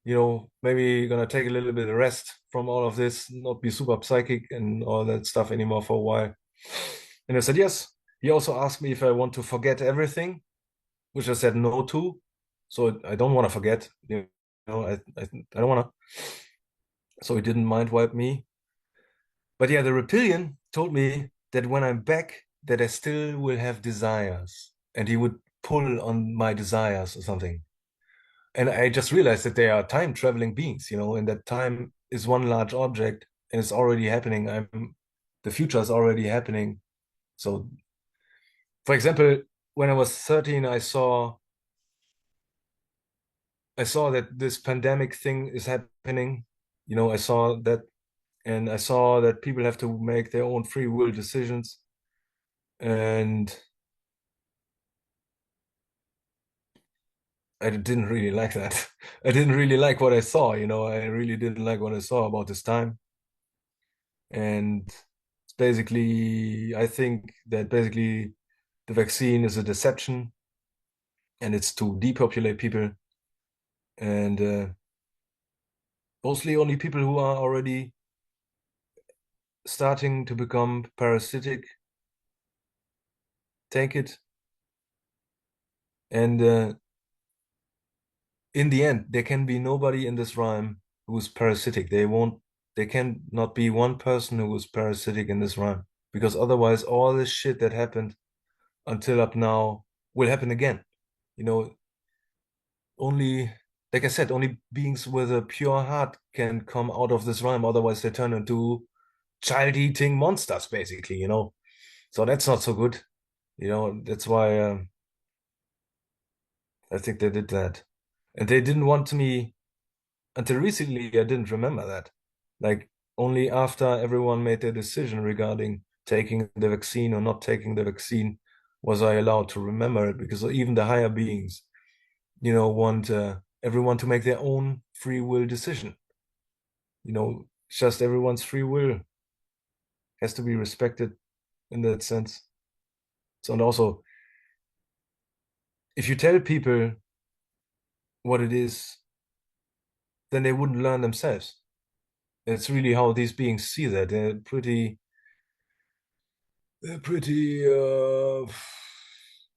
maybe you're gonna take a little bit of rest from all of this, not be super psychic and all that stuff anymore for a while. And I said yes. He also asked me if I want to forget everything, which I said no to. So I don't want to forget, I don't want to. So he didn't mind wipe me. But yeah, the reptilian told me that when I'm back, that I still will have desires, and he would pull on my desires or something. And I just realized that they are time traveling beings, and that time is one large object and it's already happening. The future is already happening. So, for example, when I was 13, I saw that this pandemic thing is happening. I saw that, and I saw that people have to make their own free will decisions. And I didn't really like that. I didn't really like what I saw, I really didn't like what I saw about this time. And it's basically, I think that basically the vaccine is a deception and it's to depopulate people. And mostly only people who are already starting to become parasitic take it. And in the end, there can be nobody in this rhyme who is parasitic. There can not be one person who is parasitic in this rhyme, because otherwise all this shit that happened until up now will happen again. You know, only, like I said, only beings with a pure heart can come out of this rhyme. Otherwise, they turn into child-eating monsters, basically. So that's not so good. That's why I think they did that. And they didn't want me until recently, I didn't remember that. Like only after everyone made their decision regarding taking the vaccine or not taking the vaccine was I allowed to remember it, because even the higher beings, want everyone to make their own free will decision. Just everyone's free will has to be respected in that sense. So, and also, if you tell people what it is, then they wouldn't learn themselves. It's really how these beings see that. They're pretty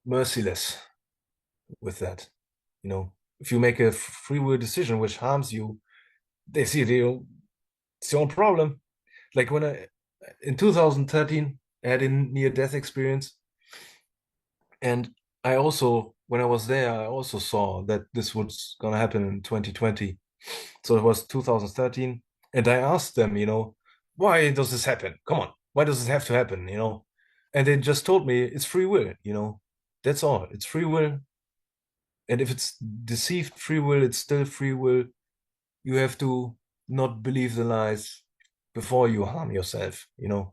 merciless with that. If you make a free will decision which harms you, they see it's your own problem. Like when in 2013, I had a near-death experience, and when I was there, I also saw that this was gonna happen in 2020. So it was 2013, and I asked them, why does this happen? Come on, why does this have to happen? And they just told me it's free will. That's all. It's free will, and if it's deceived free will, it's still free will. You have to not believe the lies before you harm yourself. It's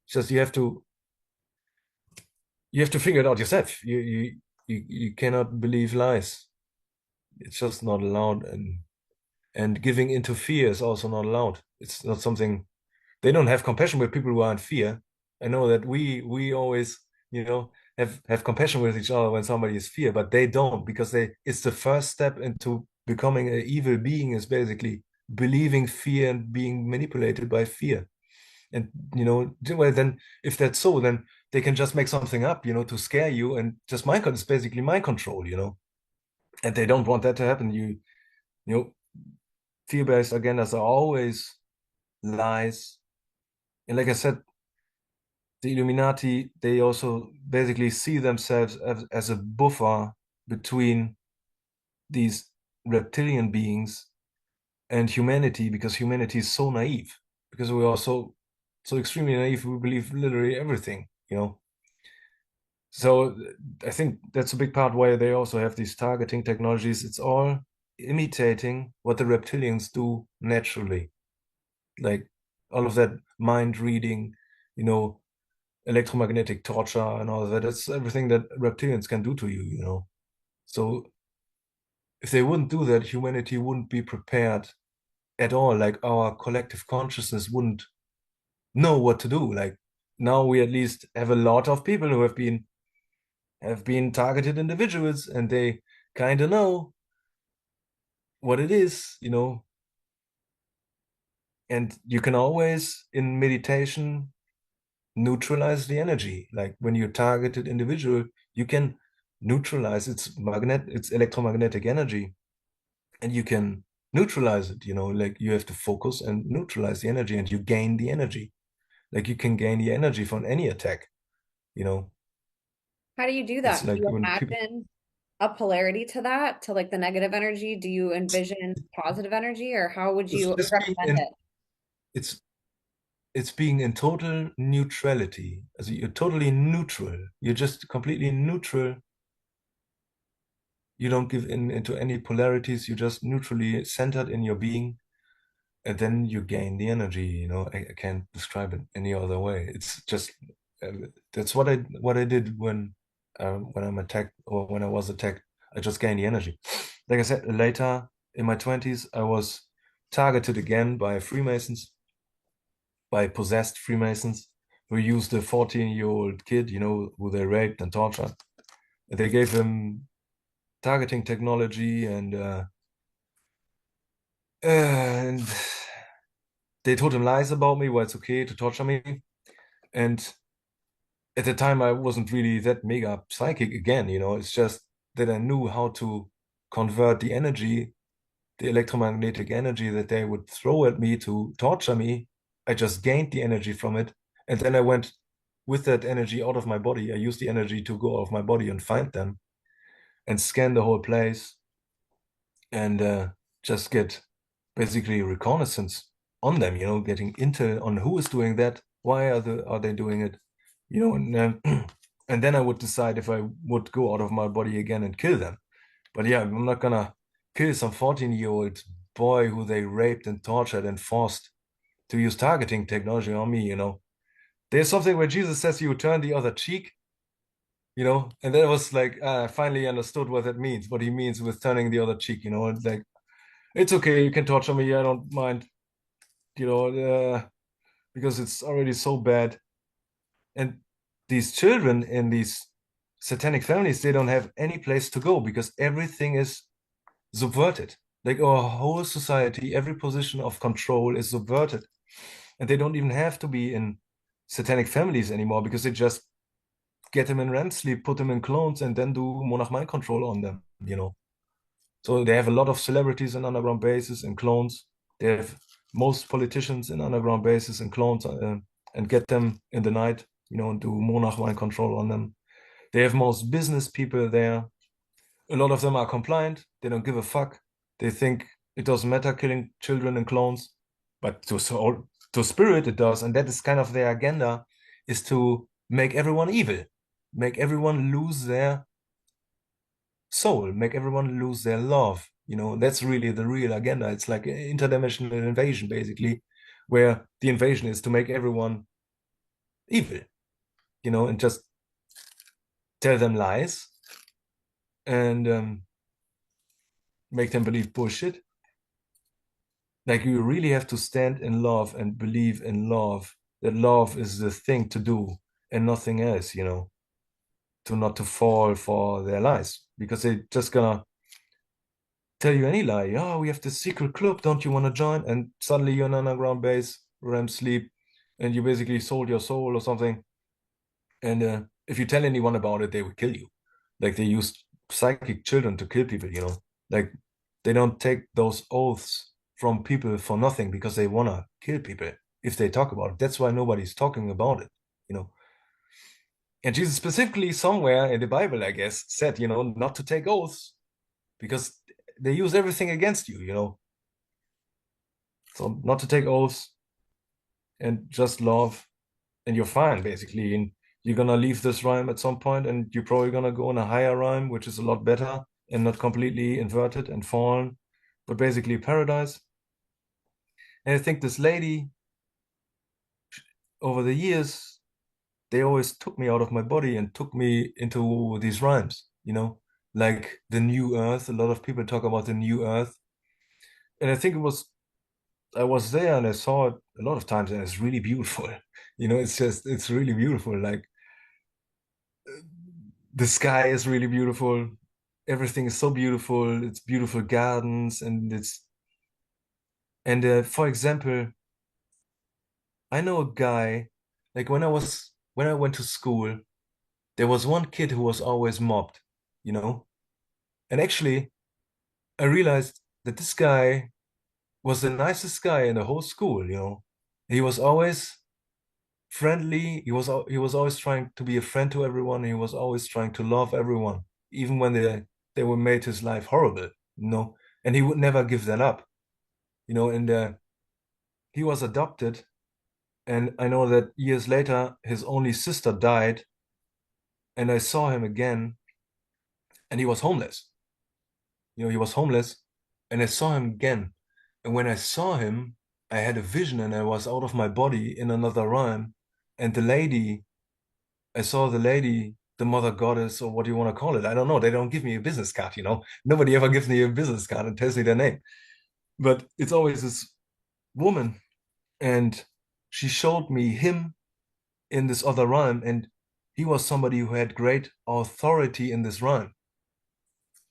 just you have to figure it out yourself. You cannot believe lies. It's just not allowed, and giving into fear is also not allowed. It's not something. They don't have compassion with people who are in fear. I know that we always, have compassion with each other when somebody is fear, but they don't, because it's the first step into becoming an evil being, is basically believing fear and being manipulated by fear. And well, then if that's so, then they can just make something up, to scare you, and just it's basically mind control, and they don't want that to happen. You know, fear-based agendas are always lies. And like I said, the Illuminati, they also basically see themselves as a buffer between these reptilian beings and humanity, because humanity is so naive, because we are so extremely naive. We believe literally everything. So I think that's a big part why they also have these targeting technologies. It's all imitating what the reptilians do naturally, like all of that mind reading, you know, electromagnetic torture and all of that. That's everything that reptilians can do to you. So if they wouldn't do that, humanity wouldn't be prepared at all. Like our collective consciousness wouldn't know what to do. Like now we at least have a lot of people who have been targeted individuals, and they kind of know what it is. And you can always in meditation neutralize the energy. Like when you targeted individual, you can neutralize its electromagnetic energy, and you can neutralize it. Like you have to focus and neutralize the energy, and you gain the energy. Like you can gain the energy from any attack. you know How do you do it's that? Do like you when people imagine a polarity to that, to like the negative energy? Do you envision positive energy, or how would it's you just being recommend in it? it's it's being in total neutrality. As you're totally neutral, you're just completely neutral. You don't give in into any polarities. You're just neutrally centered in your being, and then you gain the energy. I can't describe it any other way. It's just that's what I did when I'm attacked, or when I was attacked. I just gained the energy. Like I said, later in my 20s, I was targeted again by Freemasons, by possessed Freemasons, who used a 14-year-old kid, who they raped and tortured. They gave him targeting technology, and they told him lies about me, why it's okay to torture me. And at the time, I wasn't really that mega psychic again. It's just that I knew how to convert the energy, the electromagnetic energy that they would throw at me to torture me. I just gained the energy from it. And then I went with that energy out of my body. I used the energy to go out of my body and find them and scan the whole place, and just get basically reconnaissance on them, getting intel on who is doing that, why are they doing it, and and then I would decide if I would go out of my body again and kill them. But yeah, I'm not gonna kill some 14-year-old boy who they raped and tortured and forced to use targeting technology on me, you know. There's something where Jesus says you turn the other cheek, you know, and that was like, I finally understood what that means, what he means with turning the other cheek, you know. It's like, it's okay, you can torture me, I don't mind, you know, because it's already so bad. And these children in these satanic families, they don't have any place to go because everything is subverted. Like our whole society, every position of control is subverted. And they don't even have to be in satanic families anymore because they just get them in REM sleep, put them in clones, and then do monarch mind control on them, you know. So they have a lot of celebrities in underground bases and clones. They have most politicians in underground bases and clones, and get them in the night, you know, and do monarch mind control on them. They have most business people there. A lot of them are compliant. They don't give a fuck. They think it doesn't matter killing children and clones, but to soul, to spirit it does, and that is kind of their agenda, is to make everyone evil, make everyone lose their soul, make everyone lose their love. You know, that's really the real agenda. It's like an interdimensional invasion, basically, where the invasion is to make everyone evil, you know, and just tell them lies and make them believe bullshit. Like you really have to stand in love and believe in love, that love is the thing to do and nothing else, you know, to not to fall for their lies because they're just gonna tell you any lie. Oh, we have this secret club, don't you want to join? And suddenly you're in an underground base, REM sleep, and you basically sold your soul or something. And if you tell anyone about it, they will kill you. Like they use psychic children to kill people, you know. Like they don't take those oaths from people for nothing because they wanna kill people if they talk about it. That's why nobody's talking about it, you know. And Jesus specifically somewhere in the Bible, I guess, said, you know, not to take oaths because they use everything against you, you know. So not to take oaths and just love, and you're fine basically. And you're gonna leave this rhyme at some point, and you're probably gonna go in a higher rhyme, which is a lot better and not completely inverted and fallen, but basically paradise. And I think this lady, over the years, they always took me out of my body and took me into these rhymes, you know, like the new earth. A lot of people talk about the new earth. And I think I was there and I saw it a lot of times, and it's really beautiful. You know, it's really beautiful. Like the sky is really beautiful. Everything is so beautiful. It's beautiful gardens, for example, I know a guy, like when I went to school, there was one kid who was always mobbed, you know? And actually, I realized that this guy was the nicest guy in the whole school, you know? He was always friendly. He was always trying to be a friend to everyone. He was always trying to love everyone, even when they were made his life horrible, you know. And he would never give that up, you know. And he was adopted, and I know that years later his only sister died, and I saw him again, and he was homeless. You know, he was homeless, and I saw him again. And when I saw him, I had a vision, and I was out of my body in another realm, and I saw the lady, the mother goddess, or what do you want to call it? I don't know. They don't give me a business card, you know. Nobody ever gives me a business card and tells me their name. But it's always this woman, and she showed me him in this other realm, and he was somebody who had great authority in this realm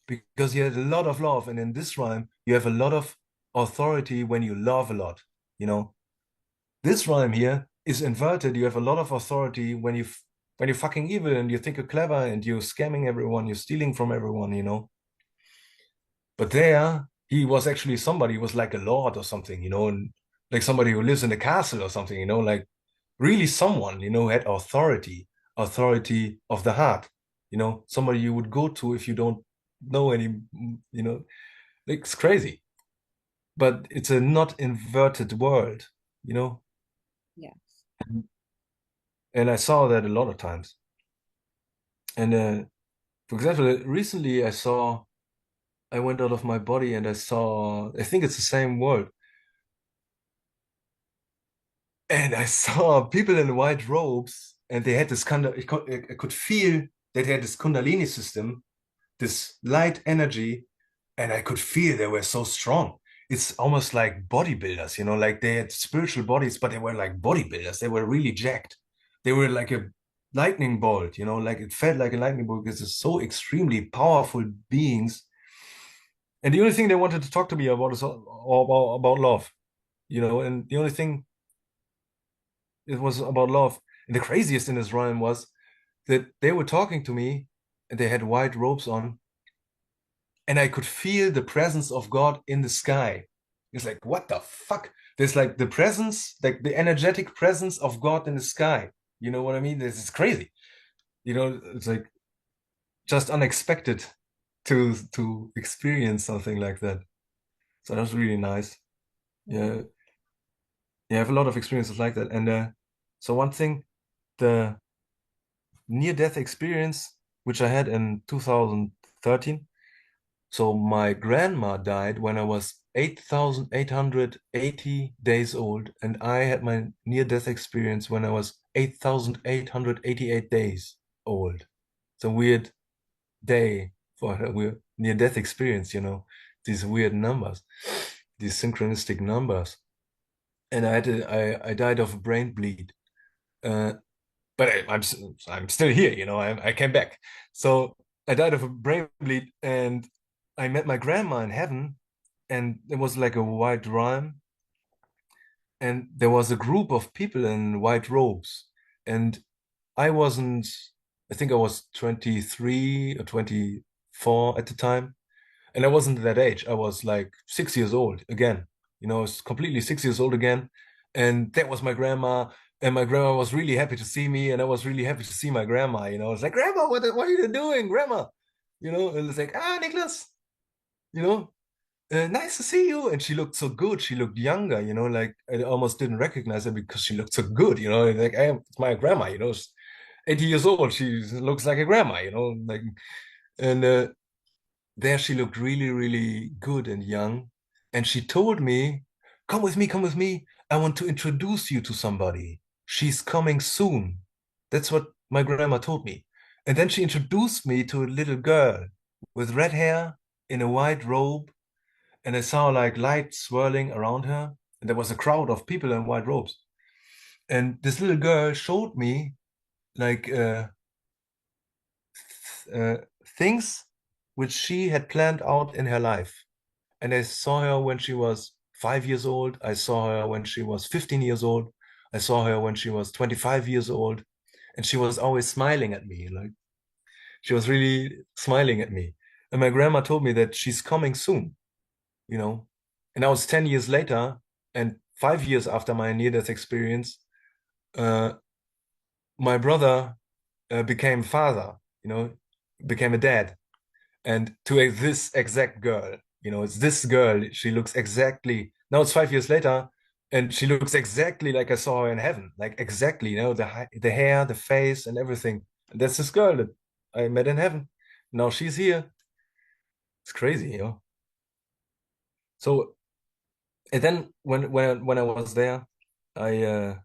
because he had a lot of love, and in this realm, you have a lot of authority when you love a lot, you know. This rhyme here is inverted. You have a lot of authority when you're fucking evil and you think you're clever and you're scamming everyone, you're stealing from everyone, you know. But there, he was actually somebody who was like a lord or something, you know, and like somebody who lives in a castle or something, you know, like really someone, you know, who had authority, authority of the heart, you know, somebody you would go to if you don't know any, you know, like, it's crazy. But it's a not inverted world, you know. Yeah. And I saw that a lot of times. And for example, recently I saw I went out of my body and I saw, I think it's the same world. And I saw people in white robes and they had this kind of, I could feel that they had this Kundalini system, this light energy, and I could feel they were so strong. It's almost like bodybuilders, like they had spiritual bodies, but they were like bodybuilders. They were really jacked. They were like a lightning bolt, like it felt like a lightning bolt because it's so extremely powerful beings. And the only thing they wanted to talk to me about is about love, and the only thing it was about love. And the craziest in this rhyme was that they were talking to me and they had white robes on, and I could feel the presence of God in the sky. It's like, what the fuck? There's like the presence, like the energetic presence of God in the sky. You know what I mean? This is crazy. It's like just unexpected to experience something like that. So that was really nice. Yeah, yeah, I have a lot of experiences like that. And so one thing, the near-death experience, which I had in 2013. So my grandma died when I was 8,880 days old, and I had my near-death experience when I was 8,888 days old. It's a weird day for a weird near-death experience, these weird numbers, these synchronistic numbers. And I died of a brain bleed. Uh, but I'm still here, I came back. So I died of a brain bleed, and I met my grandma in heaven, and it was like a white rhyme, and there was a group of people in white robes, and I wasn't. I think I was 23 or 24 at the time, and I wasn't that age. I was like 6 years old again. I was completely 6 years old again. And that was my grandma. And my grandma was really happy to see me. And I was really happy to see my grandma. I was like, Grandma, what are you doing, Grandma? And it's like, Niklas, you know, nice to see you. And she looked so good. She looked younger, like I almost didn't recognize her because she looked so good, like it's my grandma, she's 80 years old. She looks like a grandma, like, and there she looked really, really good and young. And she told me, come with me, come with me. I want to introduce you to somebody. She's coming soon. That's what my grandma told me. And then she introduced me to a little girl with red hair in a white robe. And I saw like light swirling around her. And there was a crowd of people in white robes. And this little girl showed me like uh, things which she had planned out in her life. And I saw her when she was 5 years old. I saw her when she was 15 years old. I saw her when she was 25 years old. And she was always smiling at me. Like she was really smiling at me. And my grandma told me that she's coming soon, you know. And I was 10 years later, and 5 years after my near-death experience, uh, my brother became father, became a dad. And to this exact girl, it's this girl. She looks exactly, now it's 5 years later, and she looks exactly like I saw her in heaven, like exactly, the hair, the face, and everything. And that's this girl that I met in heaven. Now she's here. It's crazy. So, and then when I was there, I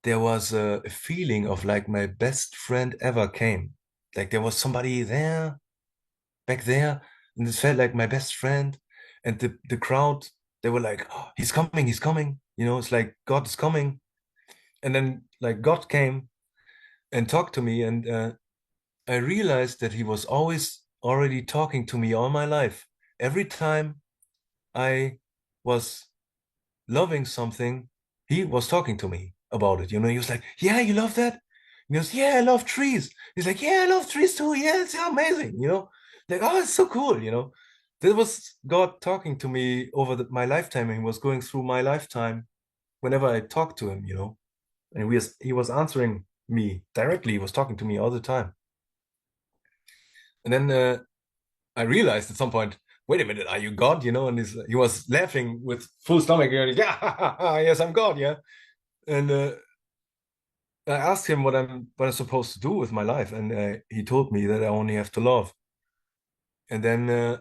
there was a feeling of like my best friend ever came. Like there was somebody there back there, and it felt like my best friend. And the crowd, they were like, oh, he's coming, he's coming. It's like God is coming. And then like God came and talked to me, and I realized that he was always already talking to me all my life. Every time I was loving something, he was talking to me about it. He was like, yeah, you love that? He goes, yeah, I love trees. He's like, yeah, I love trees too. Yeah, it's amazing. Like, oh, it's so cool. That was God talking to me over my lifetime, and he was going through my lifetime whenever I talked to him, and he was answering me directly. He was talking to me all the time. And then I realized at some point, wait a minute, are you God? And he was laughing with full stomach. Yeah, yes, I'm God. Yeah. And I asked him what I'm supposed to do with my life, and he told me that I only have to love. And then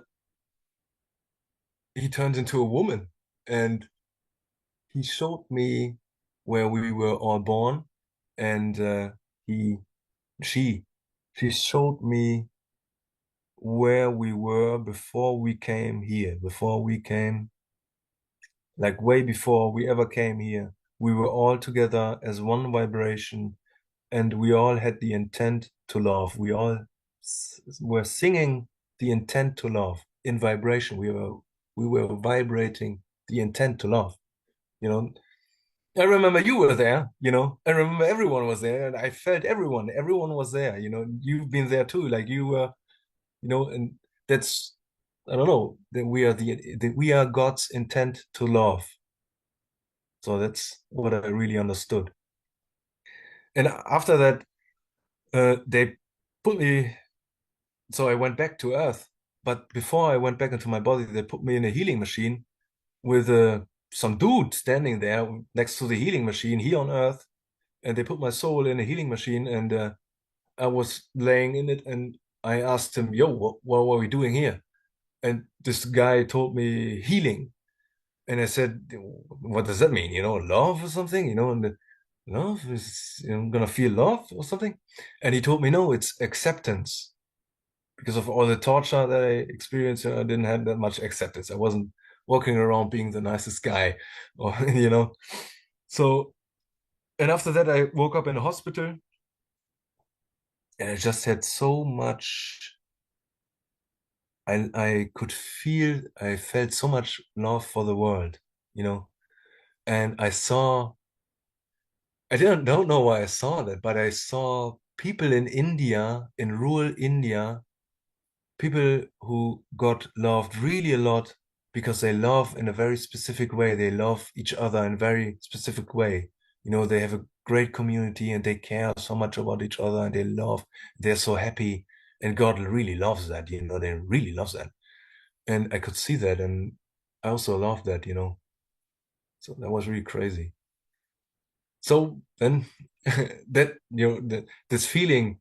he turns into a woman, and he showed me where we were all born, and he she she showed me where we were before we came here, before we came, like way before we ever came here. We were all together as one vibration, and we all had the intent to love. We all were singing the intent to love in vibration. We were vibrating the intent to love. You know, I remember you were there. I remember everyone was there, and I felt everyone was there. You've been there too. Like you were, and that's, I don't know, that we are God's intent to love. So that's what I really understood. And after that, they put me, so I went back to Earth. But before I went back into my body, they put me in a healing machine with some dude standing there next to the healing machine here on Earth. And they put my soul in a healing machine, and I was laying in it, and I asked him, "Yo, what are we doing here?" And this guy told me healing. And I said, "What does that mean? Love or something? And love is, I'm gonna feel love or something." And he told me, "No, it's acceptance." Because of all the torture that I experienced, I didn't have that much acceptance. I wasn't walking around being the nicest guy, or So, and after that, I woke up in a hospital, and I just had so much. I felt so much love for the world. And don't know why I saw that, but I saw people in India, in rural India, people who got loved really a lot because they love in a very specific way. They love each other in a very specific way. They have a great community, and they care so much about each other, and they're so happy. And God really loves that, they really loves that. And I could see that, and I also loved that. So that was really crazy. So then this feeling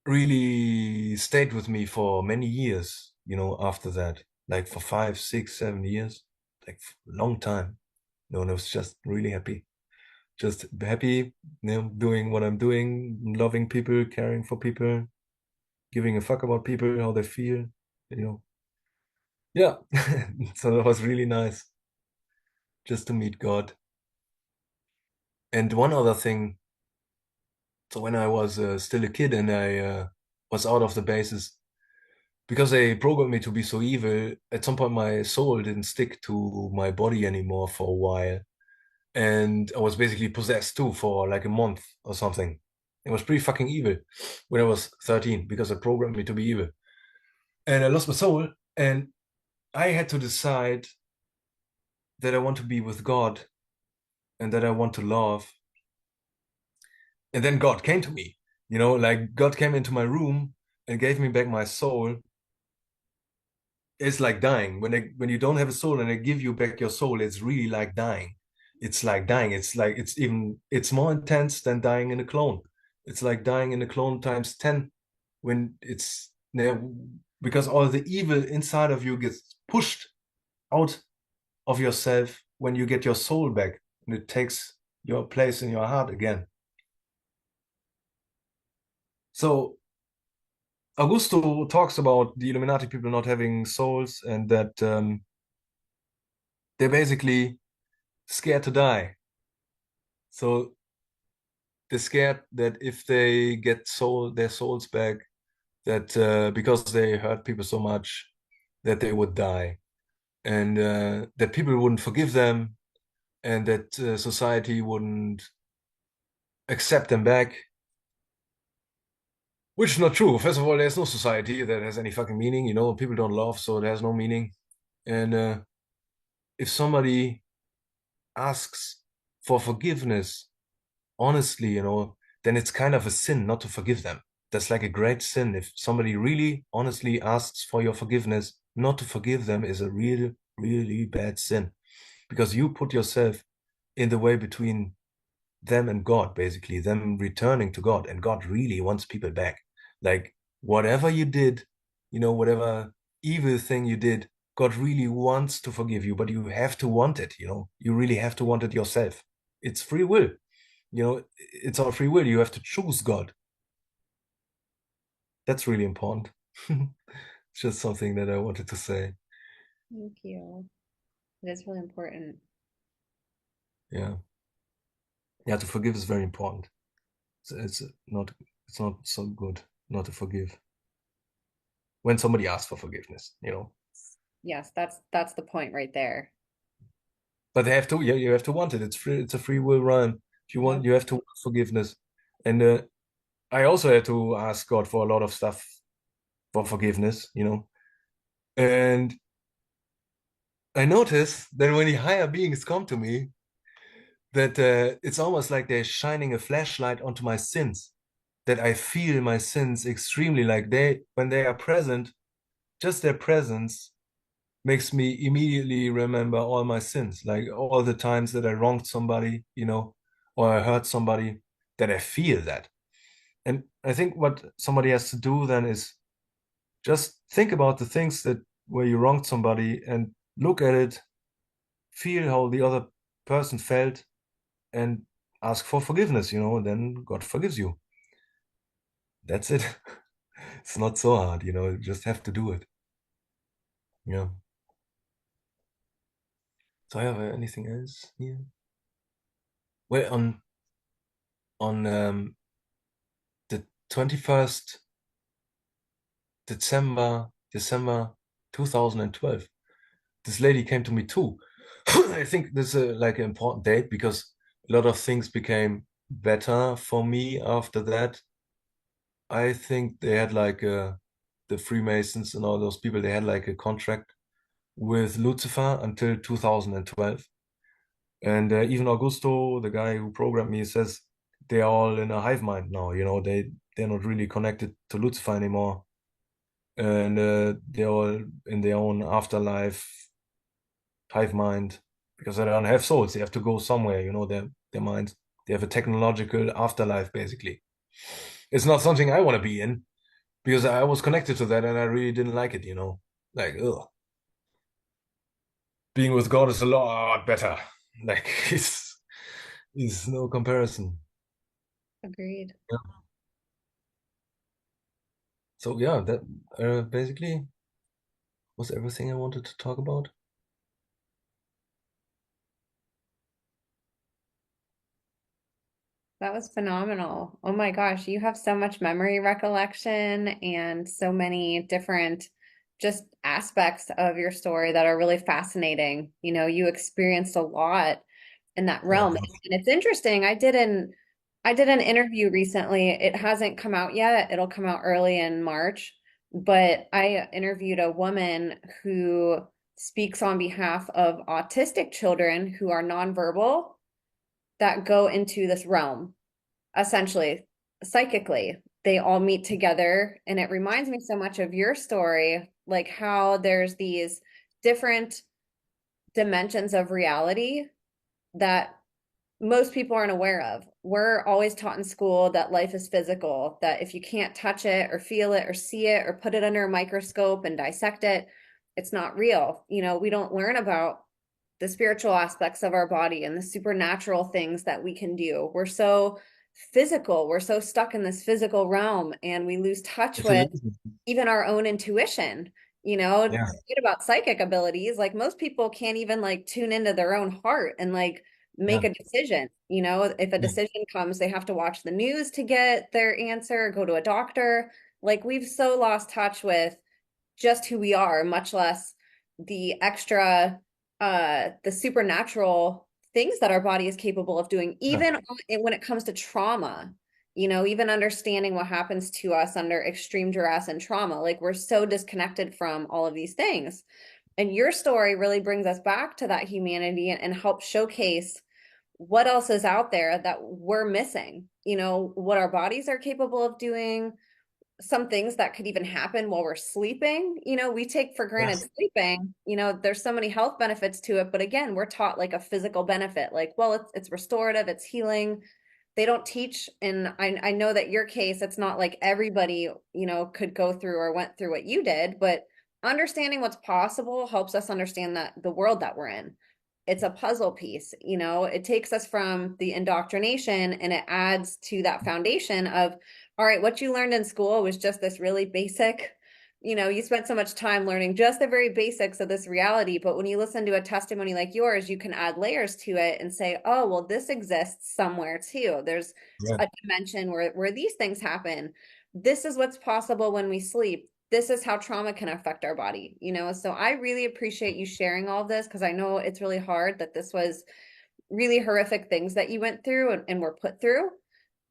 really stayed with me for many years, after that, like for 5, 6, 7 years, like a long time. And I was just really happy. Just happy, doing what I'm doing, loving people, caring for people, giving a fuck about people, how they feel, you know. Yeah. So that was really nice just to meet God. And one other thing, so when I was still a kid, and I was out of the bases, because they programmed me to be so evil, at some point my soul didn't stick to my body anymore for a while. And I was basically possessed too for like a month or something. It was pretty fucking evil when I was 13, because they programmed me to be evil. And I lost my soul, and I had to decide that I want to be with God, and that I want to love. And then God came to me, like God came into my room and gave me back my soul. It's like dying. When you don't have a soul and they give you back your soul, it's really like dying. It's like dying. It's more intense than dying in a clone. It's like dying in a clone times 10, when because all the evil inside of you gets pushed out of yourself when you get your soul back, and it takes your place in your heart again. So Augusto talks about the Illuminati people not having souls, and that they're basically scared to die. So they're scared that if they get their souls back, that because they hurt people so much, that they would die, and that people wouldn't forgive them, and that society wouldn't accept them back. Which is not true. First of all, there's no society that has any fucking meaning. People don't love, so it has no meaning. And if somebody asks for forgiveness honestly, then it's kind of a sin not to forgive them. That's like a great sin. If somebody really honestly asks for your forgiveness, not to forgive them is a really, really bad sin, because you put yourself in the way between them and God, basically, them returning to God. And God really wants people back. Like, whatever you did, whatever evil thing you did, God really wants to forgive you, but you have to want it, you really have to want it yourself. It's free will, it's our free will. You have to choose God. That's really important. It's just something that I wanted to say. Thank you. It is really important. Yeah. Yeah, to forgive is very important. It's not it's not so good not to forgive when somebody asks for forgiveness. Yes, that's the point right there. But they have to, yeah, you have to want it. It's free, it's a free will realm. If you want, Yep. you have to want forgiveness. And I also had to ask God for a lot of stuff for forgiveness. And I notice that when the higher beings come to me, that it's almost like they're shining a flashlight onto my sins. That I feel my sins extremely, like when they are present, just their presence makes me immediately remember all my sins, like all the times that I wronged somebody, or I hurt somebody, that I feel that. And I think what somebody has to do then is just think about the things that where you wronged somebody and look at it, feel how the other person felt, and ask for forgiveness, and then God forgives you. That's it. It's not so hard, you just have to do it. Yeah. So I have anything else here? Well, on the 21st December 2012, this lady came to me too. I think this is like an important date because a lot of things became better for me after that. I think they had like the Freemasons and all those people, they had like a contract with Lucifer until 2012. And even Augusto, the guy who programmed me, says they're all in a hive mind now. They're not really connected to Lucifer anymore, and they're all in their own afterlife hive mind because they don't have souls. They have to go somewhere. Their minds. They have a technological afterlife, basically. It's not something I want to be in because I was connected to that and I really didn't like it. Like, ugh. Being with God is a lot better. Like, it's no comparison. Agreed. Yeah. So yeah, that basically was everything I wanted to talk about. That was phenomenal. Oh my gosh, you have so much memory recollection and so many different just aspects of your story that are really fascinating. You experienced a lot in that Yeah. realm. And it's interesting. I did an interview recently. It hasn't come out yet. It'll come out early in March, but I interviewed a woman who speaks on behalf of autistic children who are nonverbal that go into this realm, essentially, psychically. They all meet together, and it reminds me so much of your story, like how there's these different dimensions of reality that most people aren't aware of. We're always taught in school that life is physical, that if you can't touch it or feel it or see it or put it under a microscope and dissect it, it's not real. We don't learn about the spiritual aspects of our body and the supernatural things that we can do. We're so physical, we're so stuck in this physical realm, and we lose touch It's with illusion. even our own intuition. Yeah. Forget about psychic abilities. Like most people can't even like tune into their own heart and like make Yeah. a decision. If a Yeah. decision comes, they have to watch the news to get their answer, go to a doctor. Like we've so lost touch with just who we are, much less the extra the supernatural things that our body is capable of doing, Yeah. even when it comes to trauma. Even understanding what happens to us under extreme duress and trauma. Like we're so disconnected from all of these things. And your story really brings us back to that humanity and helps showcase what else is out there that we're missing. What our bodies are capable of doing, some things that could even happen while we're sleeping. We take for granted Yes. sleeping. There's so many health benefits to it, but again, we're taught like a physical benefit, like, well, it's restorative, it's healing. they don't teach, and I know that your case, it's not like everybody, could go through or went through what you did, but understanding what's possible helps us understand that the world that we're in. It's a puzzle piece, it takes us from the indoctrination and it adds to that foundation of, all right, what you learned in school was just this really basic, you spent so much time learning just the very basics of this reality. But when you listen to a testimony like yours, you can add layers to it and say, oh, well, this exists somewhere too. There's Yeah. a dimension where these things happen. This is what's possible when we sleep. This is how trauma can affect our body, So I really appreciate you sharing all of this because I know it's really hard that this was really horrific things that you went through and were put through.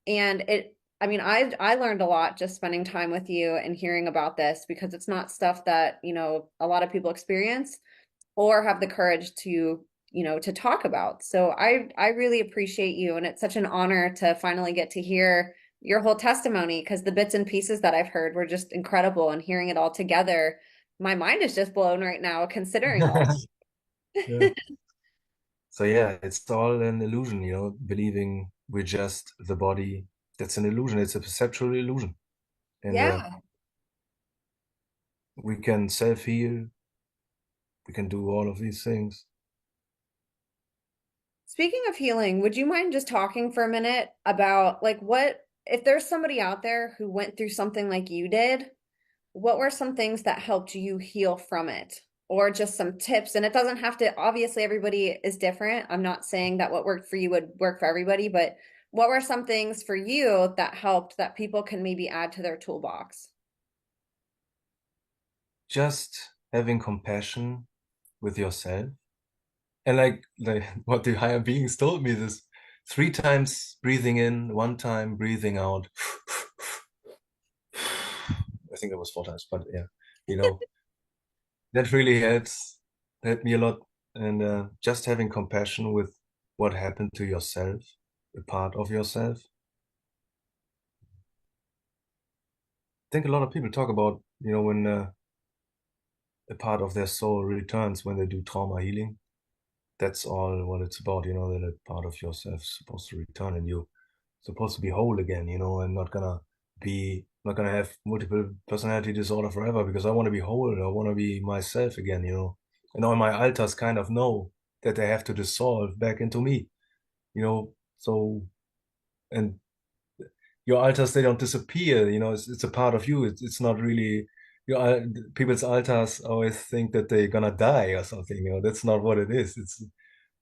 And I mean, I learned a lot just spending time with you and hearing about this because it's not stuff that, a lot of people experience or have the courage to talk about. So I really appreciate you, and it's such an honor to finally get to hear your whole testimony because the bits and pieces that I've heard were just incredible, and hearing it all together, my mind is just blown right now considering all. Yeah. So yeah, it's all an illusion, believing we're just the body. That's an illusion. It's a perceptual illusion. And Yeah. we can self-heal. We can do all of these things. Speaking of healing, would you mind just talking for a minute about like what if there's somebody out there who went through something like you did, what were some things that helped you heal from it? Or just some tips? And it doesn't have to, obviously, everybody is different. I'm not saying that what worked for you would work for everybody, but what were some things for you that helped that people can maybe add to their toolbox? Just having compassion with yourself. And like what the higher beings told me this 3 times breathing in, 1 time breathing out. I think that was 4 times, but yeah, you know, that really helped me a lot. And just having compassion with what happened to yourself, a part of yourself. I think a lot of people talk about, when a part of their soul returns when they do trauma healing. That's all what it's about, that a part of yourself is supposed to return and you're supposed to be whole again, and not gonna have multiple personality disorder forever because I want to be whole. I want to be myself again. And all my alters kind of know that they have to dissolve back into me. So, and your alters, they don't disappear, it's a part of you. It's not really people's alters always think that they're gonna die or something. That's not what it is.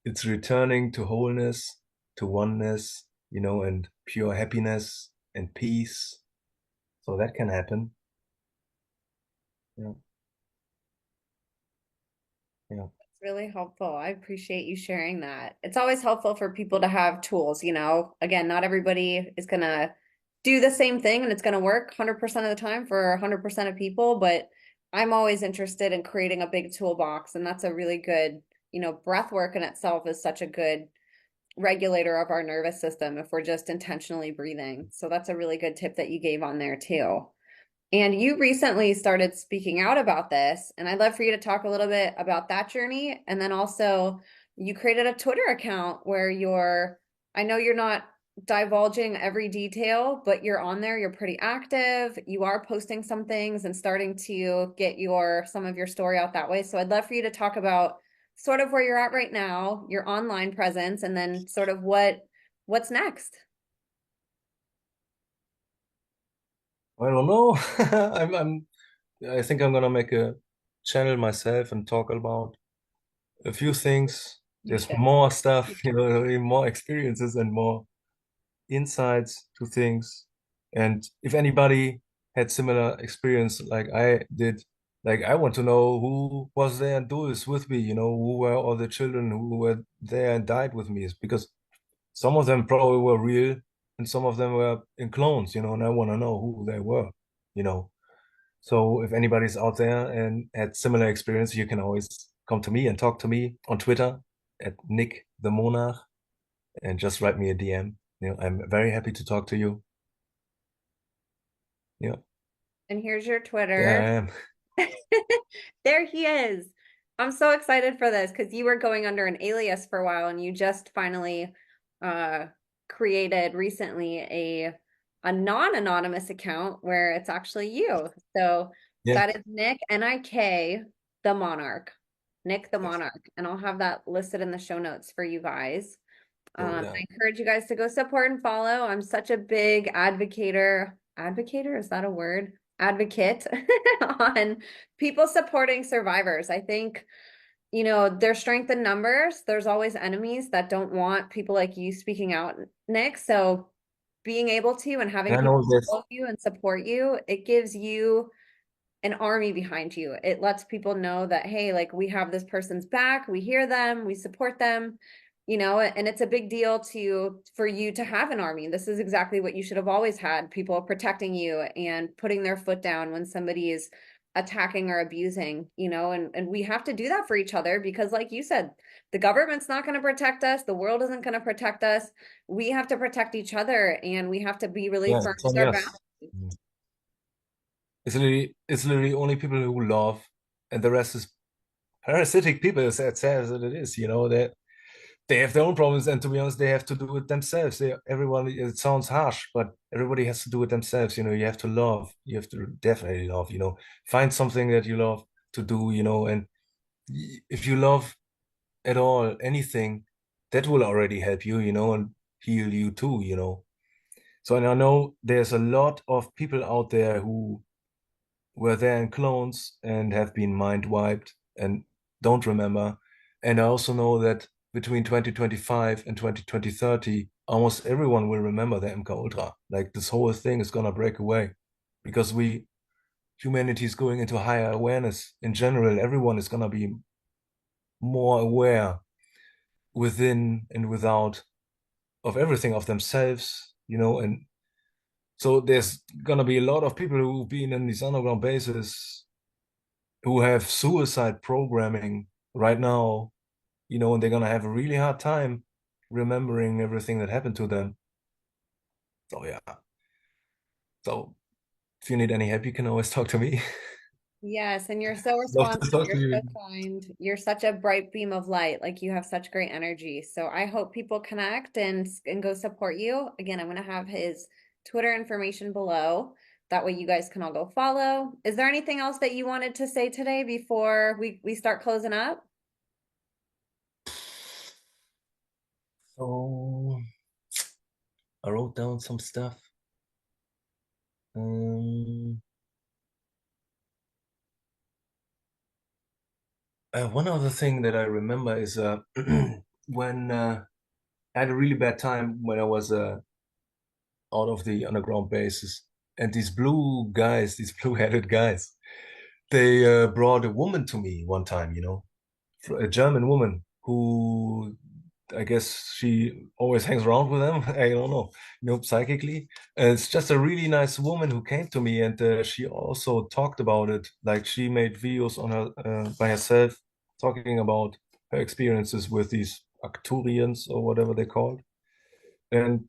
It's returning to wholeness, to oneness, and pure happiness and peace. So that can happen. Yeah, yeah. Really helpful. I appreciate you sharing that. It's always helpful for people to have tools. Again, not everybody is going to do the same thing and it's going to work 100% of the time for 100% of people, but I'm always interested in creating a big toolbox, and that's a really good, breath work in itself is such a good regulator of our nervous system if we're just intentionally breathing. So that's a really good tip that you gave on there too. And you recently started speaking out about this, and I'd love for you to talk a little bit about that journey. And then also, you created a Twitter account where I know you're not divulging every detail, but you're on there, you're pretty active, you are posting some things and starting to get some of your story out that way. So I'd love for you to talk about sort of where you're at right now, your online presence, and then sort of what's next. I don't know. I think I'm gonna make a channel myself and talk about a few things. You There's should. more stuff, more experiences and more insights to things. And if anybody had similar experience like I did, like I want to know who was there and Dulce with me, who were all the children who were there and died with me, is because some of them probably were real and some of them were in clones, and I want to know who they were, you know. So if anybody's out there and had similar experience, you can always come to me and talk to me on Twitter at Nick the Monarch and just write me a DM. I'm very happy to talk to you. Yeah, And here's your yeah, I Twitter. am. There he is. I'm so excited for this because you were going under an alias for a while and you just finally uh created recently a non-anonymous account where it's actually you. So Yeah. that is Nick, N-I-K, the Monarch. Nick the Monarch. And I'll have that listed in the show notes for you guys. Oh I yeah. encourage you guys to go support and follow. I'm such a big advocator. Advocator, is that a word? Advocate on people supporting survivors. I think, there's strength in numbers. There's always enemies that don't want people like you speaking out, Nick. So being able to and having And I know people this. follow you and support you, it gives you an army behind you. It lets people know that, hey, like we have this person's back, we hear them, we support them, and it's a big deal for you to have an army. This is exactly what you should have always had, people protecting you and putting their foot down when somebody is attacking or abusing, and we have to do that for each other because like you said, the government's not going to protect us, the world isn't going to protect us. We have to protect each other and we have to be really Yeah, firm it's with only our us. boundaries. It's literally only people who love, and the rest is parasitic people, as sad as it is, that they have their own problems, and to be honest, they have to do it themselves. Everyone, it sounds harsh, but everybody has to do it themselves. You have to love. You have to definitely love. Find something that you love to do. And if you love at all anything, that will already help you. And heal you too. So, and I know there's a lot of people out there who were there in clones and have been mind wiped and don't remember. And I also know that between 2025 and 2030, almost everyone will remember the MK Ultra. Like this whole thing is gonna break away because humanity is going into higher awareness in general. Everyone is gonna be more aware within and without of everything of themselves, and so there's gonna be a lot of people who've been in these underground bases who have suicide programming right now, and they're gonna have a really hard time remembering everything that happened to them. So yeah. So if you need any help, you can always talk to me. Yes, and you're so Love to responsive. talk You're to so you. kind. You're such a bright beam of light. Like you have such great energy. So I hope people connect and go support you. Again, I'm gonna have his Twitter information below. That way you guys can all go follow. Is there anything else that you wanted to say today before we start closing up? So I wrote down some stuff. Um, one other thing that I remember is when I had a really bad time when I was out of the underground bases, and these blue guys, these blue-headed guys, they brought a woman to me one time, a German woman who I guess she always hangs around with them. I don't know, psychically. And it's just a really nice woman who came to me, and she also talked about it. Like she made videos on her by herself, talking about her experiences with these Arcturians or whatever they're called. And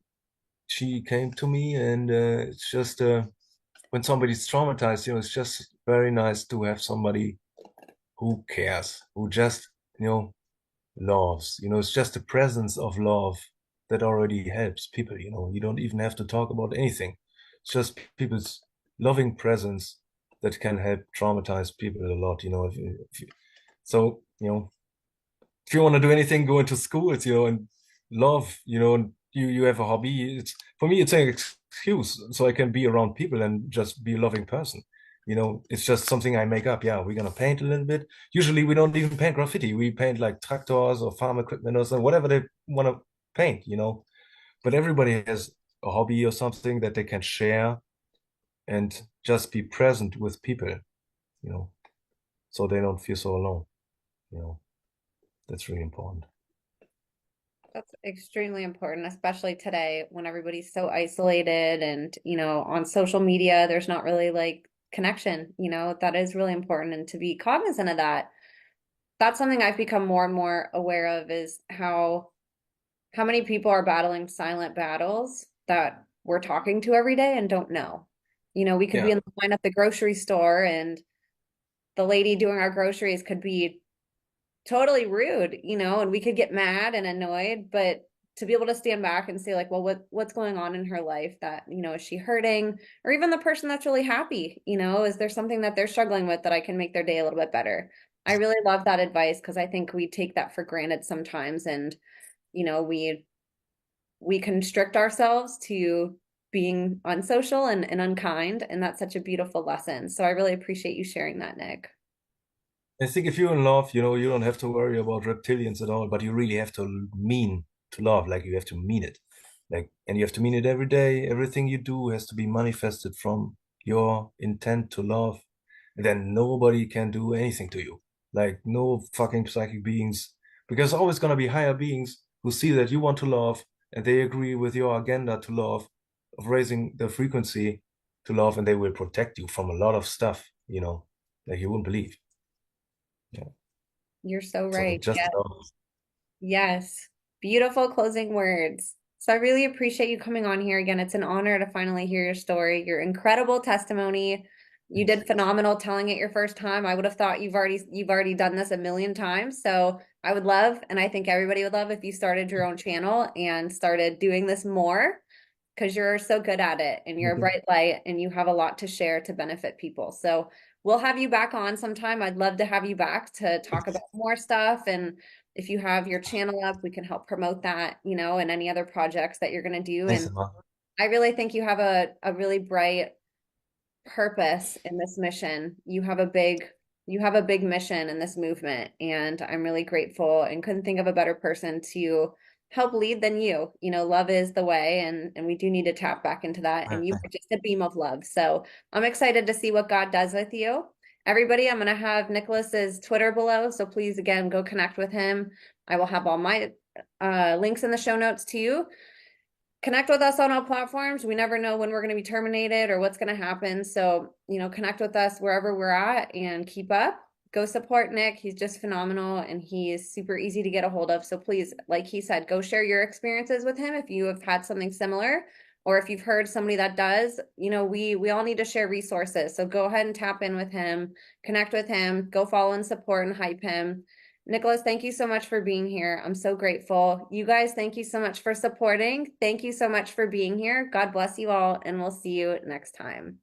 she came to me, and it's just when somebody's traumatized, it's just very nice to have somebody who cares, who just, loves. It's just the presence of love that already helps people. You don't even have to talk about anything. It's just people's loving presence that can help traumatize people a lot. So, if you want to do anything, go into schools, and love, and you have a hobby. It's for me, it's an excuse so I can be around people and just be a loving person. It's just something I make up. Yeah, we're gonna paint a little bit. Usually, we don't even paint graffiti. We paint like tractors or farm equipment or something, whatever they want to paint. But everybody has a hobby or something that they can share and just be present with people. You know, so they don't feel so alone. You know, that's really important. That's extremely important, especially today when everybody's so isolated and, on social media, there's not really like connection, that is really important and to be cognizant of that. That's something I've become more and more aware of is how many people are battling silent battles that we're talking to every day and don't know. We could be Yeah. in the line at the grocery store and the lady doing our groceries could be totally rude, and we could get mad and annoyed, but to be able to stand back and say like, well, what's going on in her life that, is she hurting? Or even the person that's really happy, is there something that they're struggling with that I can make their day a little bit better? I really love that advice because I think we take that for granted sometimes, and we constrict ourselves to being unsocial and unkind, and that's such a beautiful lesson. So I really appreciate you sharing that, Nick. I think if you're in love, you don't have to worry about reptilians at all, but you really have to mean to love, like you have to mean it. And you have to mean it every day. Everything you do has to be manifested from your intent to love. And then nobody can do anything to you. Like no fucking psychic beings, because there's always gonna be higher beings who see that you want to love and they agree with your agenda to love, of raising the frequency to love, and they will protect you from a lot of stuff, that you wouldn't believe. Yeah. You're so So right. just Yeah. love. Yes. Beautiful closing words. So I really appreciate you coming on here again. It's an honor to finally hear your story, your incredible testimony. You did phenomenal telling it your first time. I would have thought you've already done this a million times. So I would love, and I think everybody would love if you started your own channel and started doing this more because you're so good at it and you're a bright light and you have a lot to share to benefit people. So we'll have you back on sometime. I'd love to have you back to talk about more stuff. And if you have your channel up, we can help promote that, and any other projects that you're going to do. Thanks, And Emma. I really think you have a really bright purpose in this mission. You have a big mission in this movement, and I'm really grateful and couldn't think of a better person to help lead than you. Love is the way, and we do need to tap back into that, and you are just a beam of love. So I'm excited to see what God does with you. Everybody, I'm going to have Niklas's Twitter below, so please again go connect with him. I will have all my links in the show notes to you. Connect with us on all platforms. We never know when we're going to be terminated or what's going to happen. So, connect with us wherever we're at and keep up. Go support Nick. He's just phenomenal and he is super easy to get a hold of. So please, like he said, go share your experiences with him if you have had something similar, or if you've heard somebody that does. We all need to share resources. So go ahead and tap in with him, connect with him, go follow and support and hype him. Niklas, thank you so much for being here. I'm so grateful. You guys, thank you so much for supporting. Thank you so much for being here. God bless you all, and we'll see you next time.